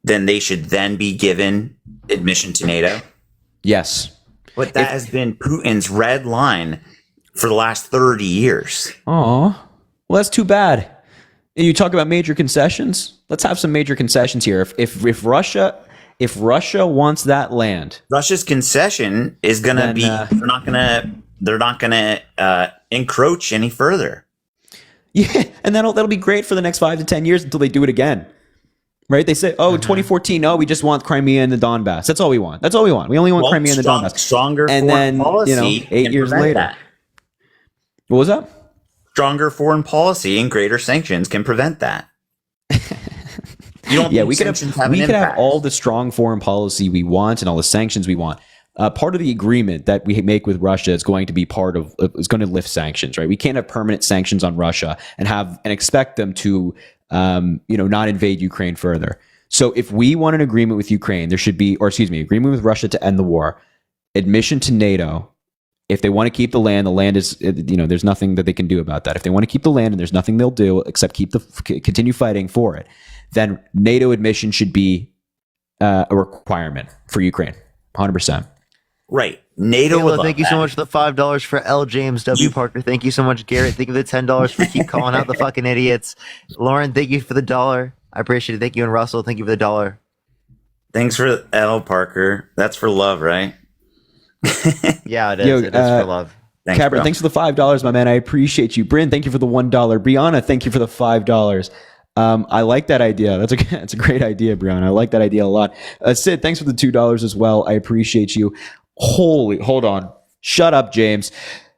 then they should then be given admission to NATO. Yes. But that has been Putin's red line for the last 30 years. Oh, well, that's too bad. You talk about major concessions. Let's have some major concessions here. If Russia wants that land, Russia's concession is going to be they're not gonna encroach any further. Yeah, and that'll be great for the next 5 to 10 years until they do it again. Right? They say, 2014, no, we just want Crimea and the Donbass. That's all we want. That's all we want. We only want Crimea and the Donbass. Stronger and foreign then, policy 8 years later. That. What was that? Stronger foreign policy and greater sanctions can prevent that. You don't we could have all the strong foreign policy we want and all the sanctions we want. Part of the agreement that we make with Russia is going to be is going to lift sanctions, right? We can't have permanent sanctions on Russia and expect them to not invade Ukraine further. So if we want an agreement with Ukraine, there should be, agreement with Russia to end the war, admission to NATO. If they want to keep the land is, there's nothing that they can do about that. If they want to keep the land and there's nothing they'll do except continue fighting for it, then NATO admission should be a requirement for Ukraine, 100%. Right. NATO. Halo, thank you so much for the $5 for L. James W. Parker. Thank you so much, Garrett. Thank you for the $10 for keep calling out the fucking idiots. Lauren, thank you for the $1. I appreciate it. Thank you, and Russell, thank you for the $1. Thanks for L. Parker. That's for love, right? Yeah, it is. It is for love. Thanks, Cabra, thanks for the $5, my man. I appreciate you. Bryn, thank you for the $1. Brianna, thank you for the $5. I like that idea. That's a great idea, Brianna. I like that idea a lot. Sid, thanks for the $2 as well. I appreciate you. Hold on. Shut up, James.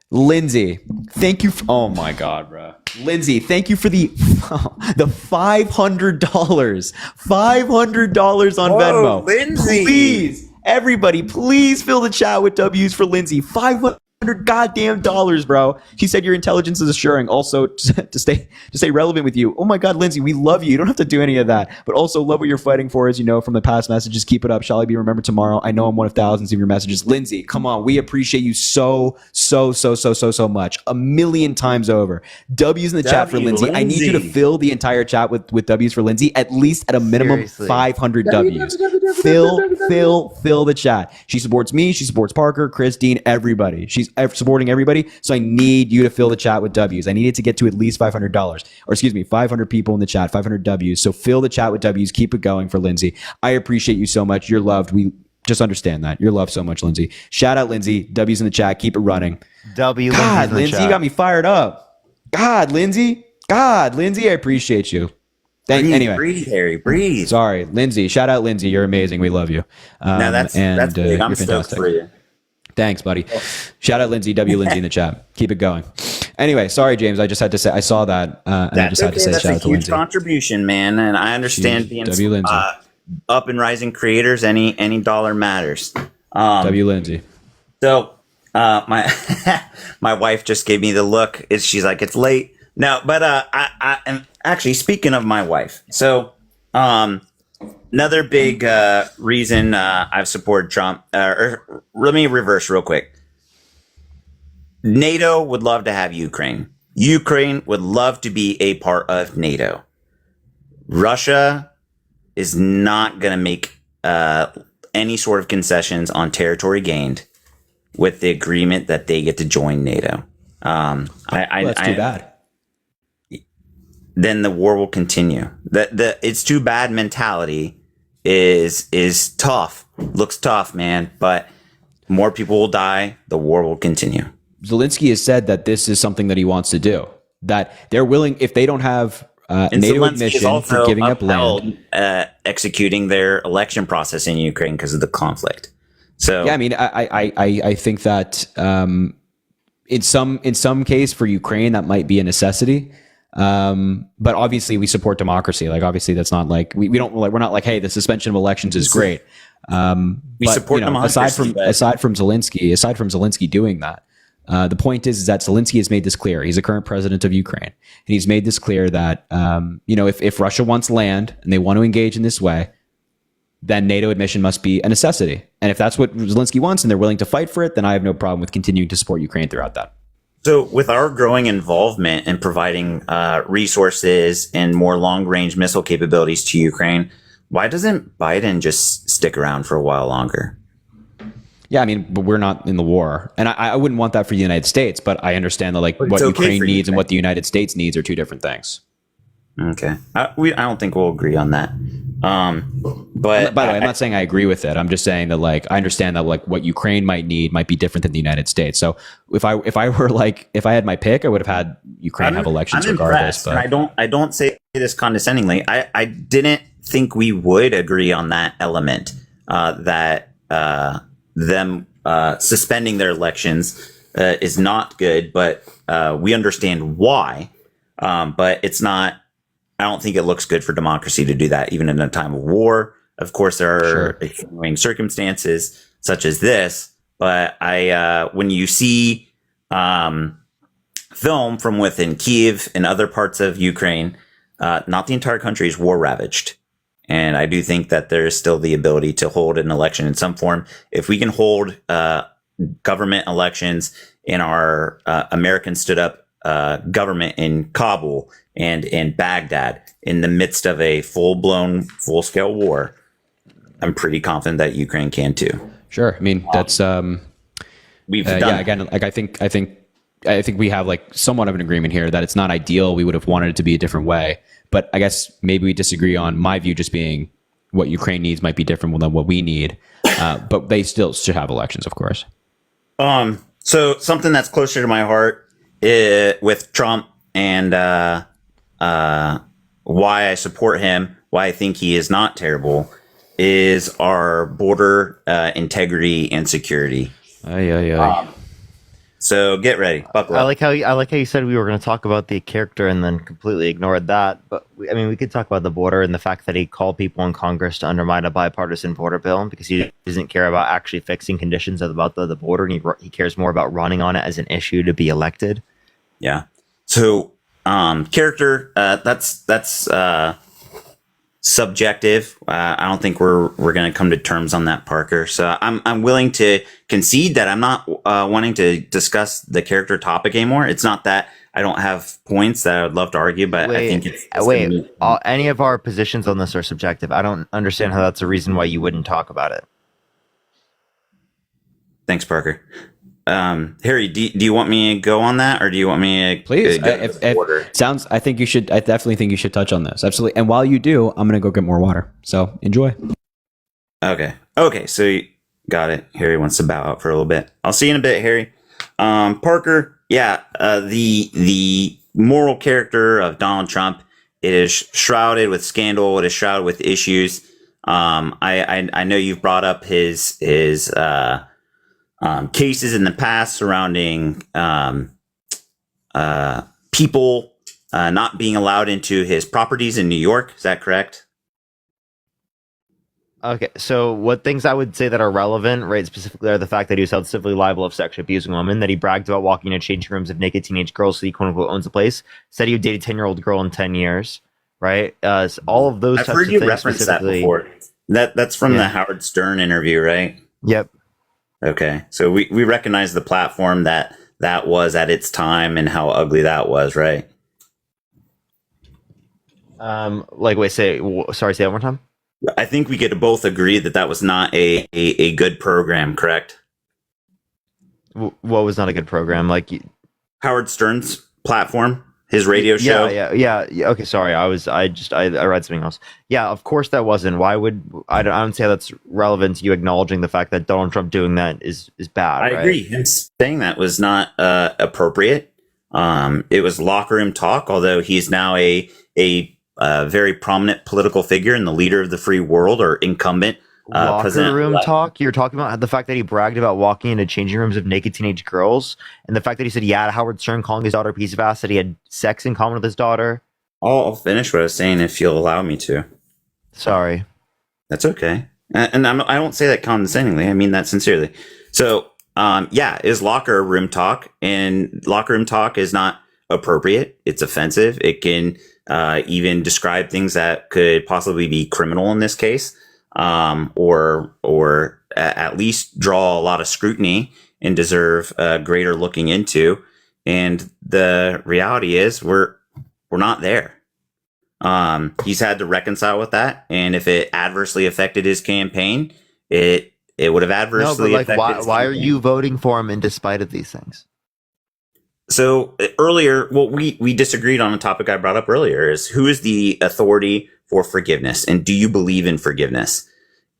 Lindsay, thank you. Oh my God, bro. Lindsay, thank you for the $500. $500 on Venmo. Lindsay. Please, everybody, please fill the chat with W's for Lindsay. $500 goddamn dollars, bro. She said your intelligence is assuring. Also, to stay relevant with you. Oh my God, Lindsay, we love you. You don't have to do any of that, but also love what you're fighting for. As you know from the past messages, keep it up. Shall I be remembered tomorrow? I know I'm one of thousands of your messages. Lindsay, come on, we appreciate you so much. A million times over. W's in the chat for Lindsay. I need you to fill the entire chat with W's for Lindsay. At least at a minimum. Seriously. 500 W's. Fill the chat. She supports me. She supports Parker, Christine, everybody. She's supporting everybody. So I need you to fill the chat with W's. I need it to get to at least $500, or 500 people in the chat, 500 W's. So fill the chat with W's. Keep it going for Lindsay. I appreciate you so much. You're loved. We just understand that. You're loved so much, Lindsay. Shout out, Lindsay. W's in the chat. Keep it running. W. God, Lindsay, you got me fired up. God, Lindsay, I appreciate you. Anyway, breathe, Harry, breathe. Sorry, Lindsay. Shout out, Lindsay. You're amazing. We love you. That's big. I'm stoked for you. Thanks, buddy. Shout out Lindsay in the chat. Keep it going. Anyway, sorry, James. I just had to say I saw that, and I just had to say shout out to Lindsay. That's a huge contribution, man. And I understand being up and rising creators. Any dollar matters. W Lindsay. So my my wife just gave me the look. She's like, it's late. No, but I and actually speaking of my wife, so another big reason I've supported Trump, or let me reverse real quick. NATO would love to have Ukraine. Ukraine would love to be a part of NATO. Russia is not going to make any sort of concessions on territory gained with the agreement that they get to join NATO. That's too bad. Then the war will continue. The it's too bad mentality is tough. Looks tough, man, but more people will die. The war will continue. Zelensky has said that this is something that he wants to do. That they're willing, if they don't have And NATO Zelensky is admission for also giving up upheld, land. executing their election process in Ukraine because of the conflict. So Yeah, I mean, I think that in some case for Ukraine that might be a necessity. But obviously we support democracy. Like obviously that's not like we don't like we're not like, hey, the suspension of elections is great. we But, support democracy. aside from Zelensky doing that, the point is that Zelensky has made this clear. He's the current president of Ukraine, and he's made this clear that if Russia wants land and they want to engage in this way, then NATO admission must be a necessity. And if that's what Zelensky wants and they're willing to fight for it, then I have no problem with continuing to support Ukraine throughout that. So with our growing involvement in providing resources and more long-range missile capabilities to Ukraine, why doesn't Biden just stick around for a while longer? Yeah, I mean, but we're not in the war, and I wouldn't want that for the United States. But I understand that, like, But what it's okay Ukraine for needs and Ukraine. what the United States needs are two different things. Okay, I don't think we'll agree on that. But By the way, I'm not saying I agree with it. I'm just saying that, like, I understand that, like, what Ukraine might need might be different than the United States. So if I had my pick, I would have had Ukraine have elections I'm regardless. impressed, and I don't say this condescendingly. I didn't think we would agree on that element, that them suspending their elections is not good, but we understand why. But it's not. I don't think it looks good for democracy to do that, even in a time of war. Of course, there are extenuating circumstances such as this, but when you see film from within Kiev and other parts of Ukraine, not the entire country is war ravaged. And I do think that there is still the ability to hold an election in some form. If we can hold government elections in our American stood up government in Kabul and in Baghdad in the midst of a full-blown, full-scale war, I'm pretty confident that Ukraine can too. Sure, I mean that's We've done yeah. Again, like I think we have like somewhat of an agreement here that it's not ideal. We would have wanted it to be a different way, but I guess maybe we disagree on my view just being what Ukraine needs might be different than what we need. But they still should have elections, of course. So something that's closer to my heart with Trump and why I support him, why I think he is not terrible, is our border integrity and security. So get ready, buckle up. I like how you said we were going to talk about the character and then completely ignored that. But we could talk about the border and the fact that he called people in Congress to undermine a bipartisan border bill because he doesn't care about actually fixing conditions about the border, and he cares more about running on it as an issue to be elected. Yeah. So character, that's subjective. I don't think we're going to come to terms on that, Parker. So I'm willing to concede that I'm not wanting to discuss the character topic anymore. It's not that I don't have points that I would love to argue, but I think it's any of our positions on this are subjective. I don't understand how that's a reason why you wouldn't talk about it. Thanks, Parker. Harry, do you want me to go on that, or do you want me to Please? go to order? I think you should. I definitely think you should touch on this. Absolutely. And while you do, I'm going to go get more water. So enjoy. Okay. So you got it. Harry wants to bow out for a little bit. I'll see you in a bit, Harry. Parker. Yeah. The moral character of Donald Trump is shrouded with scandal. It is shrouded with issues. I know you've brought up his cases in the past surrounding people not being allowed into his properties in New York. Is that correct? Okay, so what things I would say that are relevant, right, specifically are the fact that he was held civilly liable of sexually abusing women, that he bragged about walking into changing rooms of naked teenage girls so he quote-unquote owns a place, said he would date a 10-year-old girl in 10 years, right? So all of those I've types heard of you things reference that before. That's from the Howard Stern interview, right? Yep. Okay, so we recognize the platform that that was at its time and how ugly that was, right? Say that one more time. I think we could both agree that that was not a good program, correct? What was not a good program? Howard Stern's platform, his radio show. Yeah. Okay, sorry. I read something else. Yeah, of course that wasn't. Why would I don't see how that's relevant to you acknowledging the fact that Donald Trump doing that is bad. I agree. Him saying that was not appropriate. It was locker room talk, although he's now a very prominent political figure and the leader of the free world, or incumbent locker room talk. You're talking about the fact that he bragged about walking into changing rooms of naked teenage girls, and the fact that he said he had Howard Stern calling his daughter a piece of ass, that he had sex in common with his daughter. I'll finish what I was saying if you'll allow me to. Sorry. That's okay. And I don't say that condescendingly. I mean that sincerely. So, is locker room talk, and locker room talk is not appropriate. It's offensive. It can even describe things that could possibly be criminal in this case, or at least draw a lot of scrutiny and deserve greater looking into. And the reality is we're not there. He's had to reconcile with that, and if it adversely affected his campaign, it would have adversely affected his campaign. Why are you voting for him in despite of these things? So earlier, we disagreed on a topic I brought up earlier, is who is the authority for forgiveness, and do you believe in forgiveness?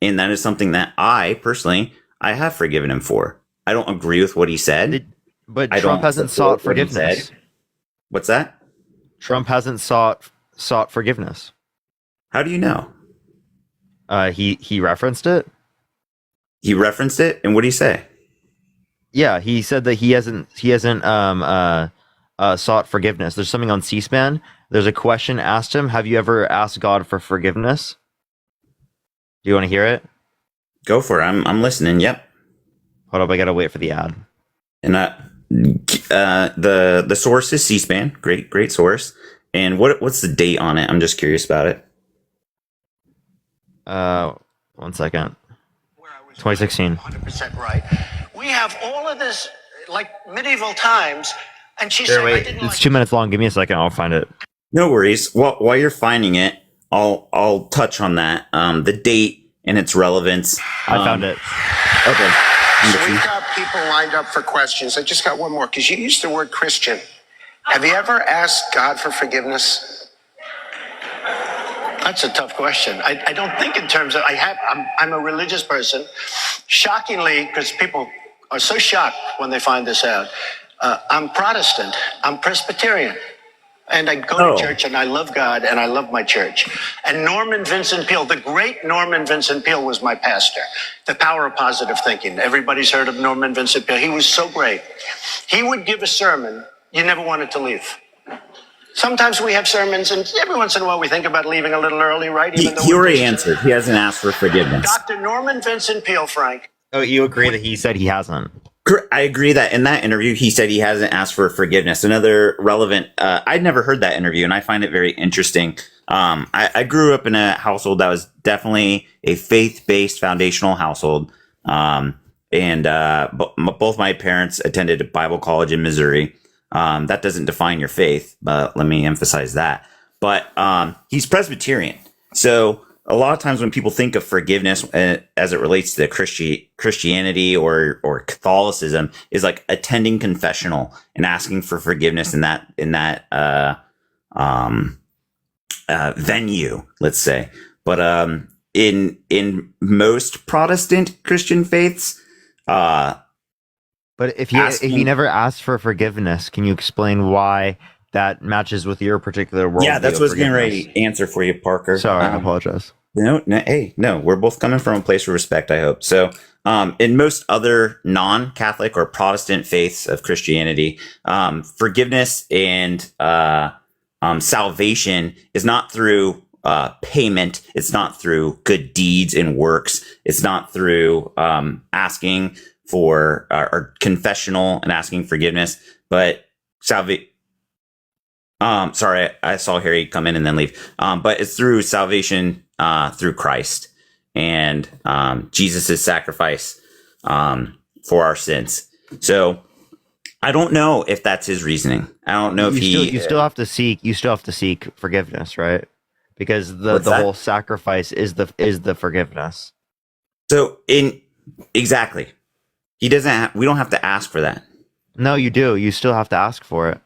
And that is something that I personally have forgiven him for. I don't agree with what he said, but Trump hasn't sought forgiveness. What's that? Trump hasn't sought forgiveness. How do you know? He referenced it. He referenced it, and what did he say? Yeah, he said that he hasn't sought forgiveness. There's something on C-SPAN. There's a question asked him: have you ever asked God for forgiveness? Do you want to hear it? Go for it. I'm listening. Yep. Hold up, I gotta wait for the ad. And the source is C-SPAN. Great source. And what's the date on it? I'm just curious about it. 1 second. 2016. 100% right. We have all of this, like medieval times, and she said, wait, it's 2 minutes long. Give me a second. I'll find it. No worries. While you're finding it, I'll touch on that. The date and its relevance. I found it. Okay. So we've got people lined up for questions. I just got one more, because you used the word Christian. Have you ever asked God for forgiveness? That's a tough question. I don't think in terms of, I'm a religious person. Shockingly, because people are so shocked when they find this out, I'm Protestant, I'm Presbyterian. And I go to church, and I love God, and I love my church. And Norman Vincent Peale, the great Norman Vincent Peale, was my pastor. The Power of Positive Thinking. Everybody's heard of Norman Vincent Peale. He was so great. He would give a sermon you never wanted to leave. Sometimes we have sermons, and every once in a while we think about leaving a little early, right? He already answered. He hasn't asked for forgiveness. Dr. Norman Vincent Peale, Frank. Oh, you agree that he said he hasn't? I agree that in that interview, he said he hasn't asked for forgiveness. Another relevant, I'd never heard that interview, and I find it very interesting. I grew up in a household that was definitely a faith-based foundational household. Both my parents attended Bible college in Missouri. That doesn't define your faith, but let me emphasize that. But he's Presbyterian. So a lot of times when people think of forgiveness as it relates to Christianity or Catholicism, is like attending confessional and asking for forgiveness in that venue, let's say. But in most Protestant Christian faiths, but if he never asked for forgiveness, can you explain why that matches with your particular worldview? Yeah, that's what I was getting ready to answer for you, Parker. Sorry, I apologize. No, we're both coming from a place of respect, I hope. So, in most other non-Catholic or Protestant faiths of Christianity, forgiveness and salvation is not through payment. It's not through good deeds and works. It's not through asking for or confessional and asking forgiveness, but sorry, I saw Harry come in and then leave. But it's through salvation through Christ and Jesus' sacrifice for our sins. So I don't know if that's his reasoning. I don't know if you still have to seek forgiveness, right? Because the What's that? whole sacrifice is the forgiveness. So exactly, he doesn't. We don't have to ask for that. No, you do. You still have to ask for it.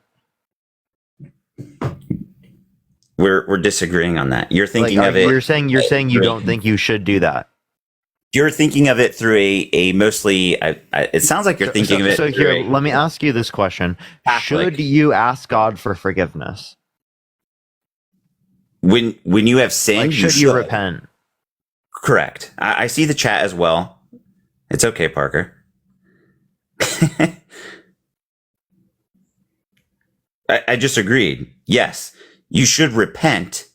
We're disagreeing on that. You're thinking Like, of it. You're saying you don't think you should do that. You're thinking of it through a mostly. It sounds like you're thinking of it. So through here, let me ask you this question: Catholic. should you ask God for forgiveness? When you have sinned, Like, should you repent? Correct. I see the chat as well. It's okay, Parker. I just agreed. Yes, you should repent,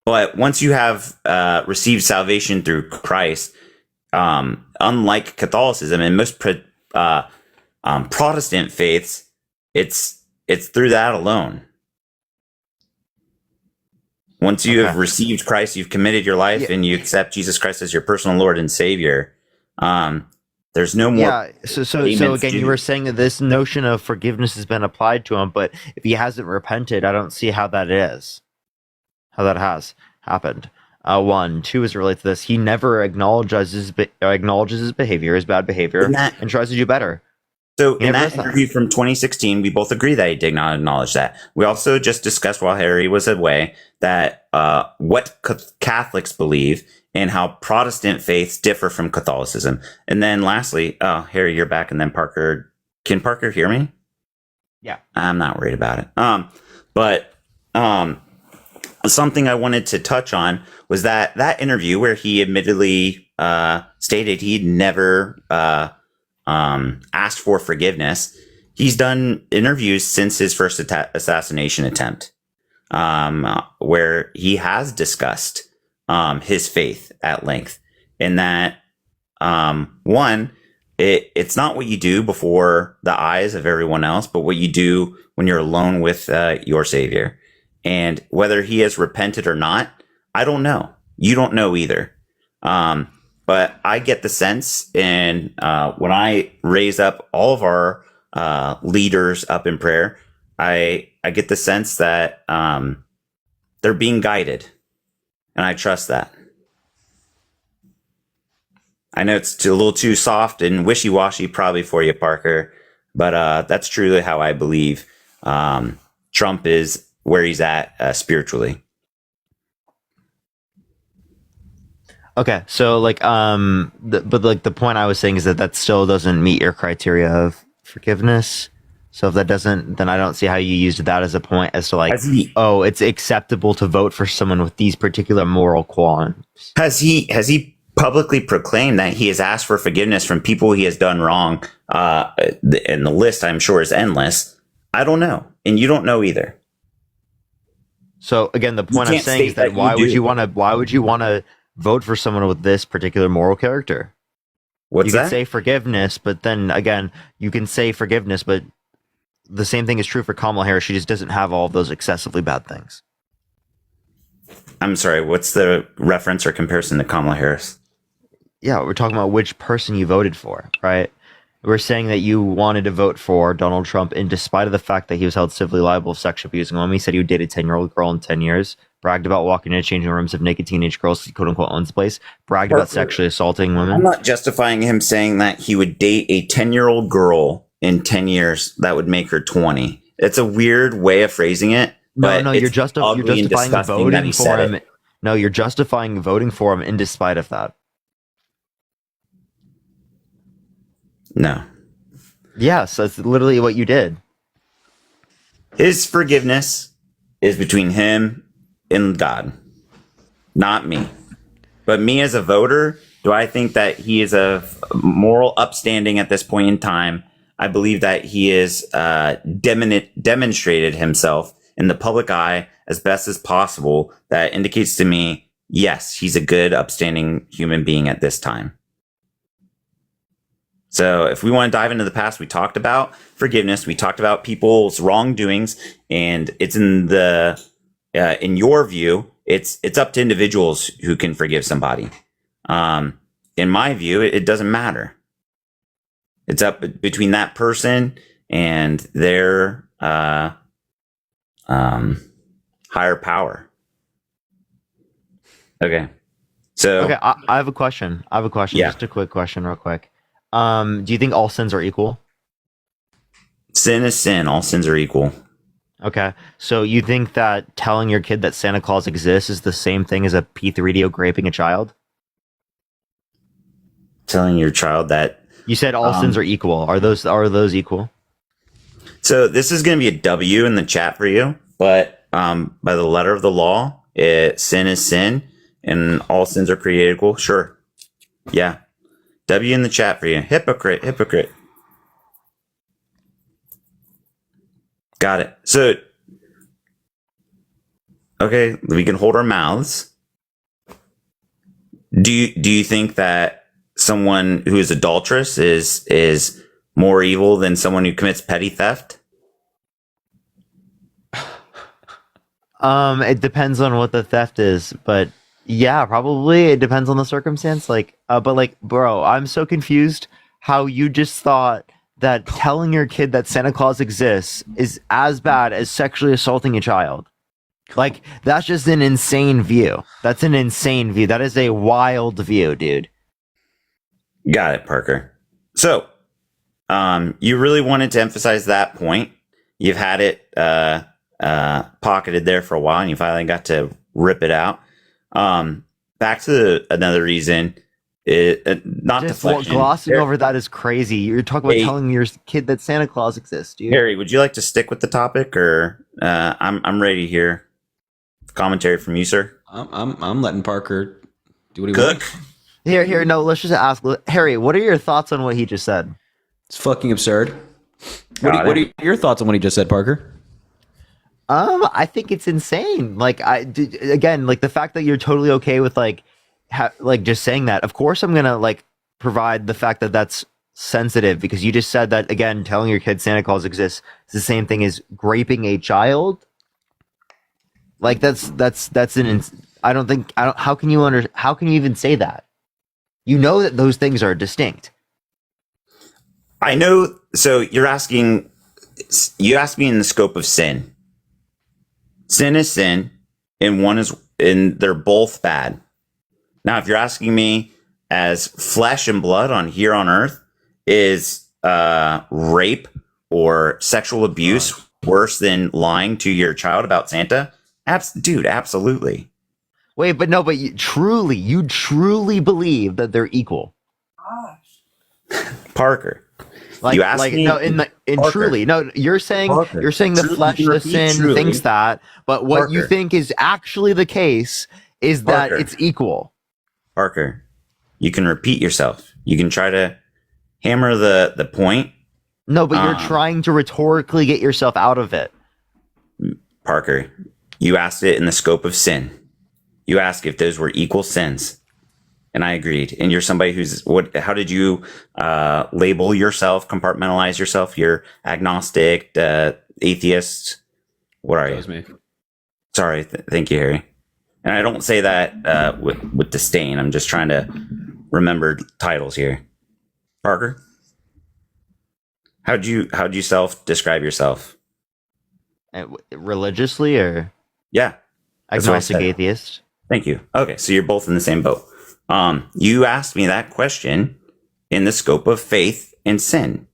but once you have received salvation through Christ, unlike Catholicism and most Protestant faiths, it's through that alone. Once you have received Christ, you've committed your life, and you accept Jesus Christ as your personal Lord and Savior. There's no more. Yeah. So again, you were saying that this notion of forgiveness has been applied to him, but if he hasn't repented, I don't see how that has happened. One, two is related to this. He never acknowledges his behavior, his bad behavior, and tries to do better. So in that interview from 2016, we both agree that he did not acknowledge that. We also just discussed while Harry was away that what Catholics believe and how Protestant faiths differ from Catholicism. And then lastly, Harry, you're back, and then Parker. Can Parker hear me? Yeah. I'm not worried about it. But something I wanted to touch on was that interview where he admittedly stated he'd never asked for forgiveness. He's done interviews since his first assassination attempt, where he has discussed his faith at length. And that one, it's not what you do before the eyes of everyone else, but what you do when you're alone with your Savior. And whether he has repented or not, I don't know. You don't know either. But I get the sense, and when I raise up all of our leaders up in prayer, I get the sense that they're being guided, and I trust that. I know it's a little too soft and wishy-washy probably for you, Parker, but that's truly how I believe Trump is where he's at spiritually. Okay, so but the point I was saying is that still doesn't meet your criteria of forgiveness. So if that doesn't, then I don't see how you used that as a point as to it's acceptable to vote for someone with these particular moral qualms. Has he publicly proclaimed that he has asked for forgiveness from people he has done wrong? And the list, I'm sure, is endless. I don't know, and you don't know either. So again, the point I'm saying is that why would you want to vote for someone with this particular moral character? What's that? You can say forgiveness, but then again, you can say forgiveness, but the same thing is true for Kamala Harris. She just doesn't have all of those excessively bad things. I'm sorry, what's the reference or comparison to Kamala Harris? Yeah, we're talking about which person you voted for, right? We're saying that you wanted to vote for Donald Trump in despite of the fact that he was held civilly liable of sexual abuse. And when he said he dated a 10-year-old girl in 10 years, bragged about walking into changing rooms of naked teenage girls, quote unquote, owns the place, bragged about sexually assaulting women. I'm not justifying him saying that he would date a 10-year-old girl in 10 years that would make her 20. It's a weird way of phrasing it. No, you're justifying voting for him. No, you're justifying voting for him in despite of that. No. Yes, that's literally what you did. His forgiveness is between him and God, not me. But me as a voter, do I think that he is a moral upstanding at this point in time? I believe that he has demonstrated himself in the public eye as best as possible. That indicates to me, yes, he's a good, upstanding human being at this time. So if we want to dive into the past, we talked about forgiveness. We talked about people's wrongdoings, and it's in your view, it's up to individuals who can forgive somebody. In my view, it doesn't matter. It's up between that person and their higher power. Okay. So Okay, I have a question. Yeah. Just a quick question, real quick. Do you think all sins are equal? sin is sin. All sins are equal. Okay, so you think that telling your kid that Santa Claus exists is the same thing as a P3DO raping a child? Telling your child that. You said all sins are equal. Are those equal? So this is going to be a W in the chat for you, but by the letter of the law, sin is sin, and all sins are created equal. Sure, yeah. W in the chat for you. Hypocrite, hypocrite. Got it. So, okay, we can hold our mouths. Do you think that someone who is adulterous is more evil than someone who commits petty theft? It depends on what the theft is, but yeah, probably it depends on the circumstance. But bro, I'm so confused how you just thought that telling your kid that Santa Claus exists is as bad as sexually assaulting a child. Like, that's just an insane view. That's an insane view. That is a wild view, dude. Got it, Parker. So, you really wanted to emphasize that point. You've had it pocketed there for a while, and you finally got to rip it out. Back to another reason. Not Just deflection. glossing over that is crazy. You're talking about telling your kid that Santa Claus exists, dude. Harry, would you like to stick with the topic, or I'm ready to hear commentary from you, sir? I'm letting Parker do what he Cook. wants. Here. No, let's just ask Harry. What are your thoughts on what he just said? It's fucking absurd. What are your thoughts on what he just said, Parker? I think it's insane. Again, the fact that you're totally okay with just saying that. Of course, I'm gonna provide the fact that that's sensitive, because you just said that, again, telling your kid Santa Claus exists is the same thing as raping a child. How can you even say that? You know that those things are distinct. I know. So you asked me in the scope of sin. Sin is sin, and they're both bad. Now, if you're asking me as flesh and blood on here on earth, is rape or sexual abuse worse than lying to your child about Santa? Dude, absolutely. Wait, but you truly believe that they're equal. Parker, you asked me. Parker, truly. No, you're saying the flesh, the sin thinks that, but what you think is actually the case is that it's equal. Parker, you can repeat yourself. You can try to hammer the point. No, but you're trying to rhetorically get yourself out of it. Parker, you asked it in the scope of sin. You asked if those were equal sins, and I agreed. And you're somebody who's how did you label yourself, compartmentalize yourself? You're agnostic, atheist. What are you? That was me. Sorry. Thank you, Harry. And I don't say that with disdain. I'm just trying to remember titles here. Parker, how'd you self-describe yourself? Religiously, or Yeah, agnostic, atheist? Thank you. Okay, so you're both in the same boat. You asked me that question in the scope of faith and sin,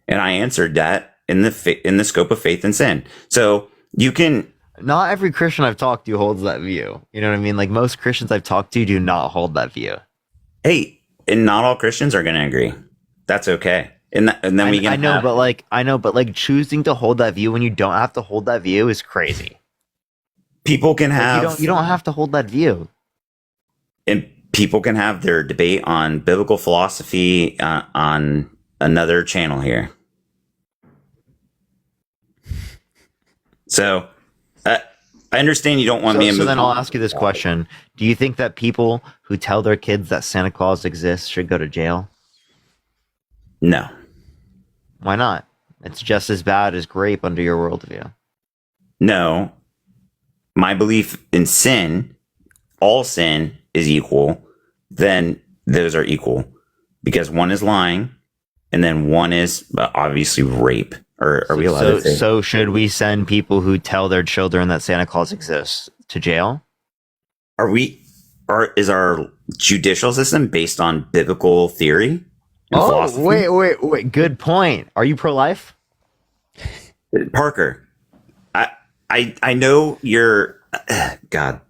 and I answered that in the scope of faith and sin. So you can. Not every Christian I've talked to holds that view. You know what I mean? Most Christians I've talked to do not hold that view. Hey, and not all Christians are going to agree. That's okay. And then we can. I know, but choosing to hold that view when you don't have to hold that view is crazy. People can have. You don't have to hold that view. And people can have their debate on biblical philosophy on another channel here. So. I understand you don't want me to move. So then I'll ask you this question. Do you think that people who tell their kids that Santa Claus exists should go to jail? No. Why not? It's just as bad as rape under your worldview. No. My belief in sin, all sin is equal, then those are equal. Because one is lying and then one is obviously rape. Or are we allowed to say? So should we send people who tell their children that Santa Claus exists to jail? Is our judicial system based on biblical theory? And philosophy? Wait. Good point. Are you pro-life? Parker, I know you're God.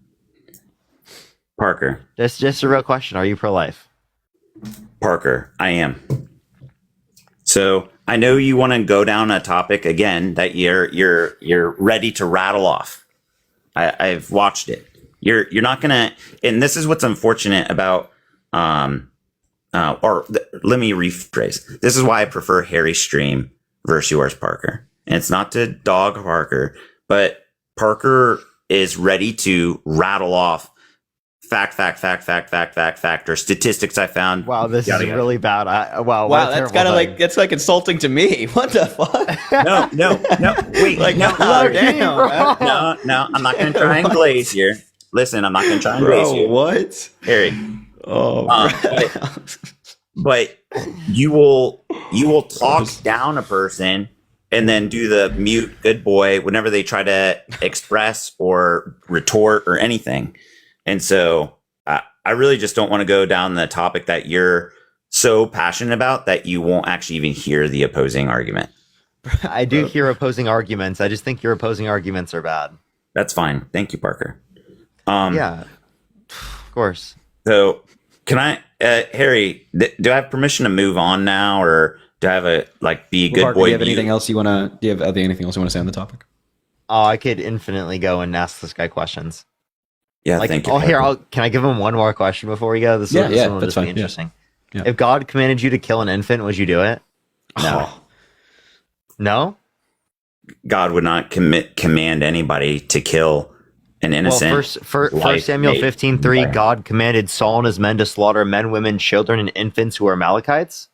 Parker. Just a real question. Are you pro-life? Parker, I am. So I know you want to go down a topic again that you're ready to rattle off. I've watched it. You're not gonna, and this is what's unfortunate about let me rephrase. This is why I prefer Harry's stream versus yours, Parker. And it's not to dog Parker, but Parker is ready to rattle off fact, or statistics I found. Wow, this is really bad. Wow, that's kind of like, that's like insulting to me. What the fuck? No, wait, like, no, damn, no, I'm not going to try and glaze here. Listen, I'm not going to try and glaze here. What? Harry. Oh, but you will talk down a person and then do the mute good boy whenever they try to express or retort or anything. And so I really just don't want to go down the topic that you're so passionate about that you won't actually even hear the opposing argument. I do hear opposing arguments. I just think your opposing arguments are bad. That's fine. Thank you, Parker. Yeah, of course. So can I, Harry, do I have permission to move on now, or do I have be a good Parker, boy? do you have anything else you want to? Do you have anything else you want to say on the topic? Oh, I could infinitely go and ask this guy questions. Yeah, thank you. Oh, here, can I give him one more question before we go? This one will that's just be fine. interesting. Yeah. If God commanded you to kill an infant, would you do it? No. No? God would not command anybody to kill an innocent. Well, first Samuel 15:3, God commanded Saul and his men to slaughter men, women, children, and infants who are Amalekites.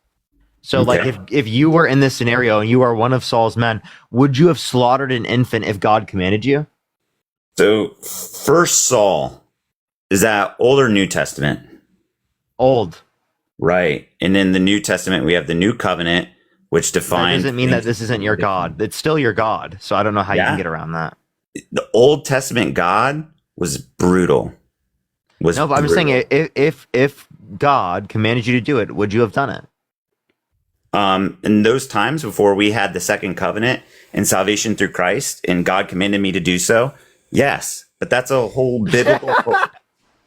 So, Okay. if you were in this scenario and you are one of Saul's men, would you have slaughtered an infant if God commanded you? So, First Saul, is that Old or New Testament? Old. Right. And in the New Testament, we have the New Covenant, which defines. That doesn't mean that this isn't your God. It's still your God. So I don't know how you can get around that. The Old Testament God was brutal. No, but I'm just saying, if God commanded you to do it, would you have done it? In those times before we had the second covenant and salvation through Christ, and God commanded me to do so, yes. But that's a whole biblical.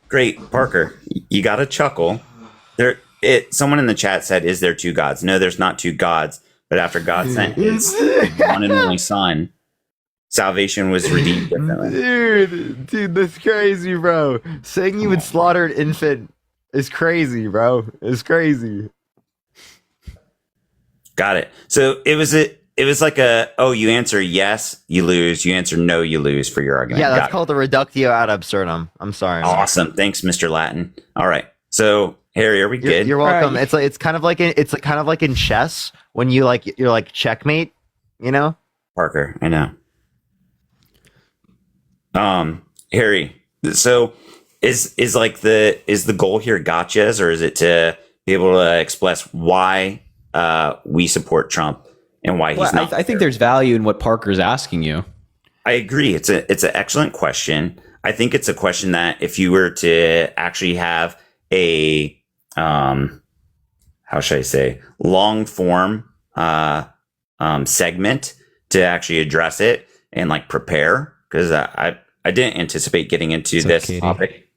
Great, Parker, you got to chuckle. Someone in the chat said, "Is there two gods?" No, there's not two gods. But after God sent His one and only Son, salvation was redeemed differently. Dude, that's crazy, bro. Saying you would slaughter an infant is crazy, bro. It's crazy. Got it. So it was like you answer yes, you lose. You answer no, you lose for your argument. Yeah, that's called the reductio ad absurdum. I'm sorry. Awesome. Thanks, Mr. Latin. All right. So Harry, are we good? You're welcome. Right. It's kind of like in chess when you're like checkmate, you know? Parker, I know. Harry, so is the goal here gotchas, or is it to be able to express why we support Trump and why he's not? I think there's value in what Parker's asking you. I agree. It's an excellent question. I think it's a question that if you were to actually have a how should I say, long form segment to actually address it and prepare, because I didn't anticipate getting into this topic.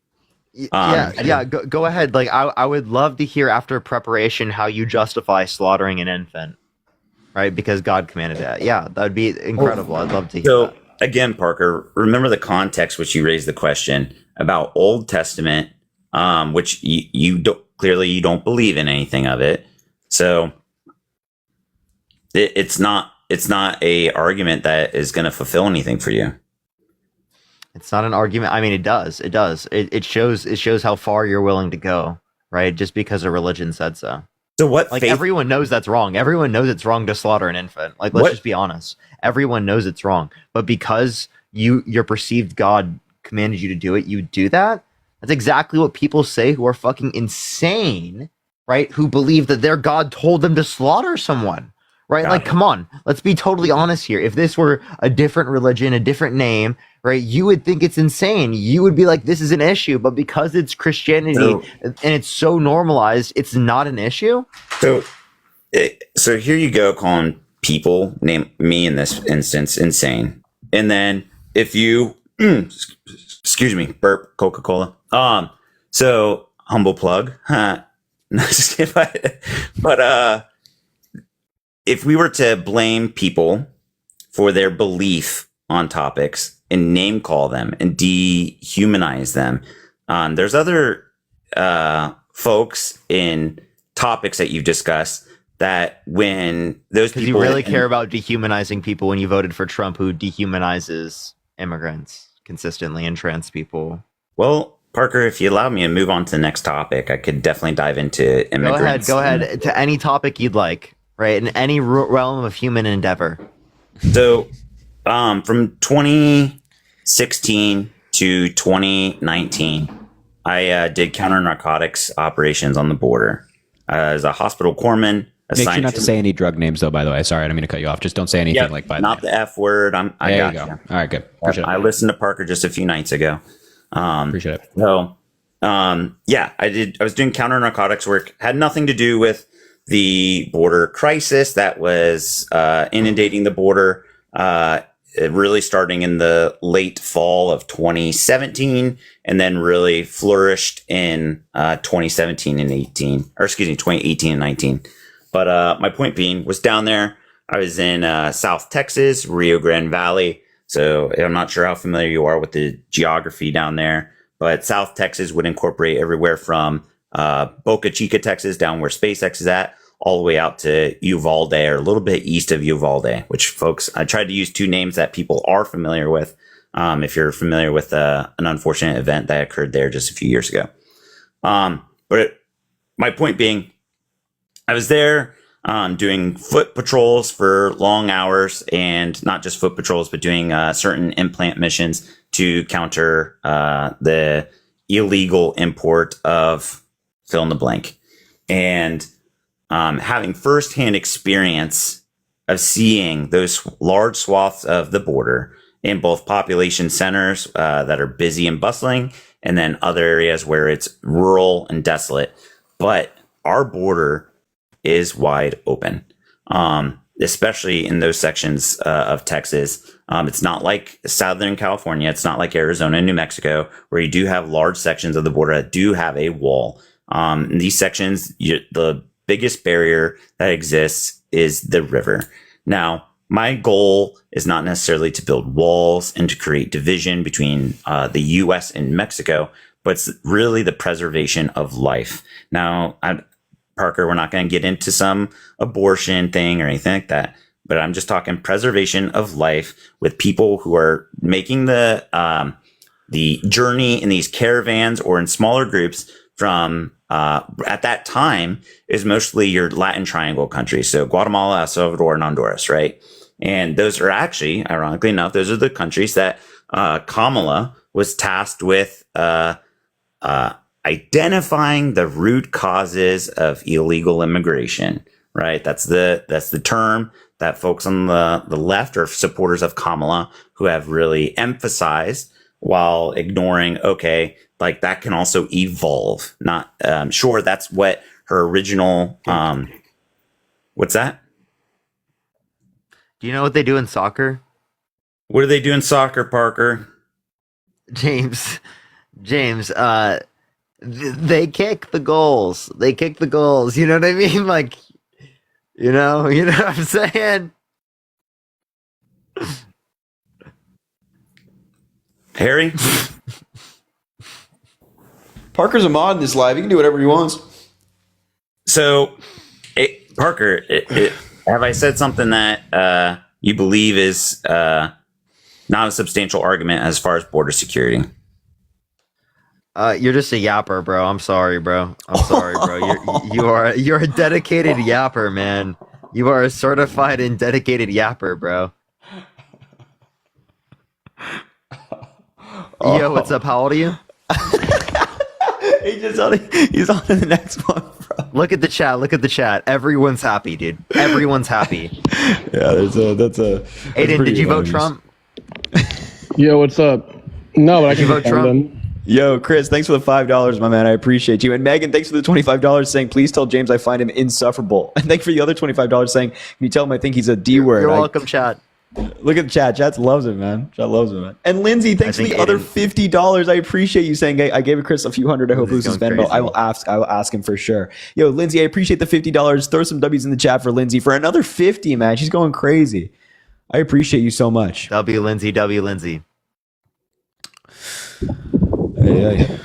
Go ahead. I would love to hear after preparation how you justify slaughtering an infant, right? Because God commanded that. Yeah, that would be incredible. I'd love to hear that. Again, Parker, remember the context which you raised the question about Old Testament, which you don't, clearly you don't believe in anything of it. So it's not a argument that is going to fulfill anything for you. It's not an argument. I mean, it does. It shows how far you're willing to go, right? Just because a religion said so. So what? Everyone knows that's wrong. Everyone knows it's wrong to slaughter an infant. Let's just be honest. Everyone knows it's wrong. But because your perceived God commanded you to do it, you do that. That's exactly what people say who are fucking insane, right, who believe that their God told them to slaughter someone, right? Got Like, it. come on, let's be totally honest here. If this were a different religion, a different name, right, you would think it's insane. You would be like, this is an issue, but because it's Christianity So- and it's so normalized, it's not an issue. So here you go calling people, name me in this instance, insane. And then if you, excuse me, burp, Coca-Cola. So humble plug, huh? No, just kidding, but if we were to blame people for their belief on topics and name call them and dehumanize them, there's other folks in topics that you've discussed that when those Because people you really care about dehumanizing people when you voted for Trump, who dehumanizes immigrants consistently and trans people. Well, Parker, if you allow me to move on to the next topic, I could definitely dive into immigrants. Go ahead to any topic you'd like, right? In any realm of human endeavor. So, from 2016 to 2019, I did counter narcotics operations on the border. As a hospital corpsman, Make sure not to say any drug names, though. By the way, sorry, I don't mean to cut you off. Just don't say anything Yep, like by not the F word. I There got you go. you. All right, good. Appreciate I it. listened to Parker just a few nights ago. Appreciate it. So, yeah, I was doing counter narcotics work. Had nothing to do with the border crisis that was inundating the border. Really starting in the late fall of 2017, and then really flourished in 2017 and 18, or excuse me, 2018 and 19. But my point being was down there. I was in South Texas, Rio Grande Valley. So I'm not sure how familiar you are with the geography down there, but South Texas would incorporate everywhere from Boca Chica, Texas, down where SpaceX is at, all the way out to Uvalde, or a little bit east of Uvalde, which, folks, I tried to use two names that people are familiar with. If you're familiar with an unfortunate event that occurred there just a few years ago. My point being, I was there doing foot patrols for long hours, and not just foot patrols, but doing certain implant missions to counter the illegal import of fill in the blank. And having firsthand experience of seeing those large swaths of the border in both population centers that are busy and bustling, and then other areas where it's rural and desolate. But our border is wide open, especially in those sections of Texas. It's not like Southern California. It's not like Arizona and New Mexico, where you do have large sections of the border that do have a wall. In these sections, the biggest barrier that exists is the river. Now, my goal is not necessarily to build walls and to create division between the U.S. and Mexico, but it's really the preservation of life. Now, Parker, we're not going to get into some abortion thing or anything like that, but I'm just talking preservation of life with people who are making the journey in these caravans or in smaller groups from at that time is mostly your Latin Triangle countries. So Guatemala, El Salvador, and Honduras, right? And those are actually, ironically enough, those are the countries that Kamala was tasked with identifying the root causes of illegal immigration, right? That's the term that folks on the left are supporters of Kamala who have really emphasized, while ignoring, okay, like that can also evolve. Not sure that's what her original what's that? Do you know what they do in soccer? What do they do in soccer, Parker? James, they kick the goals. They kick the goals. You know what I mean? Like, you know what I'm saying? Harry? Parker's a mod in this live. He can do whatever he wants. So, Parker, have I said something that you believe is not a substantial argument as far as border security? You're just a yapper, bro. I'm sorry, bro. You're a dedicated yapper, man. You are a certified and dedicated yapper, bro. Yo, what's up? How old are you? He's on to the next one, bro. Look at the chat. Look at the chat. Everyone's happy, dude. Everyone's happy. Yeah, that's Aiden, did you vote Trump? Yo, what's up? No, but I Did you can vote defend Trump? them. Yo, Chris, thanks for the $5, my man. I appreciate you. And Megan, thanks for the $25 saying, please tell James I find him insufferable. And thanks for the other $25 saying, can you tell him I think he's a D word? You're welcome, chat. Look at the chat. Chat loves it, man. Chat loves it, man. And Lindsay, thanks for think the other Aiden- $50. I appreciate you saying I gave Chris a few hundred. I hope it was his going Venmo. crazy. I will ask him for sure. Yo, Lindsay, I appreciate the $50. Throw some W's in the chat for Lindsay for another 50, man. She's going crazy. I appreciate you so much. W Lindsay, W Lindsay. Hey.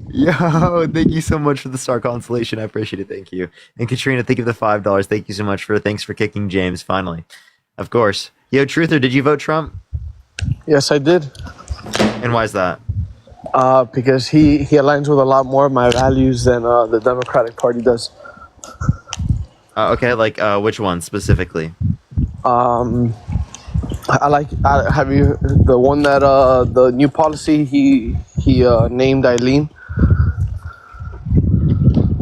Yo, thank you so much for the star constellation. I appreciate it. Thank you. And Katrina, thank you for the $5. Thank you so much thanks for kicking James finally. Of course. Yo, Truther, did you vote Trump? Yes, I did. And why is that? Because he aligns with a lot more of my values than the Democratic Party does. Okay, like which one specifically? Have you the one that the new policy he named Eileen?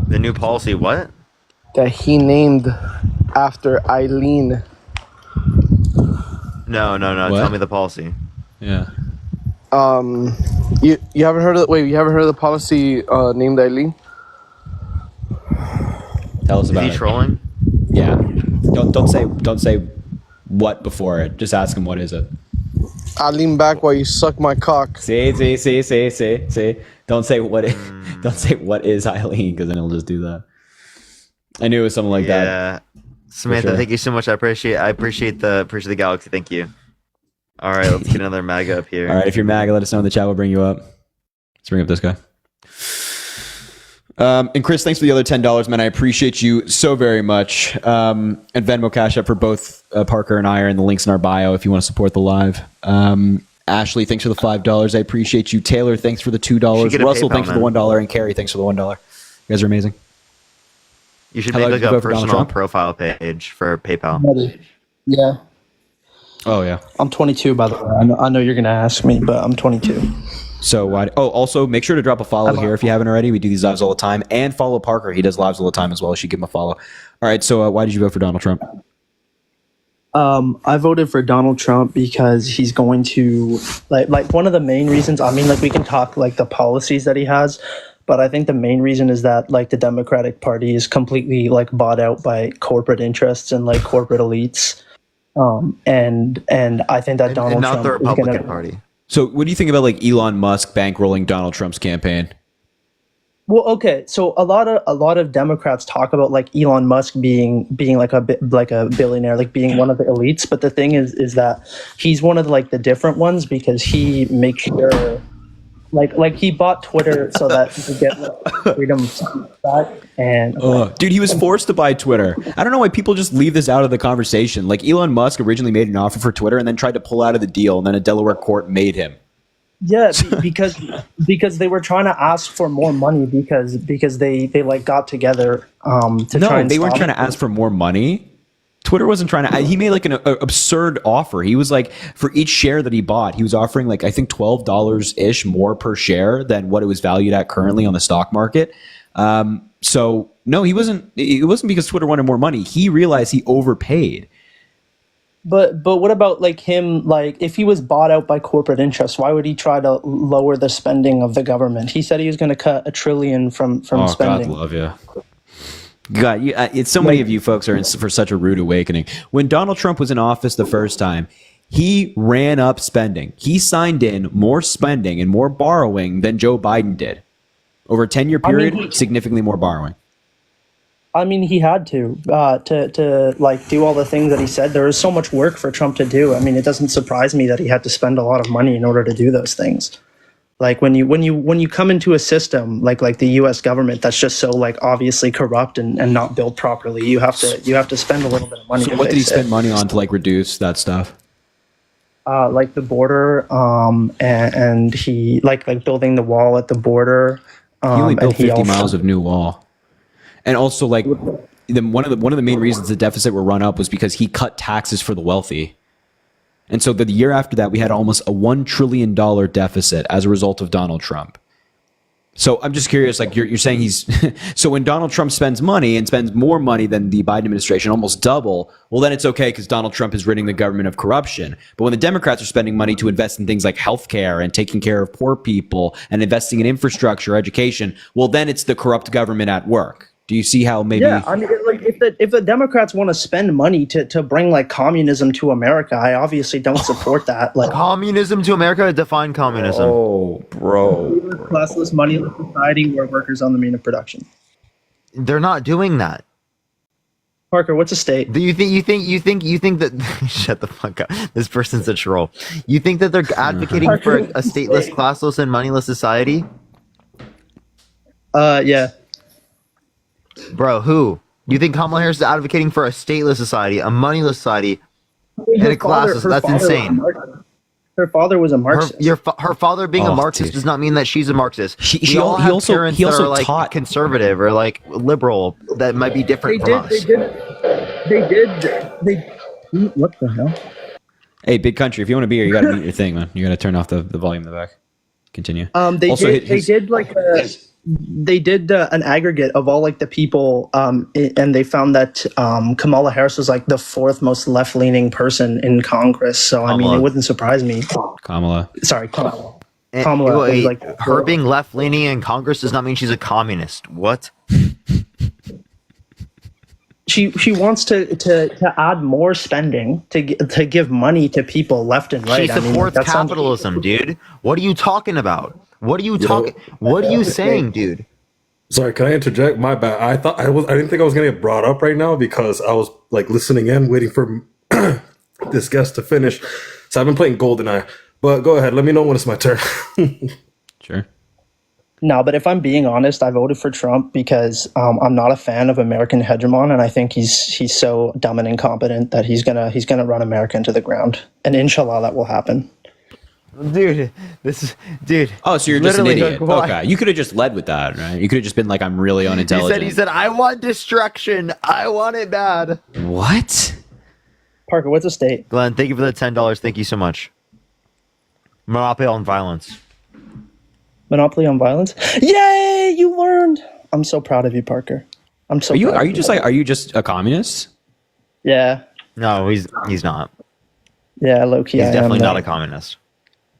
The new policy, what? That he named after Eileen. No. What? Tell me the policy. Yeah. You haven't heard of you haven't heard of the policy named Eileen? Tell us Is about he it. trolling? Yeah. Don't say what before it. Just ask him what is it. I lean back while you suck my cock. See. Don't say what is, don't say what is Eileen, because then he'll just do that. I knew it was something like that. Yeah. Samantha, sure. thank you so much. I appreciate the galaxy. Thank you. All right, let's get another MAGA up here. All right, if you're MAGA, let us know in the chat. We'll bring you up. Let's bring up this guy. And Chris, thanks for the other $10, man. I appreciate you so very much. And Venmo Cash App for both Parker and I are in the links in our bio if you want to support the live. Ashley, thanks for the $5. I appreciate you. Taylor, thanks for the $2. get a Russell, PayPal, thanks for the man. $1. And Carrie, thanks for the $1. You guys are amazing. You should Hello, make did you like a vote for Donald personal Trump? profile page for PayPal. Yeah, Oh, yeah. I'm 22, by the way. I know you're going to ask me, but I'm 22. So why? Oh, also make sure to drop a follow here if you haven't already. We do these lives all the time, and follow Parker. He does lives all the time as well. You should give him a follow. All right. So why did you vote for Donald Trump? I voted for Donald Trump because he's going to like one of the main reasons. I mean, like we can talk like the policies that he has, but I think the main reason is that like the Democratic Party is completely like bought out by corporate interests and like corporate elites. And I think that Donald And not Trump the is Republican gonna, Party. So what do you think about like Elon Musk bankrolling Donald Trump's campaign? Well, okay, so a lot of Democrats talk about like Elon Musk being like a billionaire, like being one of the elites. But the thing is that he's one of the different ones because he makes sure, like he bought Twitter so that he could get like, freedom of speech back. And Dude, he was forced to buy Twitter. I don't know why people just leave this out of the conversation. Like Elon Musk originally made an offer for Twitter and then tried to pull out of the deal, and then a Delaware court made him. yeah, because they were trying to ask for more money because they like got together to try No, and they weren't stop trying to ask for more money. Twitter wasn't trying to. He made like an absurd offer. He was like, for each share that he bought, he was offering like I think $12 ish more per share than what it was valued at currently on the stock market. So no, he wasn't. It wasn't because Twitter wanted more money. He realized he overpaid. But what about like him? Like if he was bought out by corporate interests, why would he try to lower the spending of the government? He said he was going to cut $1 trillion from Oh, spending. God love you. God, it's so many of you folks are in for such a rude awakening. When Donald Trump was in office the first time, he ran up spending. He signed in more spending and more borrowing than Joe Biden did. Over a 10-year period, significantly more borrowing. I mean, he had to like do all the things that he said. There was so much work for Trump to do. I mean, it doesn't surprise me that he had to spend a lot of money in order to do those things. Like when you come into a system like the U.S. government that's just so like obviously corrupt and not built properly, you have to spend a little bit of money. So to what did he fix it. spend money on to like reduce that stuff? Like the border, and he like building the wall at the border. He only built and he 50 also- miles of new wall. And also, like, one of the main reasons the deficit were run up was because he cut taxes for the wealthy. And so the year after that, we had almost a $1 trillion deficit as a result of Donald Trump. So I'm just curious, like you're saying he's so when Donald Trump spends money and spends more money than the Biden administration, almost double, well then it's okay because Donald Trump is ridding the government of corruption. But when the Democrats are spending money to invest in things like healthcare and taking care of poor people and investing in infrastructure, education, well then it's the corrupt government at work. Do you see how maybe? Yeah, I mean, like if the Democrats want to spend money to bring like communism to America, I obviously don't support that. Like Communism to America? Define communism. Oh, bro. classless, moneyless society where workers own the mean of production. They're not doing that. Parker, what's a state? Do you think that shut the fuck up. This person's a troll. You think that they're advocating for a stateless, classless, and moneyless society? Yeah. Bro, who? You think Kamala Harris is advocating for a stateless society, a moneyless society, and a classless? That's insane. Her father was a Marxist. Her father being a Marxist does not mean that she's a Marxist. He also parents that are like taught conservative or like liberal that might be different from us. What the hell? Hey, big country, if you want to be here, you got to mute your thing, man. You got to turn off the volume in the back. Continue. They did an aggregate of all like the people, and they found that Kamala Harris was like the fourth most left-leaning person in Congress. So I mean, it wouldn't surprise me. Kamala. Sorry, Kamala. Wait, is like her being left-leaning in Congress does not mean she's a communist. What? She wants to add more spending to give money to people left and right. She supports capitalism, dude. What are you talking about? What are you talking? What are you saying, dude? Sorry, can I interject? My bad. I didn't think I was gonna get brought up right now because I was like listening in, waiting for this guest to finish. So I've been playing GoldenEye. But go ahead. Let me know when it's my turn. Sure. No, but if I'm being honest, I voted for Trump because I'm not a fan of American hegemon, and I think he's so dumb and incompetent that he's gonna run America into the ground. And inshallah, that will happen. Dude. Oh, so you're just an idiot. Okay, you could have just led with that, right? You could have just been like, "I'm really unintelligent." He said, "I want destruction. I want it bad." What? Parker, what's a state? Glenn, thank you for the $10. Thank you so much. Monopoly on violence. Monopoly on violence. Yay! You learned. I'm so proud of you, Parker. I'm so. Are you just a communist? Yeah. No, he's not. Yeah, low key. He's definitely not a communist.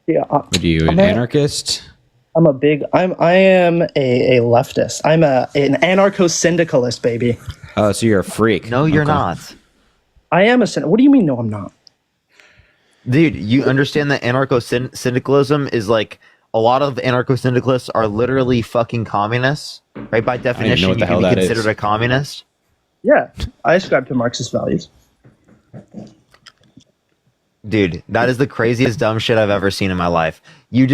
Yeah. What are you, an anarchist? I am a leftist. I'm an anarcho-syndicalist, baby. Oh, so you're a freak. No, you're not. I am a What do you mean? No, I'm not. Dude, you understand that anarcho-syndicalism is like a lot of anarcho-syndicalists are literally fucking communists, right? By definition, you can be considered a communist. Yeah, I ascribe to Marxist values. Dude, that is the craziest dumb shit I've ever seen in my life. You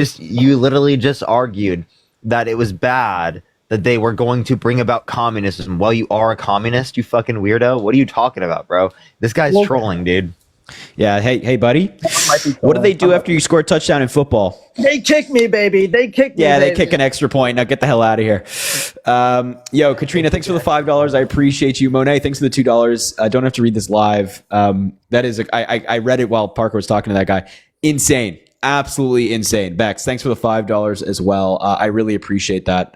literally just argued that it was bad that they were going to bring about communism. Well, you are a communist, you fucking weirdo. What are you talking about, bro? This guy's trolling, dude. Yeah, hey, buddy. What do they do after you score a touchdown in football? They kick me, baby. They kick me. Yeah, they baby. kick an extra point. Now get the hell out of here. Yo, Katrina, thanks for the $5. I appreciate you. Monet, thanks for the $2. I don't have to read this live. That is, I read it while Parker was talking to that guy. Insane. Absolutely insane. Bex, thanks for the $5 as well. I really appreciate that.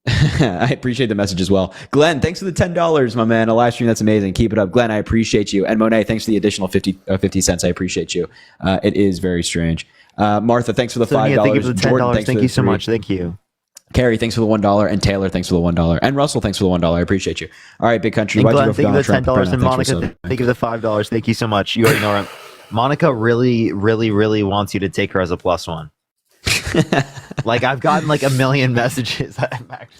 I appreciate the message as well. Glenn, thanks for the $10, my man. A live stream, that's amazing. Keep it up. Glenn, I appreciate you. And Monet, thanks for the additional 50 cents. I appreciate you. It is very strange. Martha, thanks for the $5. Thank you for the $10. Jordan, thank you so much. Thank you. Carrie, thanks for the $1. And Taylor, thanks for the $1. And Russell, thanks for the $1. I appreciate you. All right, big country. And Why'd Glenn, you go for thank you for the Donald Trump? $10. And Monica, thank you for the $5. Thank you so much. You already know Monica really, really, really wants you to take her as a plus one. Like I've gotten like a million messages.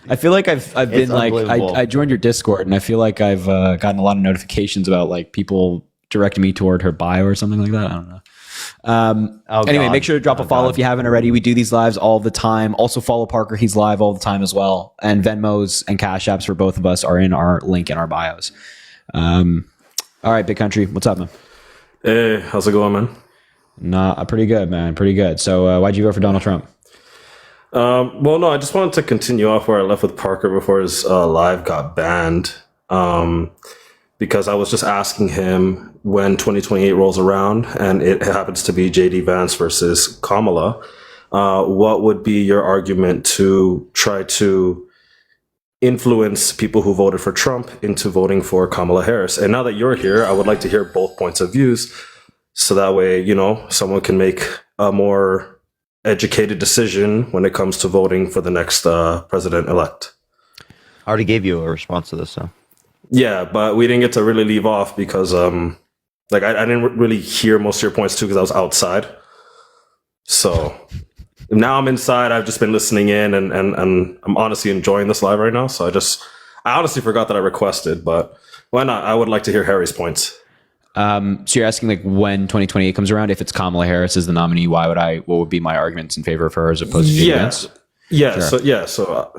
I feel like I've been like I joined your Discord and I feel like I've gotten a lot of notifications about like people directing me toward her bio or something like that. I don't know. Anyway, make sure to drop a follow if you haven't already. We do these lives all the time. Also follow Parker. He's live all the time as well. And Venmos and Cash Apps for both of us are in our link in our bios. All right, big country. What's up, man? Hey, how's it going, man? Nah, pretty good, man. Pretty good. So why'd you vote for Donald Trump? Well, no, I just wanted to continue off where I left with Parker before his live got banned. Because I was just asking him when 2028 rolls around and it happens to be JD Vance versus Kamala, what would be your argument to try to influence people who voted for Trump into voting for Kamala Harris? And now that you're here, I would like to hear both points of views, so that way, someone can make a more educated decision when it comes to voting for the next president-elect. I already gave you a response to this, so. Yeah, but we didn't get to really leave off because, I didn't really hear most of your points too because I was outside. So now I'm inside. I've just been listening in, and I'm honestly enjoying this live right now. So I honestly forgot that I requested, but why not? I would like to hear Harry's points. So you're asking like when 2028 comes around, if it's Kamala Harris as the nominee, what would be my arguments in favor of her as opposed to J.D. Vance? Yeah. Sure. So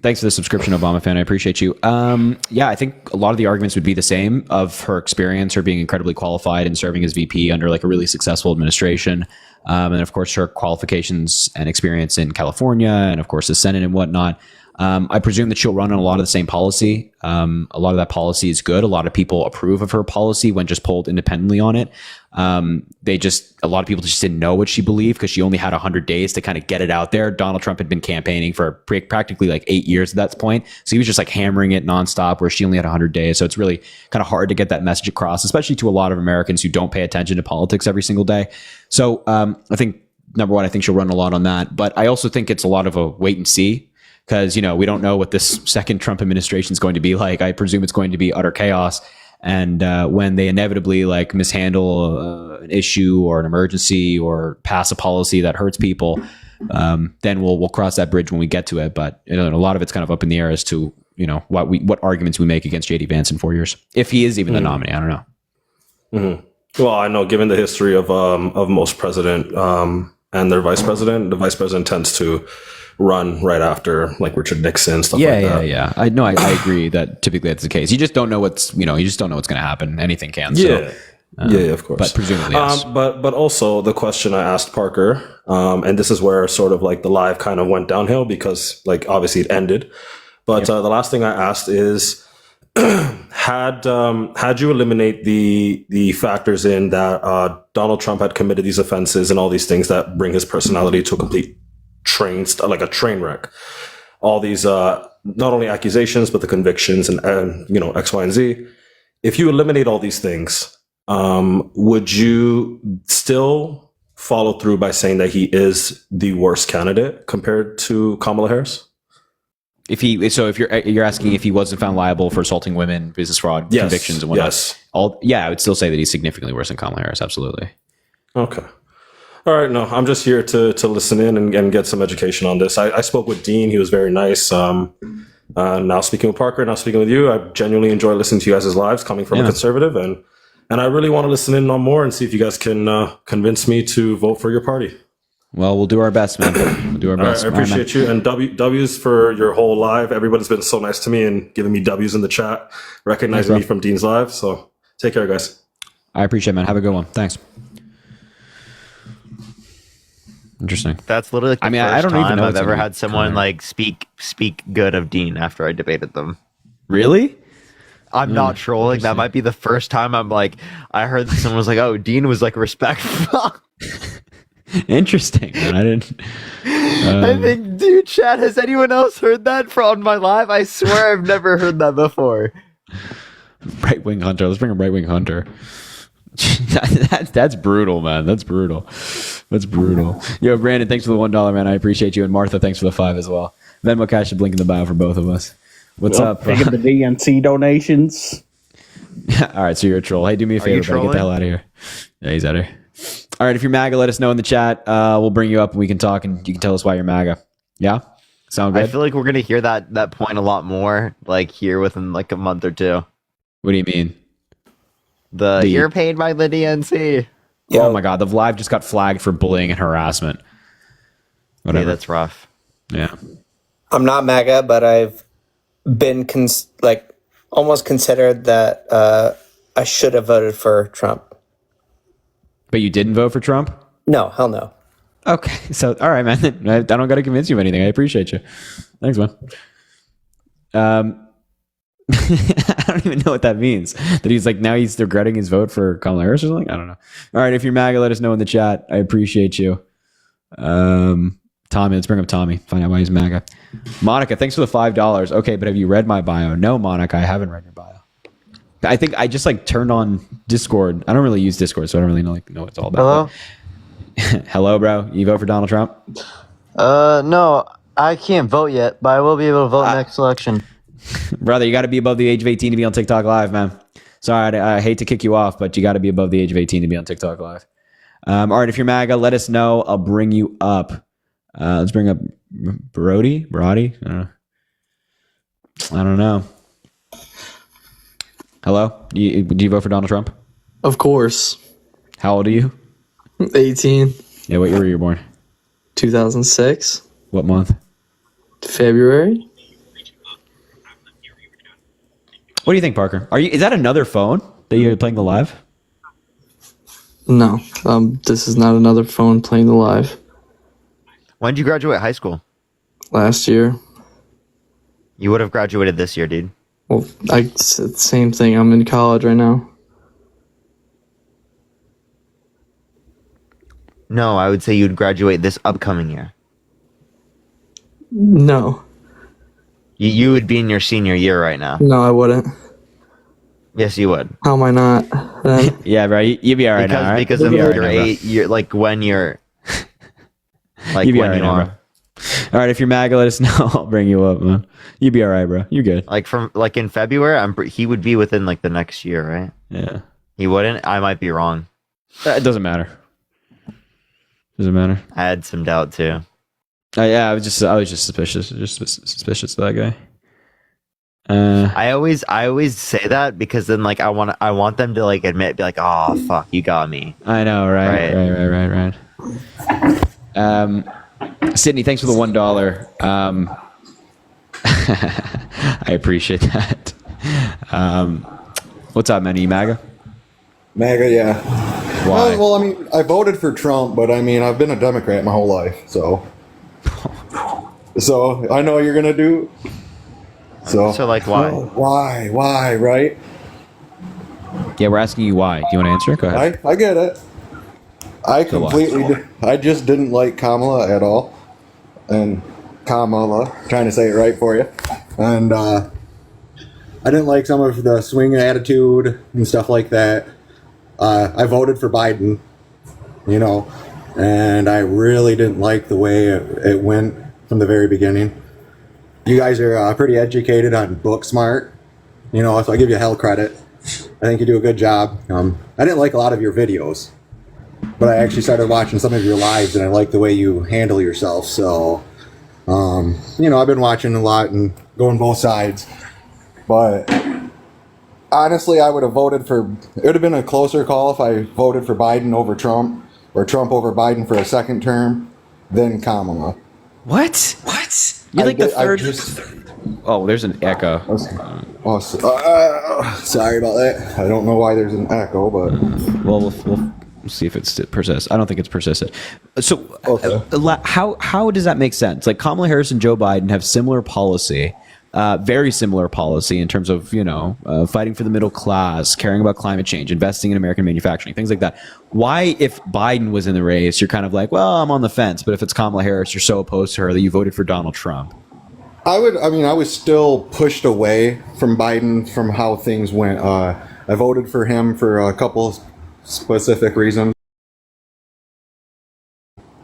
Thanks for the subscription, Obama fan. I appreciate you. I think a lot of the arguments would be the same of her experience, her being incredibly qualified and serving as VP under like a really successful administration. And of course her qualifications and experience in California and of course the Senate and whatnot. I presume that she'll run on a lot of the same policy. A lot of that policy is good. A lot of people approve of her policy when just polled independently on it. A lot of people just didn't know what she believed because she only had 100 days to kind of get it out there. Donald Trump had been campaigning for practically like 8 years at that point. So he was just like hammering it nonstop where she only had 100 days. So it's really kind of hard to get that message across, especially to a lot of Americans who don't pay attention to politics every single day. So I think, number one, I think she'll run a lot on that. But I also think it's a lot of a wait and see. Because, we don't know what this second Trump administration is going to be like. I presume it's going to be utter chaos. And when they inevitably like mishandle an issue or an emergency or pass a policy that hurts people, then we'll cross that bridge when we get to it. But a lot of it's kind of up in the air as to what arguments we make against J.D. Vance in 4 years, if he is even the nominee. I don't know. Mm-hmm. Well, I know given the history of most president and their vice president, the vice president tends to run right after like Richard Nixon, stuff like that. Yeah. I agree that typically that's the case. You just don't know what's going to happen. Anything can. Yeah. Of course. But presumably, yes. But also the question I asked Parker, and this is where sort of like the live kind of went downhill because like obviously it ended. But the last thing I asked is, had you eliminate the factors in that Donald Trump had committed these offenses and all these things that bring his personality to a complete like a train wreck, all these not only accusations but the convictions and X, Y, and Z. If you eliminate all these things, would you still follow through by saying that he is the worst candidate compared to Kamala Harris? If you're asking if he wasn't found liable for assaulting women, business fraud, convictions, and whatnot, I would still say that he's significantly worse than Kamala Harris. Absolutely. Okay. All right. No, I'm just here to listen in and get some education on this. I spoke with Dean. He was very nice. Now speaking with Parker, now speaking with you, I genuinely enjoy listening to you guys' lives coming from a conservative. And I really want to listen in on more and see if you guys can convince me to vote for your party. Well, we'll do our best, man. We'll do our best. Right, I appreciate you. And W's for your whole live. Everybody's been so nice to me and giving me W's in the chat, recognizing me from Dean's live. So take care, guys. I appreciate it, man. Have a good one. Thanks. Interesting. That's literally like the first I don't even know I've ever had someone like speak good of Dean after I debated them. Really? I'm not trolling. That might be the first time I'm like, I heard that someone was like, oh, Dean was like respectful. Interesting, man. I didn't. I think, dude, chat, has anyone else heard that on my live? I swear I've never heard that before. Right wing hunter. Let's bring a right wing hunter. That's brutal, man. That's brutal. Yo, Brandon, thanks for the $1, man. I appreciate you. And Martha, thanks for the 5 as well. Venmo Cash should blink in the bio for both of us. What's up? Taking the DNC donations. All right, so you're a troll. Hey, do me a favor, buddy. Get the hell out of here. Yeah, he's out of here. All right, if you're MAGA, let us know in the chat. We'll bring you up and we can talk and you can tell us why you're MAGA. Yeah? Sound good? I feel like we're going to hear that point a lot more, like here within like a month or two. What do you mean? You're paid by the DNC. Yo. Oh my God, the live just got flagged for bullying and harassment. Whatever. Yeah, that's rough. Yeah. I'm not MAGA, but I've been almost considered that I should have voted for Trump. But you didn't vote for Trump? No, hell no. Okay, so all right, man. I don't got to convince you of anything. I appreciate you. Thanks, man. I don't even know what that means. That he's like now he's regretting his vote for Kamala Harris or something. I don't know. All right, if you're MAGA, let us know in the chat. I appreciate you. Tommy, let's bring up Tommy. Find out why he's MAGA. Monica, thanks for the $5. Okay, but have you read my bio? No, Monica, I haven't read your bio. I think I just like turned on Discord. I don't really use Discord, so I don't really know what it's all about. Hello? Hello, bro. You vote for Donald Trump? No, I can't vote yet, but I will be able to vote next election. Brother, you got to be above the age of 18 to be on TikTok Live, man. Sorry, I hate to kick you off, but you got to be above the age of 18 to be on TikTok Live. All right, if you're MAGA, let us know. I'll bring you up. Let's bring up Brody? I don't know. Hello? Do you vote for Donald Trump? Of course. How old are you? 18. Yeah, what year were you born? 2006. What month? February. What do you think, Parker? Is that another phone that you're playing the live? No, this is not another phone playing the live. When did you graduate high school? Last year. You would have graduated this year, dude. Well, same thing. I'm in college right now. No, I would say you'd graduate this upcoming year. No. You would be in your senior year right now. No, I wouldn't. Yes, you would. How am I not? Then? Yeah, bro. You'd be all right now, right? Because of your age, you're like when you're... Like you'd be when all right you now, are. bro. All right, if you're MAGA, let us know. I'll bring you up, man. You'd be all right, bro. You're good. Like in February, he would be within like the next year, right? Yeah. He wouldn't? I might be wrong. It doesn't matter. Doesn't matter. I had some doubt too. Yeah, I was just suspicious. Just suspicious of that guy. I always say that because then like I want them to like admit, be like, oh fuck, you got me. I know, right. Sydney, thanks for the $1. I appreciate that. What's up, man? Are you MAGA? MAGA, yeah. Why? Well, I mean, I voted for Trump, but I mean, I've been a Democrat my whole life, so I know what you're gonna do. So like why? Why, right? Yeah, we're asking you why. Do you want to answer? Go ahead. I get it. I just didn't like Kamala at all. And Kamala, trying to say it right for you. And I didn't like some of the swing attitude and stuff like that. I voted for Biden, and I really didn't like the way it went from the very beginning. You guys are pretty educated on book smart, so I give you hell credit. I think you do a good job. I didn't like a lot of your videos, but I actually started watching some of your lives, and I like the way you handle yourself. So, I've been watching a lot and going both sides. But honestly, I would have voted for... It would have been a closer call if I voted for Biden over Trump, or Trump over Biden for a second term, than Kamala. What? You're like the third... Oh, there's an echo. Sorry about that. I don't know why there's an echo, but... Well, we'll see if it's persists. I don't think it's persisted. So, how does that make sense? Like, Kamala Harris and Joe Biden have similar policy, very similar policy in terms of, fighting for the middle class, caring about climate change, investing in American manufacturing, things like that. Why, if Biden was in the race, you're kind of like, well, I'm on the fence, but if it's Kamala Harris, you're so opposed to her that you voted for Donald Trump? I was still pushed away from Biden from how things went. I voted for him for a couple specific reasons.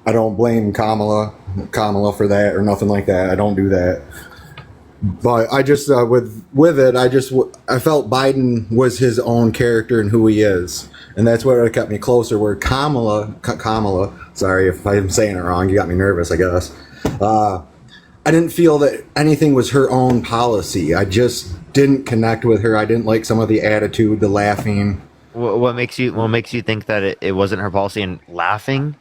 I don't blame Kamala for that or nothing like that. I don't do that. But I just with it, I felt Biden was his own character and who he is, and that's what kept me closer. Where Kamala, sorry if I'm saying it wrong, you got me nervous, I guess. I didn't feel that anything was her own policy. I just didn't connect with her. I didn't like some of the attitude, the laughing. What makes you think that it wasn't her policy and laughing?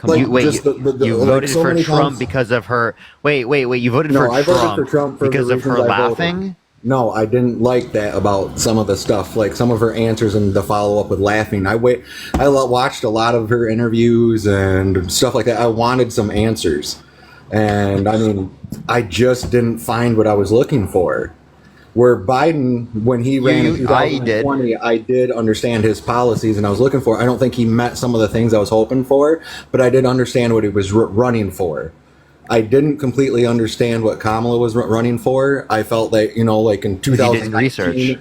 Like, you voted so for Trump times, because of her. Wait. You voted no, for I Trump. voted for Trump for because the of her reasons I laughing. voted. No, I didn't like that about some of the stuff, like some of her answers and the follow up with laughing. I watched a lot of her interviews and stuff like that. I wanted some answers, and I mean, I just didn't find what I was looking for. Where Biden, when he ran in I did. 2020, I did understand his policies and I was looking for. I don't think he met some of the things I was hoping for, but I did understand what he was running for. I didn't completely understand what Kamala was running for. I felt like, like in 2019, research.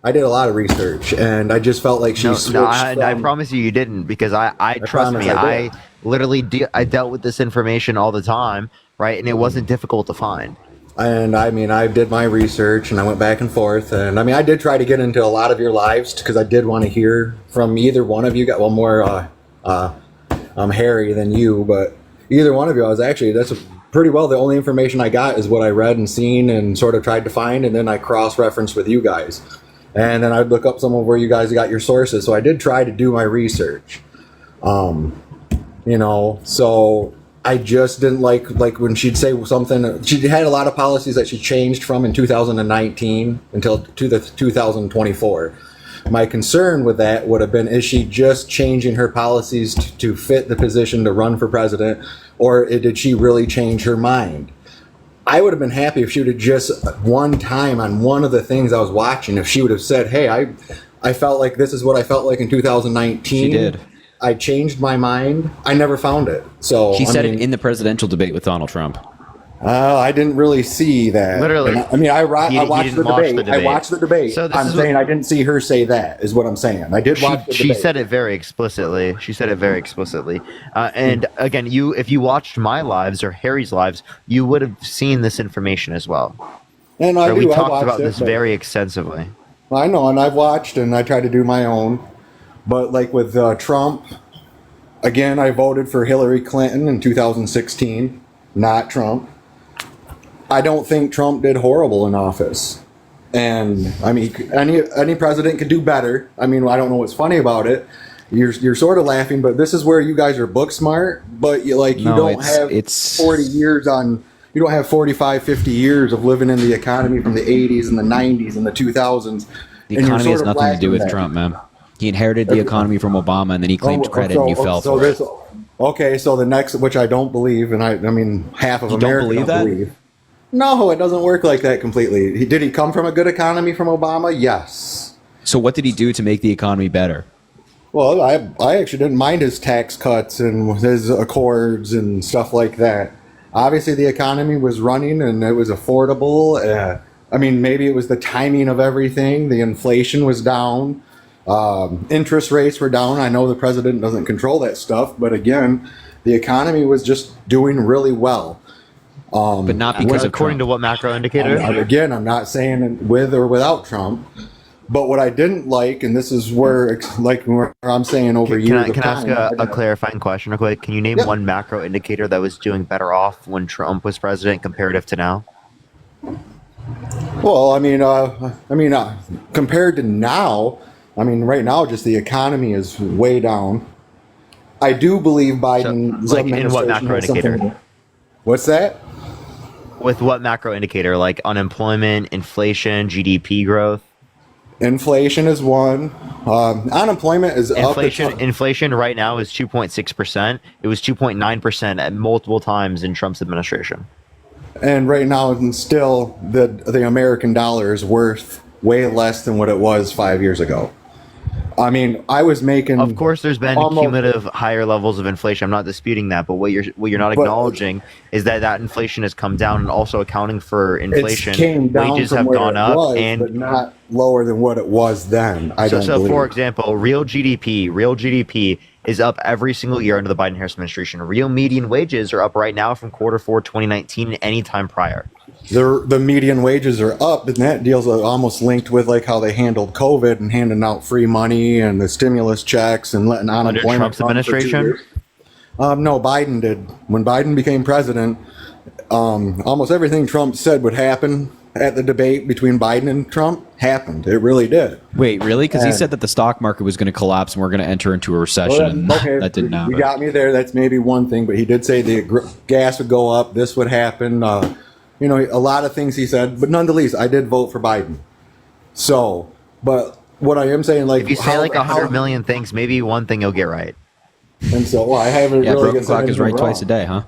I did a lot of research, and I just felt like she switched. I promise you didn't, because I trust me. I literally I dealt with this information all the time, right? And it wasn't difficult to find. And I mean, I did my research and I went back and forth. And I mean, I did try to get into a lot of your lives because I did want to hear from either one of you. Got one more Harry than you, but either one of you, that's pretty well the only information I got is what I read and seen and sort of tried to find. And then I cross-referenced with you guys. And then I'd look up some of where you guys got your sources. So I did try to do my research. So I just didn't like when she'd say something. She had a lot of policies that she changed from in 2019 until to the 2024. My concern with that would have been, is she just changing her policies to fit the position to run for president, or did she really change her mind? I would have been happy if she would have just one time on one of the things I was watching, if she would have said, hey, I felt like this is what I felt like in 2019. She did. I changed my mind. I never found it. So she said it in the presidential debate with Donald Trump. I didn't really see that. Literally. I watched the debate. I watched the debate. So I'm saying I didn't see her say that, is what I'm saying. I did watch the debate. She said it very explicitly. And again, if you watched my lives or Harry's lives, you would have seen this information as well. And we talked about this very extensively. I know, and I've watched and I try to do my own. But like with Trump, again, I voted for Hillary Clinton in 2016, not Trump. I don't think Trump did horrible in office. And I mean, any president could do better. I mean, I don't know what's funny about it. You're sort of laughing, but this is where you guys are book smart, but you don't have 40 years on. You don't have 45, 50 years of living in the economy from the 80s and the 90s and the 2000s. The economy has nothing to do with Trump, man. He inherited the economy from Obama, and then he claimed credit, and you fell for it. Okay, so the next, which I don't believe, and I mean, half of America don't believe. No, it doesn't work like that completely. Did he come from a good economy from Obama? Yes. So what did he do to make the economy better? Well, I actually didn't mind his tax cuts and his accords and stuff like that. Obviously, the economy was running and it was affordable. I mean, maybe it was the timing of everything. The inflation was down. Interest rates were down. I know the president doesn't control that stuff, but again, the economy was just doing really well. But not because of according Trump. to what macro indicator? Again, I'm not saying with or without Trump, but what I didn't like, and this is where I'm saying over years. Can I ask a clarifying question real quick? Can you name one macro indicator that was doing better off when Trump was president comparative to now? Well, I mean, compared to now. I mean, right now, just the economy is way down. I do believe Biden. So, in what macro indicator? What's that? With what macro indicator? Like unemployment, inflation, GDP growth? Inflation is one. Unemployment is up. Inflation right now is 2.6%. It was 2.9% at multiple times in Trump's administration. And right now, and still, the American dollar is worth way less than what it was 5 years ago. I mean, I was making. Of course, there's been cumulative higher levels of inflation. I'm not disputing that, but what you're not acknowledging is that inflation has come down, and also accounting for inflation, wages have gone up, but not lower than what it was then. So for example, real GDP is up every single year under the Biden-Harris administration. Real median wages are up right now from Q4 2019 and any time prior. The median wages are up, and that deal's almost linked with like how they handled COVID and handing out free money and the stimulus checks and letting unemployment. Under Trump's administration? No, Biden did. When Biden became president, almost everything Trump said would happen at the debate between Biden and Trump happened. It really did. Wait, really? Because he said that the stock market was going to collapse and we're going to enter into a recession. Well, okay, that didn't happen. You got me there. That's maybe one thing, but he did say the gas would go up. This would happen. A lot of things he said, but nonetheless, I did vote for Biden. So, but what I am saying, like, if you say 100 million things, maybe one thing you'll get right. And so, I haven't really. Broken clock is right twice a day, huh?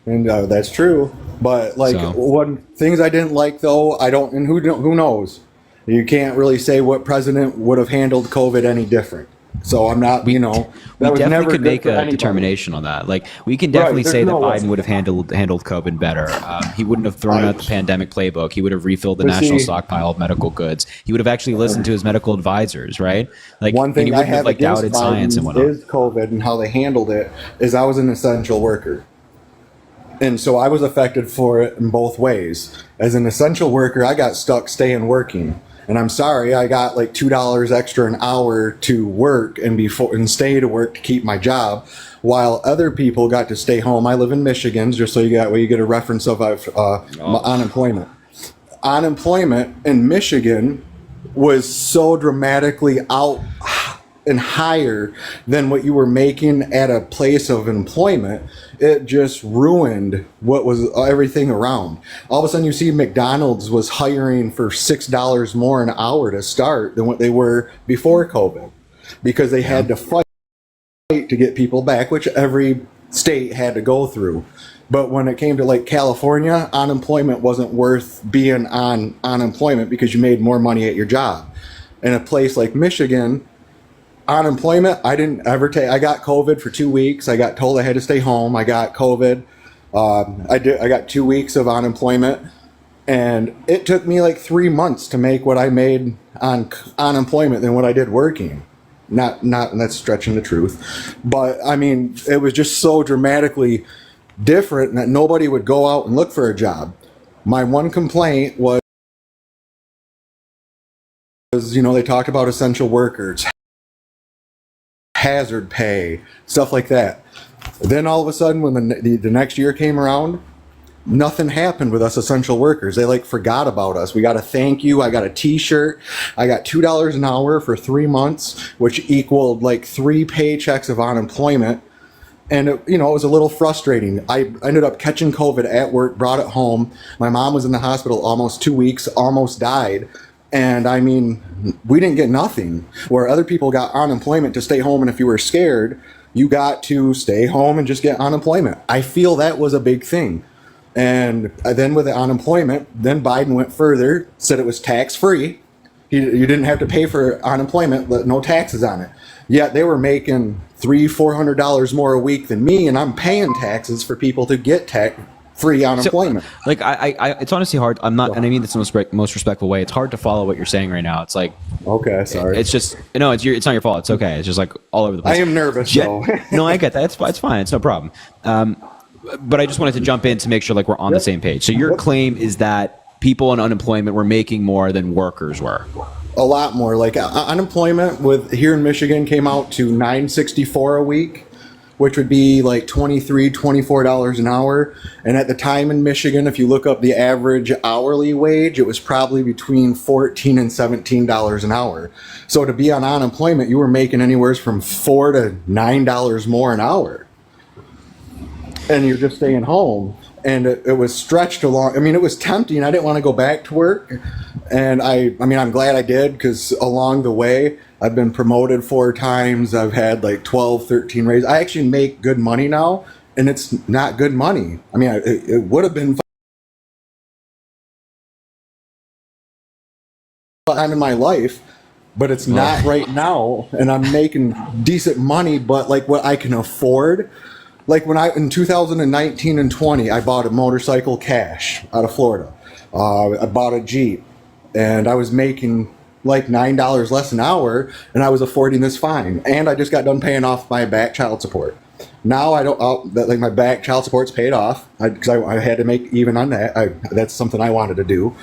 And that's true. But like So- one things I didn't like though, I don't, and who knows? You can't really say what president would have handled COVID any different. So I'm not, We that was definitely never could good make for a anybody. determination on that. Like, we can definitely there's say that no way. Biden would have handled COVID better. He wouldn't have thrown out the pandemic playbook. He would have refilled the But national see- stockpile of medical goods. He would have actually listened to his medical advisors, right? Like, One and he thing I wouldn't have have like against doubted science and Biden whatnot. is COVID and how they handled it. Is I was an essential worker, and so I was affected for it in both ways. As an essential worker, I got stuck staying working, and I'm sorry, I got like $2 extra an hour to work and stay to work to keep my job, while other people got to stay home. I live in Michigan, just so you get a reference of my unemployment. Unemployment in Michigan was so dramatically out and higher than what you were making at a place of employment. It just ruined what was everything around. All of a sudden you see McDonald's was hiring for $6 more an hour to start than what they were before COVID, because they had to fight to get people back, which every state had to go through. But when it came to like California, unemployment wasn't worth being on unemployment because you made more money at your job. In a place like Michigan, unemployment, I didn't ever take. I got COVID for 2 weeks. I got told I had to stay home. I got COVID. I got 2 weeks of unemployment, and it took me like 3 months to make what I made on unemployment than what I did working. Not, and that's stretching the truth, but I mean, it was just so dramatically different that nobody would go out and look for a job. My one complaint was, they talked about essential workers, hazard pay, stuff like that. Then all of a sudden, when the next year came around, nothing happened with us essential workers. They like forgot about us. We got a thank you. I got a t-shirt. I got $2 an hour for 3 months, which equaled like 3 paychecks of unemployment. And it was a little frustrating. I ended up catching COVID at work, brought it home. My mom was in the hospital almost 2 weeks, almost died. And I mean, we didn't get nothing. Where other people got unemployment to stay home, and if you were scared, you got to stay home and just get unemployment. I feel that was a big thing. And then with the unemployment, then Biden went further, said it was tax-free. You didn't have to pay for unemployment, no taxes on it. Yet they were making $300-400 more a week than me, and I'm paying taxes for people to get free unemployment. So, like, I it's honestly hard. I'm not, and I mean this in the most respectful way. It's hard to follow what you're saying right now. It's like, okay, sorry. It's just it's not your fault. It's okay. It's just like all over the place. I am nervous. Though. No, I get that. It's fine. It's no problem. But I just wanted to jump in to make sure like we're on the same page. So your claim is that people on unemployment were making more than workers were. A lot more. Like unemployment here in Michigan came out to $9.64 a week, which would be like $23-24 an hour. And at the time in Michigan, if you look up the average hourly wage, it was probably between $14 and $17 an hour. So to be on unemployment, you were making anywhere from $4 to $9 more an hour. And you're just staying home. And it was stretched along. I mean, it was tempting. I didn't want to go back to work. And I'm glad I did, because along the way, I've been promoted 4 times. I've had like 12, 13 raises. I actually make good money now, and it's not good money. I mean, it would have been time in my life, but it's not right now. And I'm making decent money, but like what I can afford. Like in 2019 and 20, I bought a motorcycle cash out of Florida. I bought a Jeep, and I was making like $9 less an hour, and I was affording this fine. And I just got done paying off my back child support. Now I don't, like my back child support's paid off because I had to make even on that. That's something I wanted to do.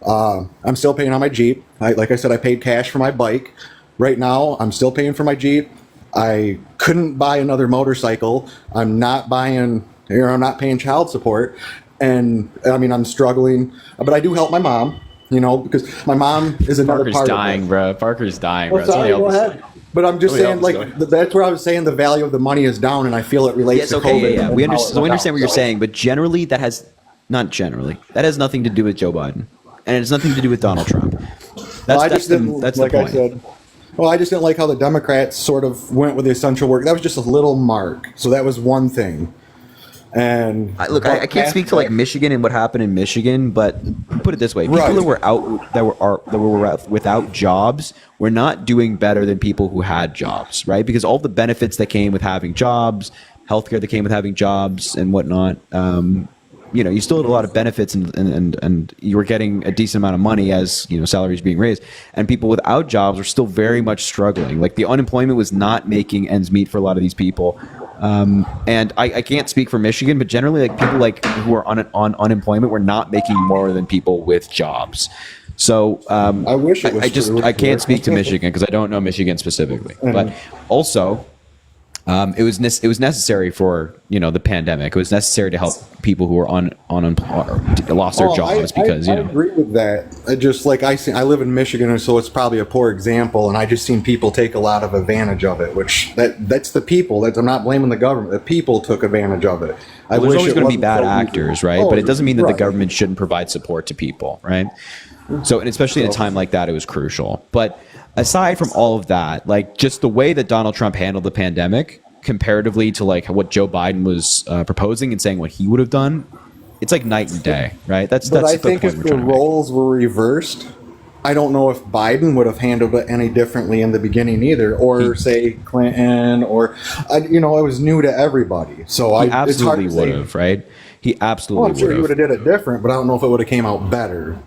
I'm still paying on my Jeep. Like I said, I paid cash for my bike. Right now, I'm still paying for my Jeep. I couldn't buy another motorcycle. I'm not paying child support. And I mean, I'm struggling, but I do help my mom, because my mom is another Parker's part dying, of it. bro. Parker's dying, bro. Sorry, go ahead. But I'm just saying, like, that's where I was saying the value of the money is down, and I feel it relates to COVID. Yeah. We understand what you're saying, but generally that has nothing to do with Joe Biden, and it has nothing to do with Donald Trump. That's the point. I said, well, I just didn't like how the Democrats sort of went with the essential work. That was just a little mark. So that was one thing. And I can't speak to like Michigan and what happened in Michigan, but put it this way: people Right. that were without jobs were not doing better than people who had jobs, right? Because all the benefits that came with having jobs, healthcare that came with having jobs, and whatnot. You still had a lot of benefits, and you were getting a decent amount of money as salaries being raised, and people without jobs were still very much struggling. Like the unemployment was not making ends meet for a lot of these people. And I can't speak for Michigan, but generally, like people who are on unemployment were not making more than people with jobs. So I wish it was true. I can't speak to Michigan because I don't know Michigan specifically, but also. It was necessary for the pandemic. It was necessary to help people who were lost their jobs because I agree with that. I live in Michigan, so it's probably a poor example, and I just seen people take a lot of advantage of it. Which that's the people. I'm not blaming the government. The people took advantage of it. There's always going to be bad actors, right? But it doesn't mean that the government shouldn't provide support to people, right? So, and especially in a time like that, it was crucial. But aside from all of that, like just the way that Donald Trump handled the pandemic comparatively to like what Joe Biden was proposing and saying what he would have done, it's like night and day, right? That's I the think point if the roles were reversed, I don't know if Biden would have handled it any differently in the beginning either, or say Clinton, or it was new to everybody. So he absolutely would have, right? He absolutely would have. I'm sure he would have did it different, but I don't know if it would have came out better.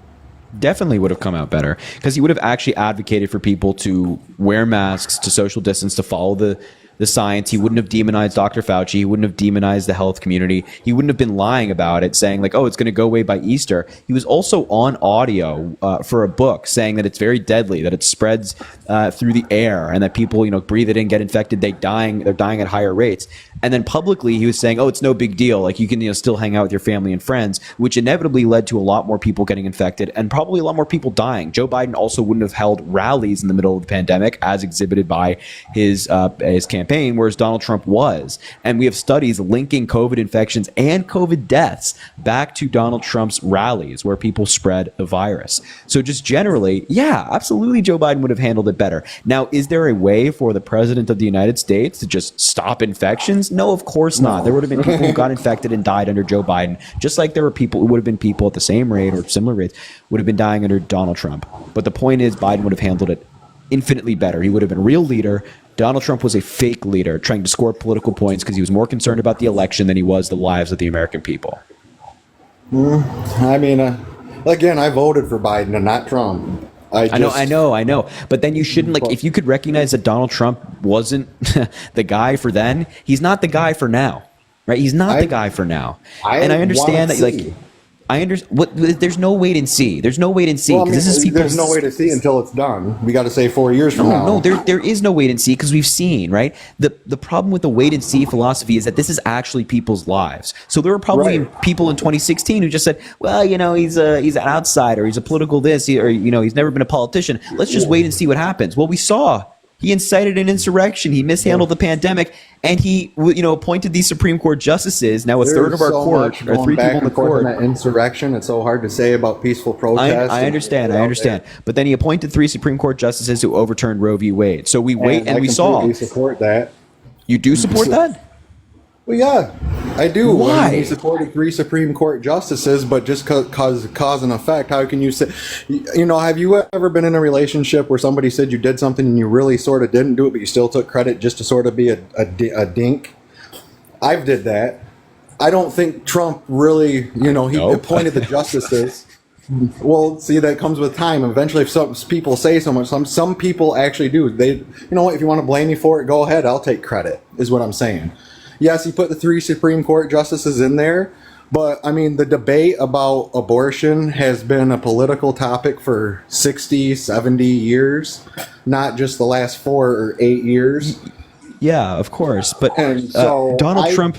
Definitely would have come out better because he would have actually advocated for people to wear masks, to social distance, to follow the science. He wouldn't have demonized Dr. Fauci. He wouldn't have demonized the health community. He wouldn't have been lying about it, saying like, oh, it's going to go away by Easter. He was also on audio for a book saying that it's very deadly, that it spreads through the air, and that people, breathe it in, get infected, they're dying at higher rates. And then publicly he was saying, oh, it's no big deal. Like you can still hang out with your family and friends, which inevitably led to a lot more people getting infected and probably a lot more people dying. Joe Biden also wouldn't have held rallies in the middle of the pandemic as exhibited by his campaign, whereas Donald Trump was. And we have studies linking COVID infections and COVID deaths back to Donald Trump's rallies where people spread the virus. So just generally, yeah, absolutely Joe Biden would have handled it better. Now, is there a way for the president of the United States to just stop infections? No, of course not. There would have been people who got infected and died under Joe Biden, just like there were people who would have been people at the same rate or similar rates would have been dying under Donald Trump. But the point is, Biden would have handled it infinitely better. He would have been a real leader. Donald Trump was a fake leader trying to score political points because he was more concerned about the election than he was the lives of the American people. I mean, again, I voted for Biden and not Trump. I know. But then you shouldn't, like, if you could recognize that Donald Trump wasn't the guy for then, he's not the guy for now, right? He's not the guy for now. And I understand that, like, there's no wait and see. There's no wait and see. Well, there's no way to see until it's done. We got to say 4 years from now. No, there is no wait and see because we've seen, right? The problem with the wait and see philosophy is that this is actually people's lives. So there were probably people in 2016 who just said, well, he's an outsider, he's a political this, or he's never been a politician. Let's just wait and see what happens. Well, we saw. He incited an insurrection. He mishandled the pandemic, and he, appointed these Supreme Court justices. Now a third of our court, or three people in the court. That insurrection. It's so hard to say about peaceful protests. I understand. But then he appointed 3 Supreme Court justices who overturned Roe v. Wade. So we wait and we saw. I support that. You do support that? Well, yeah, I do. Why? He supported 3 Supreme Court justices, but just cause and effect. How can you say? Have you ever been in a relationship where somebody said you did something and you really sort of didn't do it, but you still took credit just to sort of be a dink? I've did that. I don't think Trump really, he appointed the justices. Well, see, that comes with time. Eventually, if some people say so much, some people actually do. They, what? If you want to blame me for it, go ahead. I'll take credit. Is what I'm saying. Yes, he put the 3 Supreme Court justices in there, but I mean, the debate about abortion has been a political topic for 60, 70 years, not just the last 4 or 8 years. Yeah, of course. But so Donald Trump.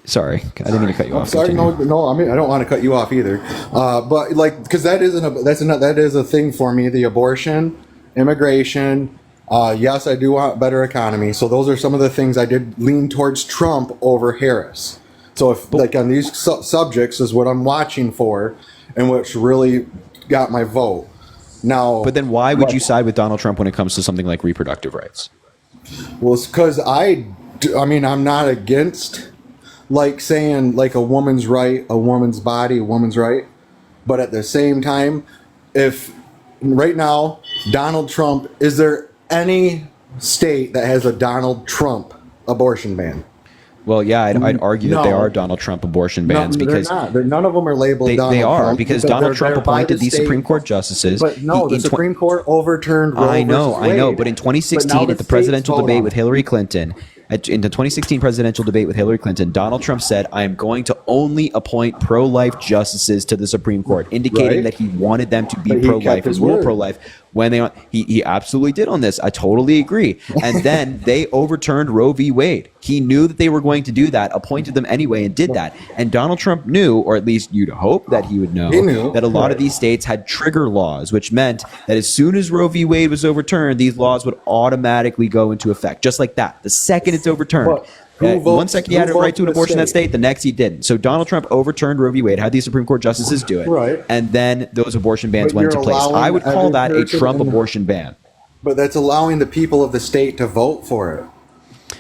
Sorry, I didn't mean to cut you off. Sorry, no. I mean, I don't want to cut you off either. But because that is a thing for me. The abortion, immigration. Yes, I do want better economy. So those are some of the things I did lean towards Trump over Harris. So if on these subjects is what I'm watching for, and which really got my vote. Now, but then why would you side with Donald Trump when it comes to something like reproductive rights? Well, it's because I'm not against like saying like a woman's right, a woman's body, a woman's right. But at the same time, if right now, Donald Trump, is there any state that has a Donald Trump abortion ban? Well, yeah, I'd argue that they are Donald Trump abortion bans because they're not. None of them are labeled Donald they are Trump because Donald Trump they're by appointed the these state. Supreme Court justices. But no, the Supreme Court overturned Roe I know, versus Wade. but in But 2016, now the at the states presidential vote debate on with it. Hillary Clinton, in the 2016 presidential debate with Hillary Clinton, Donald Trump said, "I am going to only appoint pro-life justices to the Supreme Court," indicating Right. that he wanted them to be But he pro-life kept as his well, word. pro-life. When he absolutely did on this. I totally agree. And then they overturned Roe v. Wade. He knew that they were going to do that, appointed them anyway, and did that. And Donald Trump knew, or at least you'd hope that he would know, He knew. that a lot of Right. these states had trigger laws, which meant that as soon as Roe v. Wade was overturned, these laws would automatically go into effect, just like that. The second it's overturned. But who One votes- second he had a who right to an votes in the abortion in that state? state, the next he didn't. So Donald Trump overturned Roe v. Wade, had these Supreme Court justices do it, Right. and then those abortion bans But went into you're place. allowing I would call every that a person Trump in the- abortion ban. But that's allowing the people of the state to vote for it.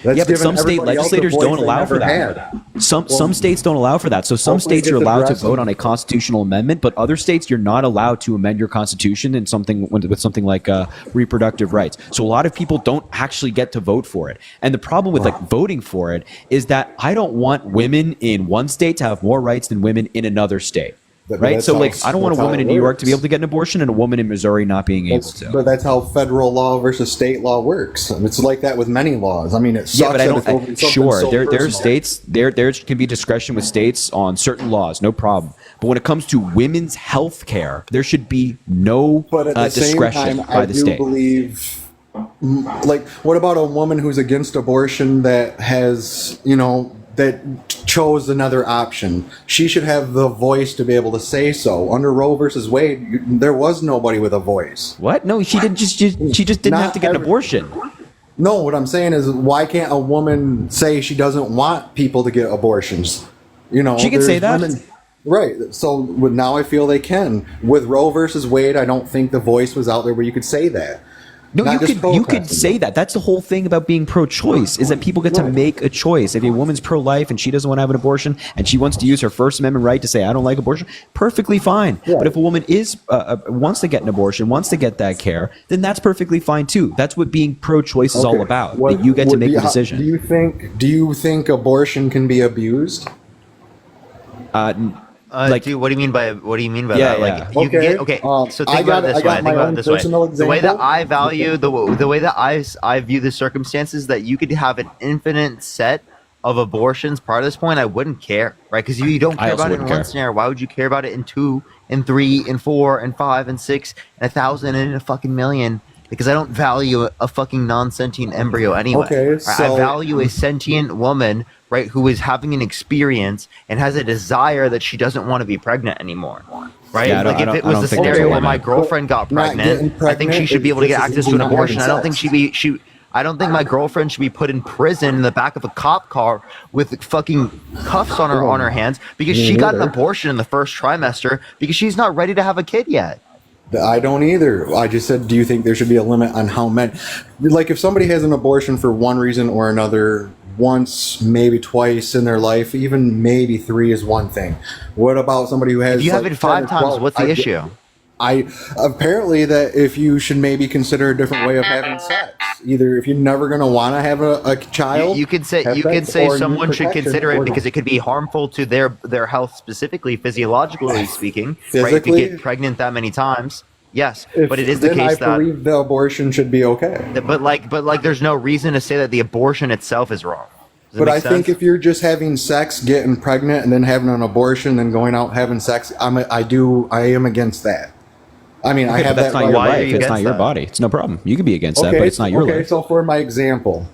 That's Yeah, but giving some state everybody else a legislators voice don't they allow for never that. had. Some states don't allow for that. So some hopefully states it you're gets allowed to addressed vote in- on a constitutional amendment, but other states you're not allowed to amend your constitution in something with something like reproductive rights. So a lot of people don't actually get to vote for it. And the problem with like voting for it is that I don't want women in one state to have more rights than women in another state. But Right? that's So how- like I don't want a that's how woman it in New York to be works. able to get an abortion and a woman in Missouri not being able to. But that's how federal law versus state law works. It's like that with many laws. I mean, it sucks. Yeah, but I that don't. it's over something Sure, so there's personal. states. There can be discretion with states on certain laws, no problem. But when it comes to women's health care, there should be no But at the same discretion time, by I the do state. believe. Like, what about a woman who's against abortion that has, that chose another option? She should have the voice to be able to say so. Under Roe versus Wade, there was nobody with a voice. What? No, she didn't. She just didn't have to get an abortion. No, what I'm saying is, why can't a woman say she doesn't want people to get abortions? She can say there's that. Right. So now I feel they can. With Roe versus Wade, I don't think the voice was out there where you could say that. No, Not you just could protesting. say that. That's the whole thing about being pro-choice is that people get to make a choice. If a woman's pro-life and she doesn't want to have an abortion and she wants to use her First Amendment right to say I don't like abortion, perfectly fine. But if a woman is wants to get an abortion, wants to get that care, then that's perfectly fine too. That's what being pro-choice is all about. That you get to make the decision. Do you think abortion can be abused? Dude, what do you mean by Yeah, that? Like, yeah. you can get okay. So think about it this way. Think about it this way. The way that I value the way that I view the circumstances that you could have an infinite set of abortions. Prior to this point, I wouldn't care, right? Because you don't I care also about it in wouldn't one care. scenario. Why would you care about it in 2, and 3, and 4, and 5, and 6, and 1,000, and a fucking million? Because I don't value a fucking non-sentient embryo anyway. Okay, Right? so- I value a sentient woman, right, who is having an experience and has a desire that she doesn't want to be pregnant anymore. Right? Yeah, I don't- Like I if it don't was the think scenario so, where my man. girlfriend got Not getting pregnant, I think she pregnant should be able to is get just access to an not having abortion. I don't think sex. I don't think my girlfriend should be put in prison in the back of a cop car with fucking cuffs on her hands because Me she got an neither. abortion in the first trimester because she's not ready to have a kid yet. I don't either. I just said, do you think there should be a limit on how many? Like, if somebody has an abortion for one reason or another, once, maybe twice in their life, even maybe 3 is one thing. What about somebody who has? If you have like, it 5 10 or times, 12? what's the issue? I apparently that if you should maybe consider a different way of having sex. Either if you're never going to want to have a child, You could say have sex, say or use someone should protection, consider it or because it could be harmful to their health, specifically physiologically speaking. Right? If you Physically? get pregnant that many times, yes. if- But it is the then case I that believe the abortion should be okay. but there's no reason to say that the abortion itself is wrong. Does that But I make think sense? if you're just having sex, getting pregnant, and then having an abortion, then going out having sex, I am against that. I mean, I Okay, have but that's that not right. your Why are life. you It's not against your that? body. It's no problem. You can be against that, but it's not your life. So for my example,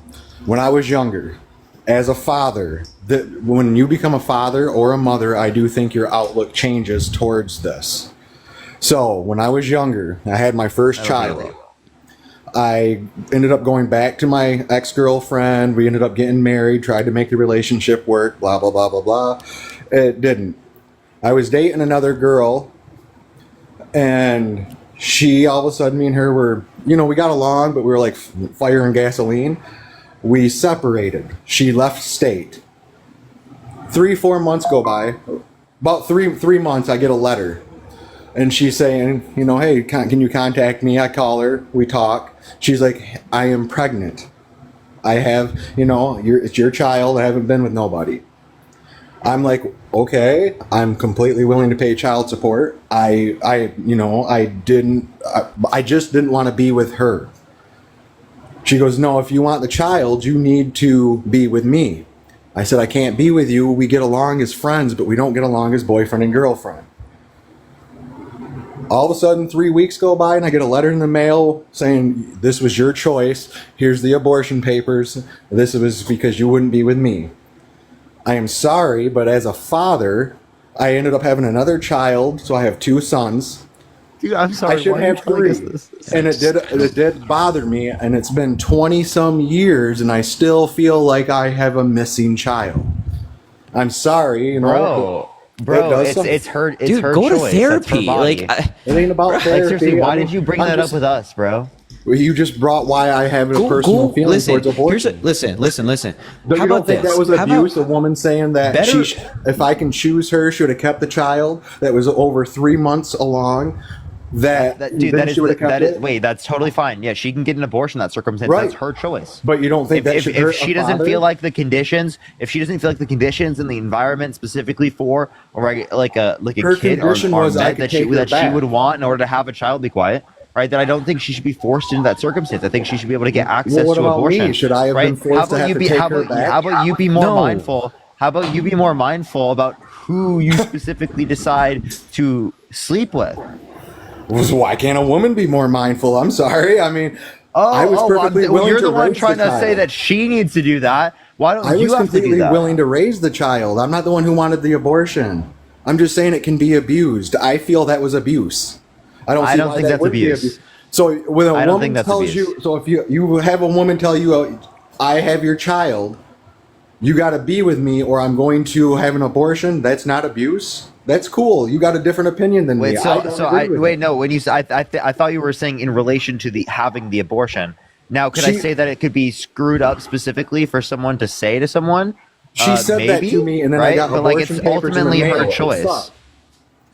when I was younger, as a father, when you become a father or a mother, I do think your outlook changes towards this. So when I was younger, I had my first child. I ended up going back to my ex-girlfriend. We ended up getting married, tried to make the relationship work, blah, blah, blah, blah, blah. It didn't. I was dating another girl, and she, all of a sudden, me and her were, we got along, but we were like fire and gasoline. We separated. She left state. 3-4 months go by. About three months, I get a letter. And she's saying, you know, hey, can you contact me? I call her. We talk. She's like, I am pregnant. I have, you know, it's your child. I haven't been with nobody. I'm like, okay, I'm completely willing to pay child support. I just didn't want to be with her. She goes, no, if you want the child, you need to be with me. I said, I can't be with you. We get along as friends, but we don't get along as boyfriend and girlfriend. All of a sudden, 3 weeks go by, and I get a letter in the mail saying, this was your choice. Here's the abortion papers. This was because you wouldn't be with me. I am sorry, but as a father, I ended up having another child, so I have 2 sons. Dude, I'm sorry. I should have 3, and it did bother me, and it's been 20-some years, and I still feel like I have a missing child. I'm sorry, you know. Bro, it's her. It's Dude, her go choice. to therapy. Like, it ain't about therapy. Like, seriously, why did you bring that up with us, bro? You just brought why I have a personal feeling towards abortion. Listen. But How you don't about think this? that was abuse? A woman saying that if I can choose her, should have kept the child that was over 3 months along. Wait, that's totally fine. Yeah, she can get an abortion in that circumstance. Right. That's her choice. But you don't think that should hurt if she a doesn't father? feel like the conditions, and the environment specifically for, or like a Her kid or condition was I met could that she take her that she back. would want in order to have a child, be quiet. Right, that I don't think she should be forced into that circumstance. I think she should be able to get access what to about abortion. me? Should I have been forced to have to take her back? How about you be more mindful? How about you be more mindful about who you specifically decide to sleep with? Why can't a woman be more mindful? I'm sorry. I mean, I was perfectly willing you're to the one raise trying the to say child. that she needs to do that. Why don't I you was have to do completely that? willing to raise the child. I'm not the one who wanted the abortion. I'm just saying it can be abused. I feel that was abuse. I don't think that's abuse. So when a woman tells you, so if you have a woman tell you, I have your child, you got to be with me or I'm going to have an abortion, that's not abuse. That's cool. You got a different opinion than me. When you said, I thought you were saying in relation to the having the abortion. Now, could I say that it could be screwed up specifically for someone to say to someone? She said that to me, and then I got abortion it's papers in the ultimately mail. her choice.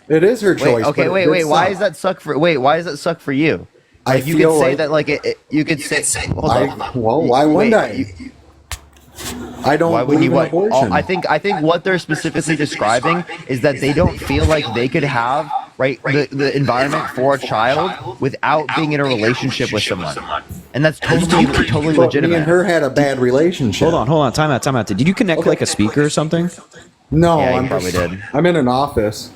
It is her choice. Wait. Why does that suck for? Wait, why does that suck for you? Like, you could say that, like you could say. Hold on. Well, why wouldn't I? I don't. Why would believe you? in abortion. I think what they're specifically describing is that they don't feel like they could have the environment for a child without being in a relationship with someone, and that's totally legitimate. Me and her had a bad relationship. Hold on. Time out. Did you connect like a speaker or something? No, Yeah, I'm probably did. I'm in an office.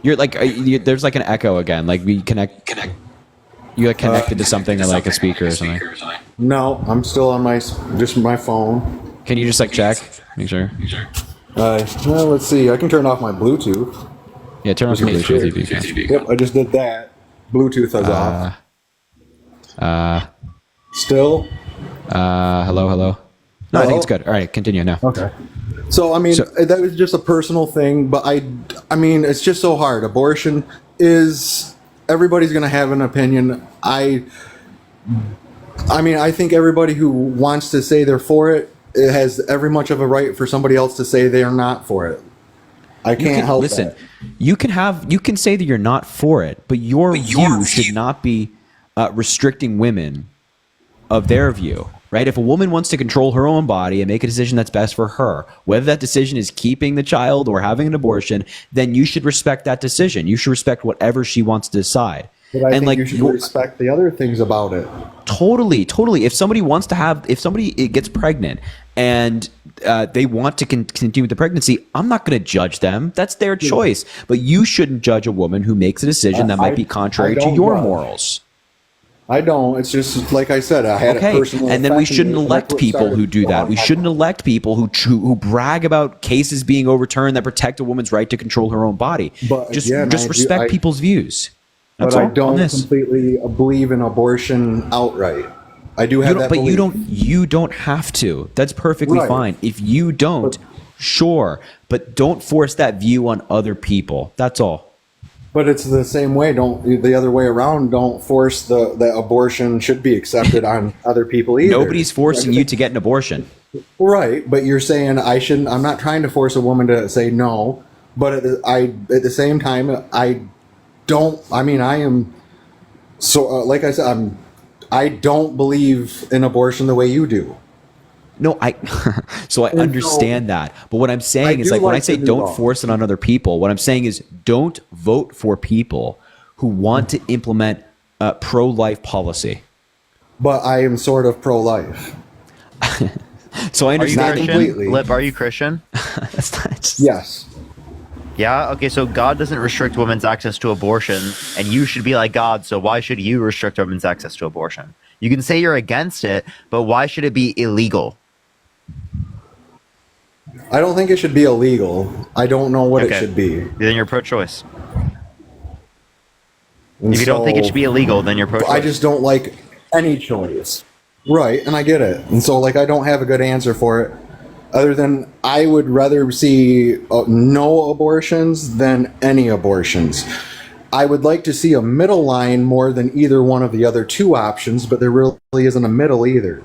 You're like, there's like an echo again. Like we connect. You like connected to something or like a speaker or something. No, I'm still on my phone. Can you just like check? Make sure. Well, let's see. I can turn off my Bluetooth. Yeah, turn off your Bluetooth if you can. Yep, I just did that. Bluetooth is off. Still? Hello? No, I think it's good. All right, continue now. Okay. So, I mean, that was just a personal thing, but I mean, it's just so hard. Abortion is, everybody's going to have an opinion. I mean, I think everybody who wants to say they're for it, it has every much of a right for somebody else to say they're not for it. I can't help that. You can say that you're not for it, but your view should not be restricting women of their view, right? If a woman wants to control her own body and make a decision that's best for her, whether that decision is keeping the child or having an abortion, then you should respect that decision. You should respect whatever she wants to decide. But I think you should respect the other things about it. Totally. If somebody gets pregnant and they want to continue with the pregnancy, I'm not going to judge them. That's their choice. But you shouldn't judge a woman who makes a decision that might be contrary to your morals. I don't. It's just like I said. I had a personal. And then we shouldn't elect people who do that. We shouldn't elect people who brag about cases being overturned that protect a woman's right to control her own body. But just again, respect people's views. But I don't completely believe in abortion outright. I do have that belief. You don't have to. That's perfectly fine. If you don't, sure, but don't force that view on other people. That's all. But it's the same way. The other way around. Don't force that abortion should be accepted on other people either. Nobody's forcing you to get an abortion. Right, but you're saying I shouldn't. I'm not trying to force a woman to say no, but at the same time, I don't. I mean, I am so like I said, I don't believe in abortion the way you do. No, so I understand that. But what I'm saying is, do like, when I like say the new don't law. force it on other people, what I'm saying is don't vote for people who want to implement pro-life policy. But I am sort of pro-life. So I Are you understand Christian? completely. Lip, are you Christian? Yes. Yeah. Okay. So God doesn't restrict women's access to abortion, and you should be like God. So why should you restrict women's access to abortion? You can say you're against it, but why should it be illegal? I don't think it should be illegal. I don't know what it should be. Then you're pro-choice. And If you don't think it should be illegal, then you're pro-choice. I just don't like any choice. Right, and I get it. And so, like, I don't have a good answer for it. Other than I would rather see no abortions than any abortions. I would like to see a middle line more than either one of the other two options, but there really isn't a middle either.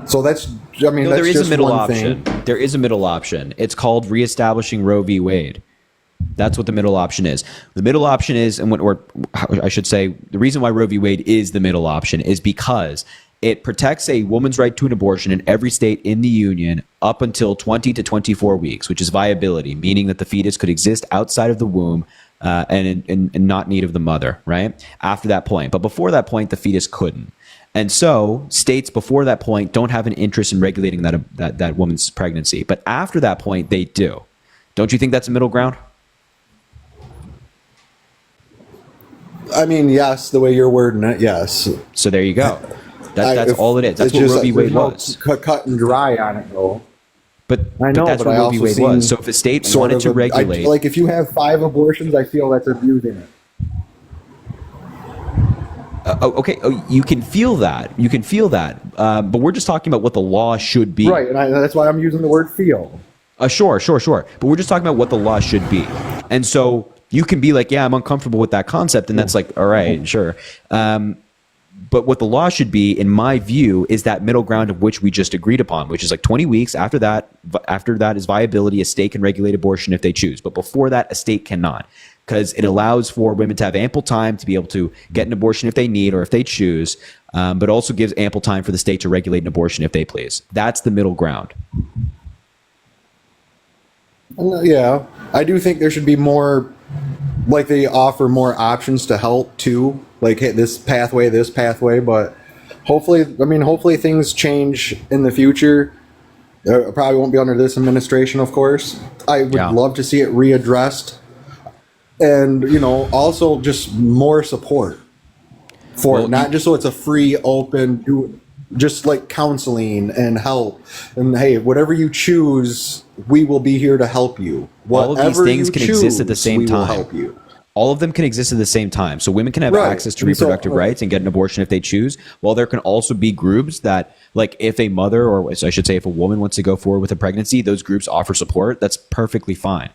So that's, I mean, No, that's there is just a middle one option. thing. There is a middle option. It's called reestablishing Roe v. Wade. That's what the middle option is. The middle option is, or I should say, the reason why Roe v. Wade is the middle option is because it protects a woman's right to an abortion in every state in the union up until 20 to 24 weeks, which is viability, meaning that the fetus could exist outside of the womb and not need of the mother, right? After that point. But before that point, the fetus couldn't. And so states before that point don't have an interest in regulating that woman's pregnancy. But after that point, they do. Don't you think that's a middle ground? I mean, yes, the way you're wording it, yes. So there you go. That's all it is. That's what Roe v. Wade was. Cut and dry on it, though. But I know, that's but what I Roe v. also Wade seen was. So if a state sort wanted of to regulate, like if you have 5 abortions, I feel that's abusing it. you can feel that. You can feel that. But we're just talking about what the law should be. Right, and that's why I'm using the word feel. Sure. But we're just talking about what the law should be. And so you can be like, yeah, I'm uncomfortable with that concept. And that's like, all right, sure. But what the law should be, in my view, is that middle ground of which we just agreed upon, which is like 20 weeks. After that is viability. A state can regulate abortion if they choose. But before that, a state cannot, because it allows for women to have ample time to be able to get an abortion if they need or if they choose, but also gives ample time for the state to regulate an abortion if they please. That's the middle ground. Yeah, I do think there should be more, like they offer more options to help too. Like, hey, this pathway, but hopefully things change in the future. It probably won't be under this administration, of course. I would love to see it readdressed. And, also just more support for it. Not just so it's a free, open, just like counseling and help. And hey, whatever you choose, we will be here to help you. All of these things can exist at the same time. We will help you. All of them can exist at the same time. So women can have access to reproductive rights and get an abortion if they choose. While there can also be groups that, like, if a mother, or I should say if a woman wants to go forward with a pregnancy, those groups offer support. That's perfectly fine.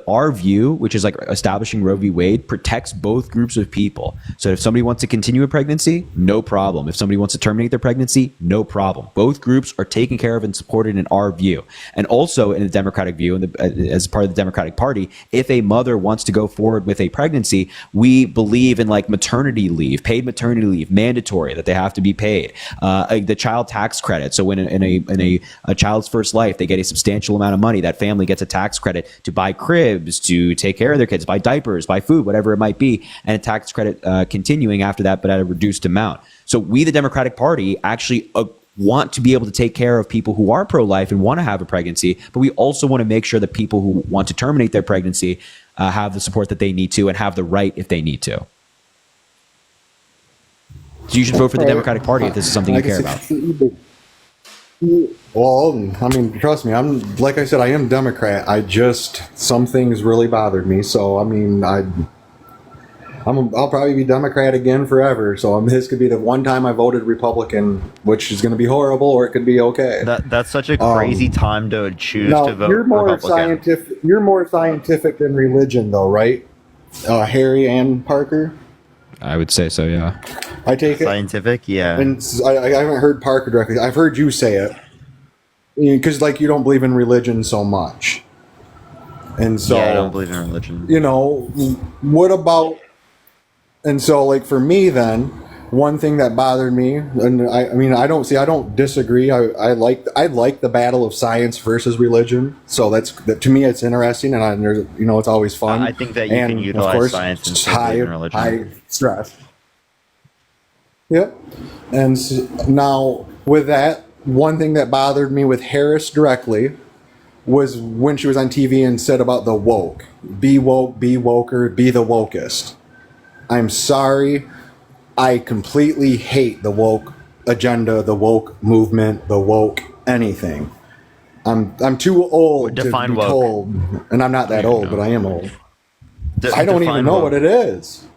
Our view, which is like establishing Roe v. Wade, protects both groups of people. So if somebody wants to continue a pregnancy, no problem. If somebody wants to terminate their pregnancy, no problem. Both groups are taken care of and supported in our view. And also in the Democratic view, as part of the Democratic Party, if a mother wants to go forward with a pregnancy, we believe in like maternity leave, paid maternity leave, mandatory, that they have to be paid. The child tax credit. So when in a child's first life, they get a substantial amount of money. That family gets a tax credit to buy cribs, to take care of their kids, buy diapers, buy food, whatever it might be, and a tax credit continuing after that, but at a reduced amount. So we, the Democratic Party, actually want to be able to take care of people who are pro-life and want to have a pregnancy, but we also want to make sure that people who want to terminate their pregnancy have the support that they need to and have the right if they need to. So you should vote for the Democratic Party if this is something you care about. Well, I mean, trust me, like I said, I am Democrat. Some things really bothered me. So, I mean, I'll probably be Democrat again forever. So this could be the one time I voted Republican, which is going to be horrible, or it could be okay. That's such a crazy time to choose to vote you're more Republican. scientific. You're more scientific than religion, though, right? Harry and Parker. I would say so, yeah. I take it. Scientific, yeah. And I haven't heard Parker directly. I've heard you say it. Because, like, you don't believe in religion so much. And so... Yeah, I don't believe in religion. You know, what about... And so, like, for me, then, one thing that bothered me, and I mean, I don't disagree. I like the battle of science versus religion. So to me, it's interesting, and it's always fun. I think that you can utilize of course, science instead of religion. High stress. Yep. And now, with that, one thing that bothered me with Harris directly was when she was on TV and said about the woke. Be woke, be woker, be the wokest. I'm sorry. I completely hate the woke agenda, the woke movement, the woke anything. I'm too old to be woke. told, and I'm not that old, but I am old. I don't even know woke. what it is.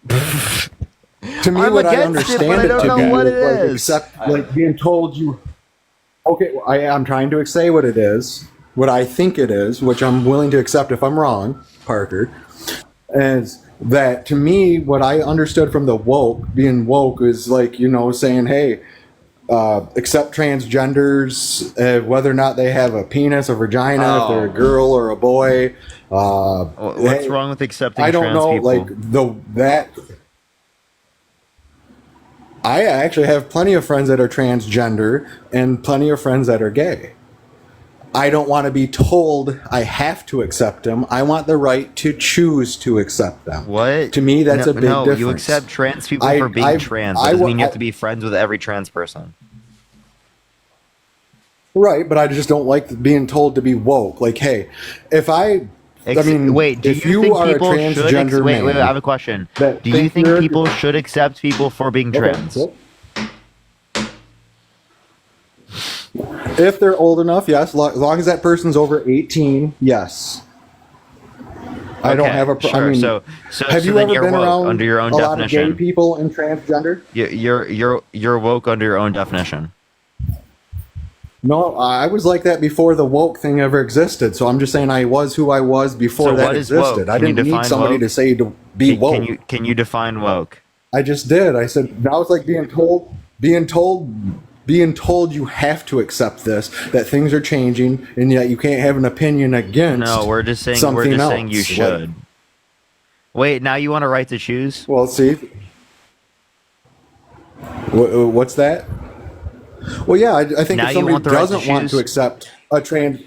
To me, I'm what I against it, understand but I don't to know be what it like, is. except like being told you. Okay, I'm trying to say what it is, what I think it is, which I'm willing to accept if I'm wrong, Parker. Is that to me, what I understood from the being woke is like, saying, hey, accept transgenders, whether or not they have a penis, a vagina, if they're a girl or a boy. What's wrong with accepting I don't trans know, people? I actually have plenty of friends that are transgender and plenty of friends that are gay. I don't want to be told I have to accept them. I want the right to choose to accept them. What? To me, that's a big difference. You accept trans people for being trans. That doesn't mean you have to be friends with every trans person. Right, but I just don't like being told to be woke. Like, hey, if wait, do if you you think are a people transgender should man, wait, I have a question. Do you think people should accept people for being trans? If they're old enough, yes. As long as that person's over 18, yes. I don't have a sure. So have you then ever you're been woke around under your own a lot of definition. gay people and transgender? You're woke under your own definition. No, I was like that before the woke thing ever existed. So I'm just saying I was who I was before So that what is woke? existed. I Can you didn't need define somebody woke? to say to be woke. Can you define woke? I just did. I said now it's like being told you have to accept this, that things are changing, and yet you can't have an opinion against. No, we're just saying you should. Wait, now you want a right to choose? Well, see, what's that? Well, yeah, I think Now if you somebody want the right to doesn't want choose? to accept a trans,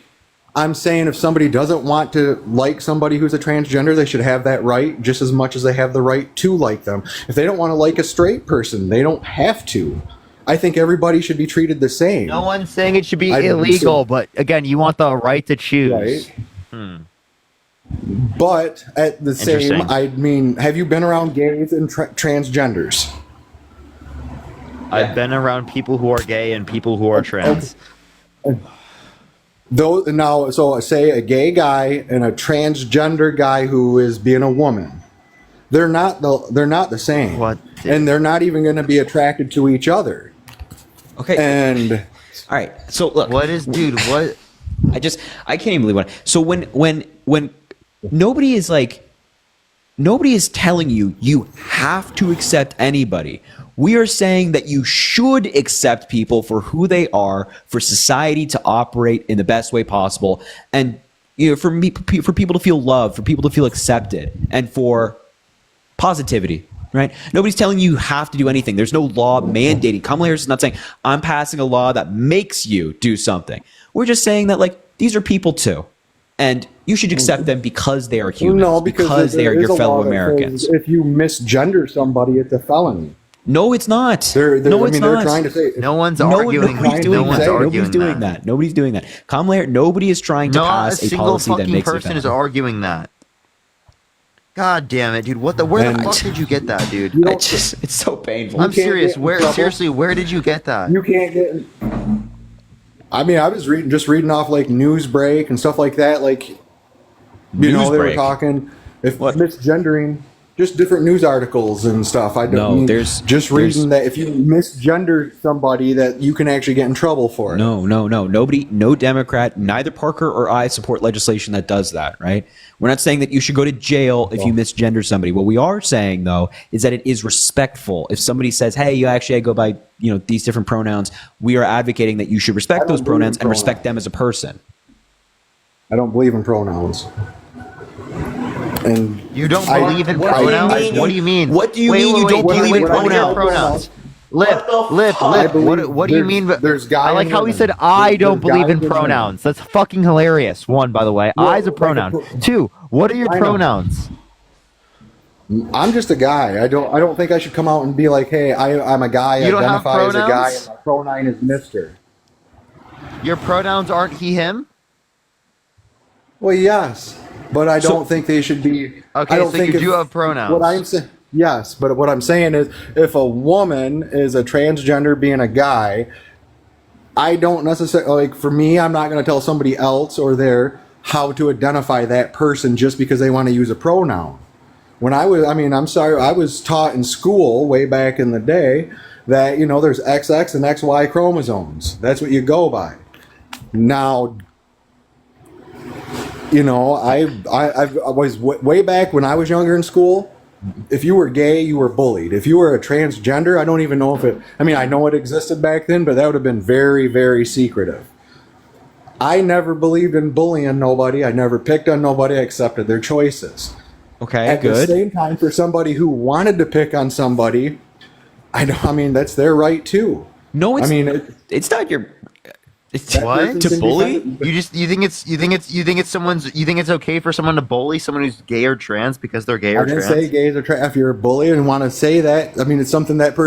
I'm saying if somebody doesn't want to like somebody who's a transgender, they should have that right just as much as they have the right to like them. If they don't want to like a straight person, they don't have to. I think everybody should be treated the same. No one's saying it should be illegal, but again, you want the right to choose. Right. But at the same, Interesting. I mean, have you been around gays and transgenders? I've been around people who are gay and people who are trans. So say a gay guy and a transgender guy who is being a woman. They're not the same. What? And they're not even going to be attracted to each other. Okay. And all right. So look, what? I can't even believe what. So when nobody is telling you have to accept anybody. We are saying that you should accept people for who they are, for society to operate in the best way possible, and for people to feel loved, for people to feel accepted, and for positivity. Right? Nobody's telling you have to do anything. There's no law mandating. Kamala Harris is not saying I'm passing a law that makes you do something. We're just saying that these are people too, and you should accept them because they are humans. No, because they are there's your a fellow law that Americans. says if you misgender somebody, it's a felony. No, it's not. They're trying to say no one's arguing. Nobody's doing that. Nobody's doing that. Kamala Harris, nobody is trying to pass a policy that makes it person is arguing that. God damn it, dude! Where the fuck did you get that, dude? It's so painful. I'm serious. Where did you get that? You can't get. I mean, I was reading off Newsbreak and stuff like that. They were talking if misgendering. just different news articles and stuff. I don't No, mean there's reading that if you misgender somebody that you can actually get in trouble for it. No. Nobody, no Democrat, neither Parker or I support legislation that does that, right? We're not saying that you should go to jail if you misgender somebody. What we are saying, though, is that it is respectful. If somebody says, hey, you actually I go by, these different pronouns, we are advocating that you should respect those pronouns and respect them as a person. I don't believe in pronouns. And You don't believe in pronouns? What do you mean? What do you mean you don't believe in pronouns? Lip. What do you mean? There's I like how he said, I don't believe in pronouns. That's fucking hilarious. One, by the way. I's a pronoun. Two, what are your pronouns? I'm just a guy. I don't think I should come out and be like, hey, I'm a guy. You don't have identify as a guy, pronouns? and my pronoun is Mister. Your pronouns aren't he, him? Well, yes, but I don't think they should be. Okay, I don't so think you do have pronouns. What I'm saying, yes, but what I'm saying is, if a woman is a transgender being a guy, I don't necessarily like. For me, I'm not going to tell somebody else or there how to identify that person just because they want to use a pronoun. When I was taught in school way back in the day that there's XX and XY chromosomes. That's what you go by. Now, I was way back when I was younger in school. If you were gay, you were bullied. If you were a transgender, I don't even know if it. I know it existed back then, but that would have been very, very secretive. I never believed in bullying nobody. I never picked on nobody. I accepted their choices. Okay, At the same time, for somebody who wanted to pick on somebody, that's their right too. No, it's not your. What? To bully? You think it's okay for someone to bully someone who's gay or trans because they're gay or I didn't trans? say gays or trans. If you're a bully and want to say that, it's something that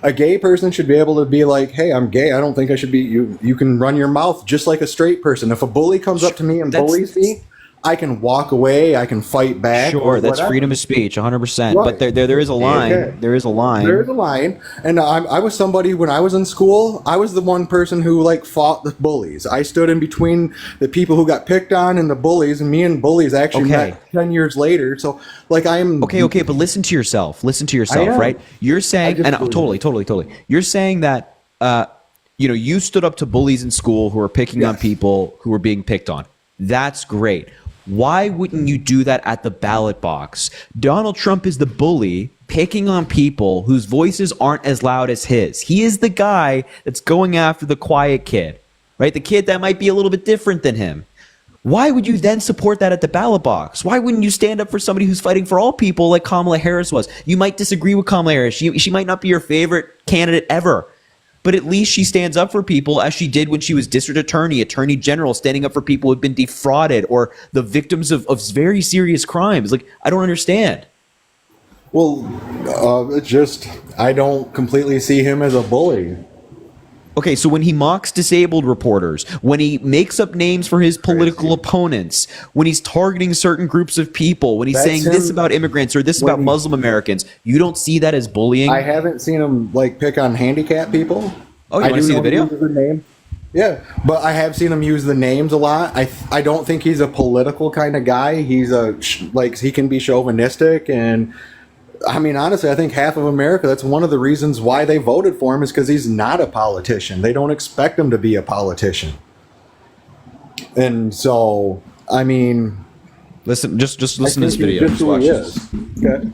a gay person should be able to be like, hey, I'm gay. I don't think I should be. You can run your mouth just like a straight person. If a bully comes up to me and bullies me, I can walk away. I can fight back. Sure, that's freedom of speech, 100%. Right. But there is a line. Okay. There is a line. There is a line. And I was somebody, when I was in school, I was the one person who fought the bullies. I stood in between the people who got picked on and the bullies, and me and bullies actually met 10 years later. So I'm okay, but listen to yourself, right? You're saying, and totally. You're saying that you stood up to bullies in school who were picking on people who were being picked on. That's great. Why wouldn't you do that at the ballot box? Donald Trump is the bully picking on people whose voices aren't as loud as his. He is the guy that's going after the quiet kid, right? The kid that might be a little bit different than him. Why would you then support that at the ballot box? Why wouldn't you stand up for somebody who's fighting for all people like Kamala Harris was? You might disagree with Kamala Harris. She might not be your favorite candidate ever. But at least she stands up for people as she did when she was district attorney general, standing up for people who have been defrauded or the victims of very serious crimes. I don't understand. Well, I don't completely see him as a bully. Okay, so when he mocks disabled reporters, when he makes up names for his political opponents, when he's targeting certain groups of people, when he's saying this about immigrants or this about Muslim Americans, you don't see that as bullying? I haven't seen him pick on handicapped people. Oh, you want to see the video? Yeah, but I have seen him use the names a lot. I don't think he's a political kind of guy. He's he can be chauvinistic, and honestly, I think half of America, that's one of the reasons why they voted for him, is because he's not a politician. They don't expect him to be a politician. And so, listen, just listen to this video. Just who he is. Okay.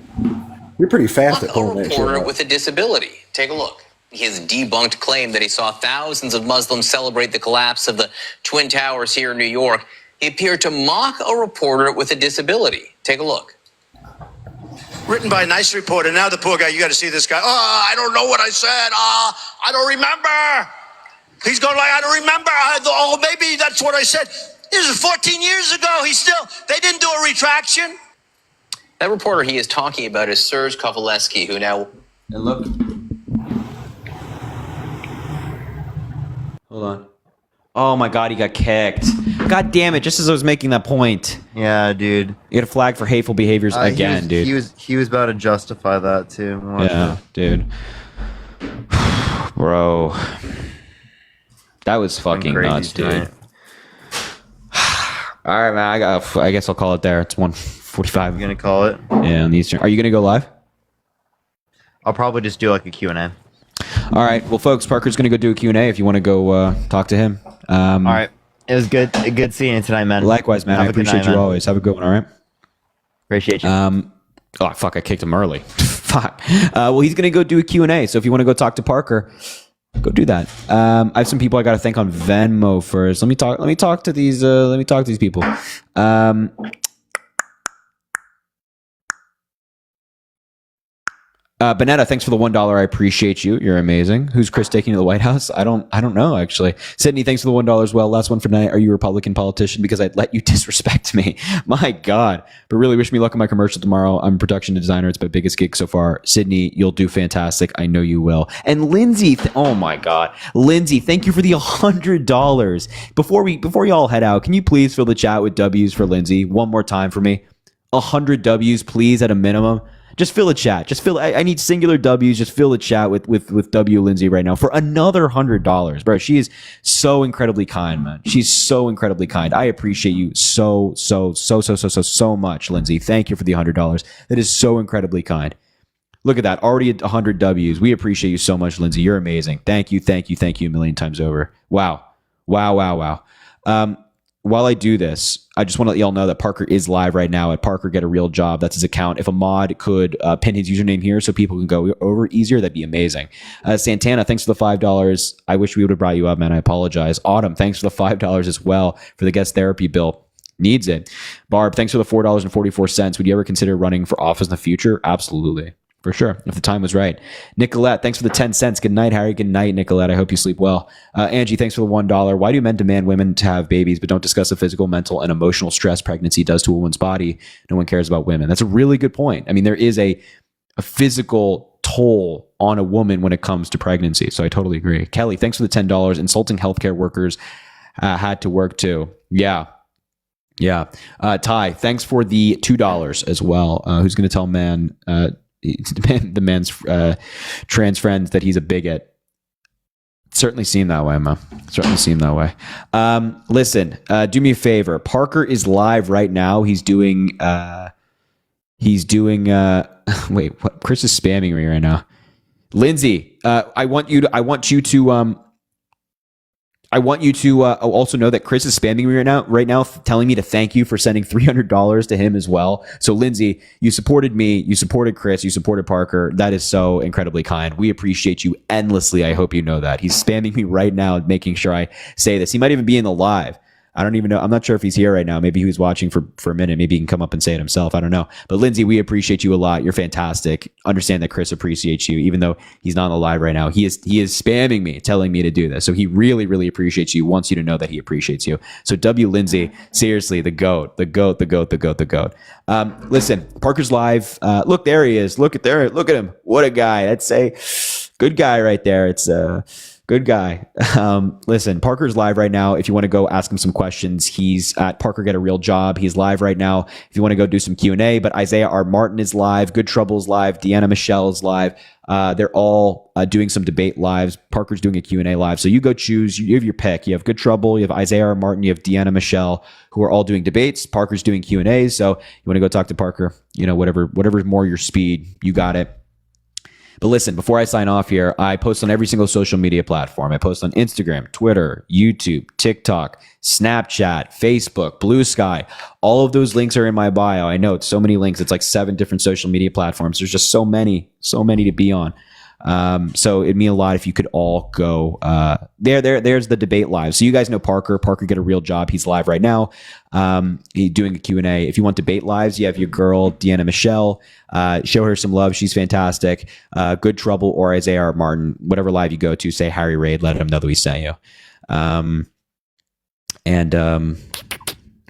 You're pretty fast at pulling that shit reporter up. with a disability. Take a look. His debunked claim that he saw thousands of Muslims celebrate the collapse of the Twin Towers here in New York. He appeared to mock a reporter with a disability. Take a look. Written by a nice reporter. Now the poor guy, you got to see this guy. I don't know what I said. I don't remember. He's going I don't remember. Maybe that's what I said. This is 14 years ago. They didn't do a retraction. That reporter he is talking about is Serge Kovaleski, who now... And look. Hold on. Oh my God, he got kicked. God damn it, just as I was making that point. Yeah, dude. You get a flag for hateful behaviors again, dude. He was about to justify that too. Dude. Bro. That was fucking nuts, dude. All right, man. I guess I'll call it there. It's 1:40. 6:45. I'm gonna call it. Yeah, on the Eastern. Are you gonna go live? I'll probably just do like a Q&A. All right. Well, folks, Parker's gonna go do a Q&A if you want to go talk to him. All right. It was good seeing you tonight, man. Likewise, man. Have I a good appreciate night, you man. always. Have a good one. All right. Appreciate you. Oh fuck! I kicked him early. Fuck. Well, he's gonna go do a Q&A. So if you want to go talk to Parker, go do that. I have some people I got to thank on Venmo first. Let me talk to these. Let me talk to these people. Bonetta, thanks for the $1. I appreciate you. You're amazing. Who's Chris taking to the White House? I don't know actually. Sydney, thanks for the $1 as well. Last one for tonight. Are you a Republican politician? Because I'd let you disrespect me. My God. But really wish me luck on my commercial tomorrow. I'm a production designer. It's my biggest gig so far. Sydney, you'll do fantastic. I know you will. And Lindsay, oh my God. Lindsay, thank you for the $100. Before you all head out, can you please fill the chat with W's for Lindsay one more time for me? 100 W's, please, at a minimum. Just fill a chat. I need singular W's. Just fill the chat with W Lindsay right now for another $100, bro. She is so incredibly kind, man. She's so incredibly kind. I appreciate you so much, Lindsay. Thank you for the $100. That is so incredibly kind. Look at that. Already 100 W's. We appreciate you so much, Lindsay. You're amazing. Thank you a million times over. Wow. While I do this, I just want to let y'all know that Parker is live right now at Parker Get a Real Job. That's his account. If a mod could pin his username here so people can go over easier, that'd be amazing. Santana, thanks for the $5. I wish we would have brought you up, man. I apologize. Autumn, thanks for the $5 as well for the guest therapy bill. Needs it. Barb, thanks for the $4.44. Would you ever consider running for office in the future? Absolutely. For sure, if the time was right. Nicolette, thanks for the 10 cents. Good night, Harry. Good night, Nicolette. I hope you sleep well. Angie, thanks for the $1. Why do men demand women to have babies but don't discuss the physical, mental, and emotional stress pregnancy does to a woman's body? No one cares about women. That's a really good point. I mean, there is a physical toll on a woman when it comes to pregnancy. So I totally agree. Kelly, thanks for the $10. Insulting healthcare workers had to work too. Yeah. Ty, thanks for the $2 as well. Who's going to tell the man's trans friends that he's a bigot? Certainly seem that way, man. Certainly seem that way. Listen, do me a favor. Parker is live right now. He's doing wait, what? Chris is spamming me right now. Lindsay, I want you to also know that Chris is spamming me right now, telling me to thank you for sending $300 to him as well. So Lindsay, you supported me, you supported Chris, you supported Parker. That is so incredibly kind. We appreciate you endlessly. I hope you know that. He's spamming me right now, making sure I say this. He might even be in the live. I don't even know. I'm not sure if he's here right now. Maybe he was watching for a minute. Maybe he can come up and say it himself. I don't know. But Lindsay, we appreciate you a lot. You're fantastic. Understand that Chris appreciates you, even though he's not on the live right now. He is spamming me, telling me to do this. So he really, really appreciates you. Wants you to know that he appreciates you. So W Lindsay, seriously, the GOAT. Listen, Parker's live. Look, there he is. Look at him. What a guy. That's a good guy right there. It's good guy. Listen, Parker's live right now. If you want to go ask him some questions, he's at Parker Get a Real Job. He's live right now. If you want to go do some Q&A, but Isaiah R. Martin is live. Good Trouble's live. Deanna Michelle is live. They're all doing some debate lives. Parker's doing a Q&A live. So you go choose. You have your pick. You have Good Trouble. You have Isaiah R. Martin. You have Deanna Michelle, who are all doing debates. Parker's doing Q&As. So you want to go talk to Parker, whatever's more your speed, you got it. But listen, before I sign off here, I post on every single social media platform. I post on Instagram, Twitter, YouTube, TikTok, Snapchat, Facebook, Blue Sky. All of those links are in my bio. I know it's so many links. It's like 7 different social media platforms. There's just so many to be on. So it'd mean a lot if you could all go there's the debate live. So you guys know Parker Get a Real Job. He's live right now. He's doing a Q&A. If you want debate lives, you have your girl Deanna Michelle. Show her some love. She's fantastic. Good Trouble or Isaiah R. Martin, whatever live you go to, say Harry Raid, let him know that we sent you.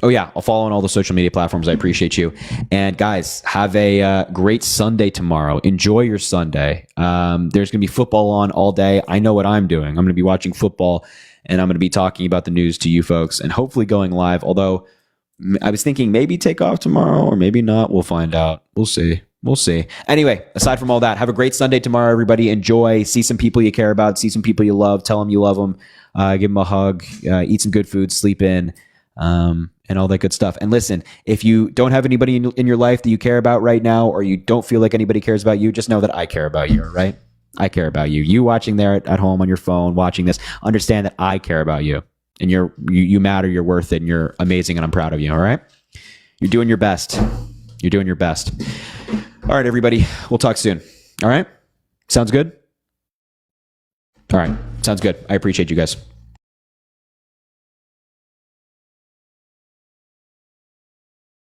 Oh yeah, I'll follow on all the social media platforms. I appreciate you. And guys, have a great Sunday tomorrow. Enjoy your Sunday. There's going to be football on all day. I know what I'm doing. I'm going to be watching football, and I'm going to be talking about the news to you folks, and hopefully going live. Although I was thinking maybe take off tomorrow or maybe not. We'll find out. We'll see. Anyway, aside from all that, have a great Sunday tomorrow, everybody. Enjoy. See some people you care about. See some people you love. Tell them you love them. Give them a hug. Eat some good food. Sleep in. and all that good stuff. And listen, if you don't have anybody in your life that you care about right now, or you don't feel like anybody cares about you, just know that I care about you, all right? I care about you. You watching there at home on your phone, watching this, understand that I care about you. And you matter, you're worth it, and you're amazing, and I'm proud of you, all right? You're doing your best. You're doing your best. All right, everybody. We'll talk soon. All right? Sounds good? All right. Sounds good. I appreciate you guys.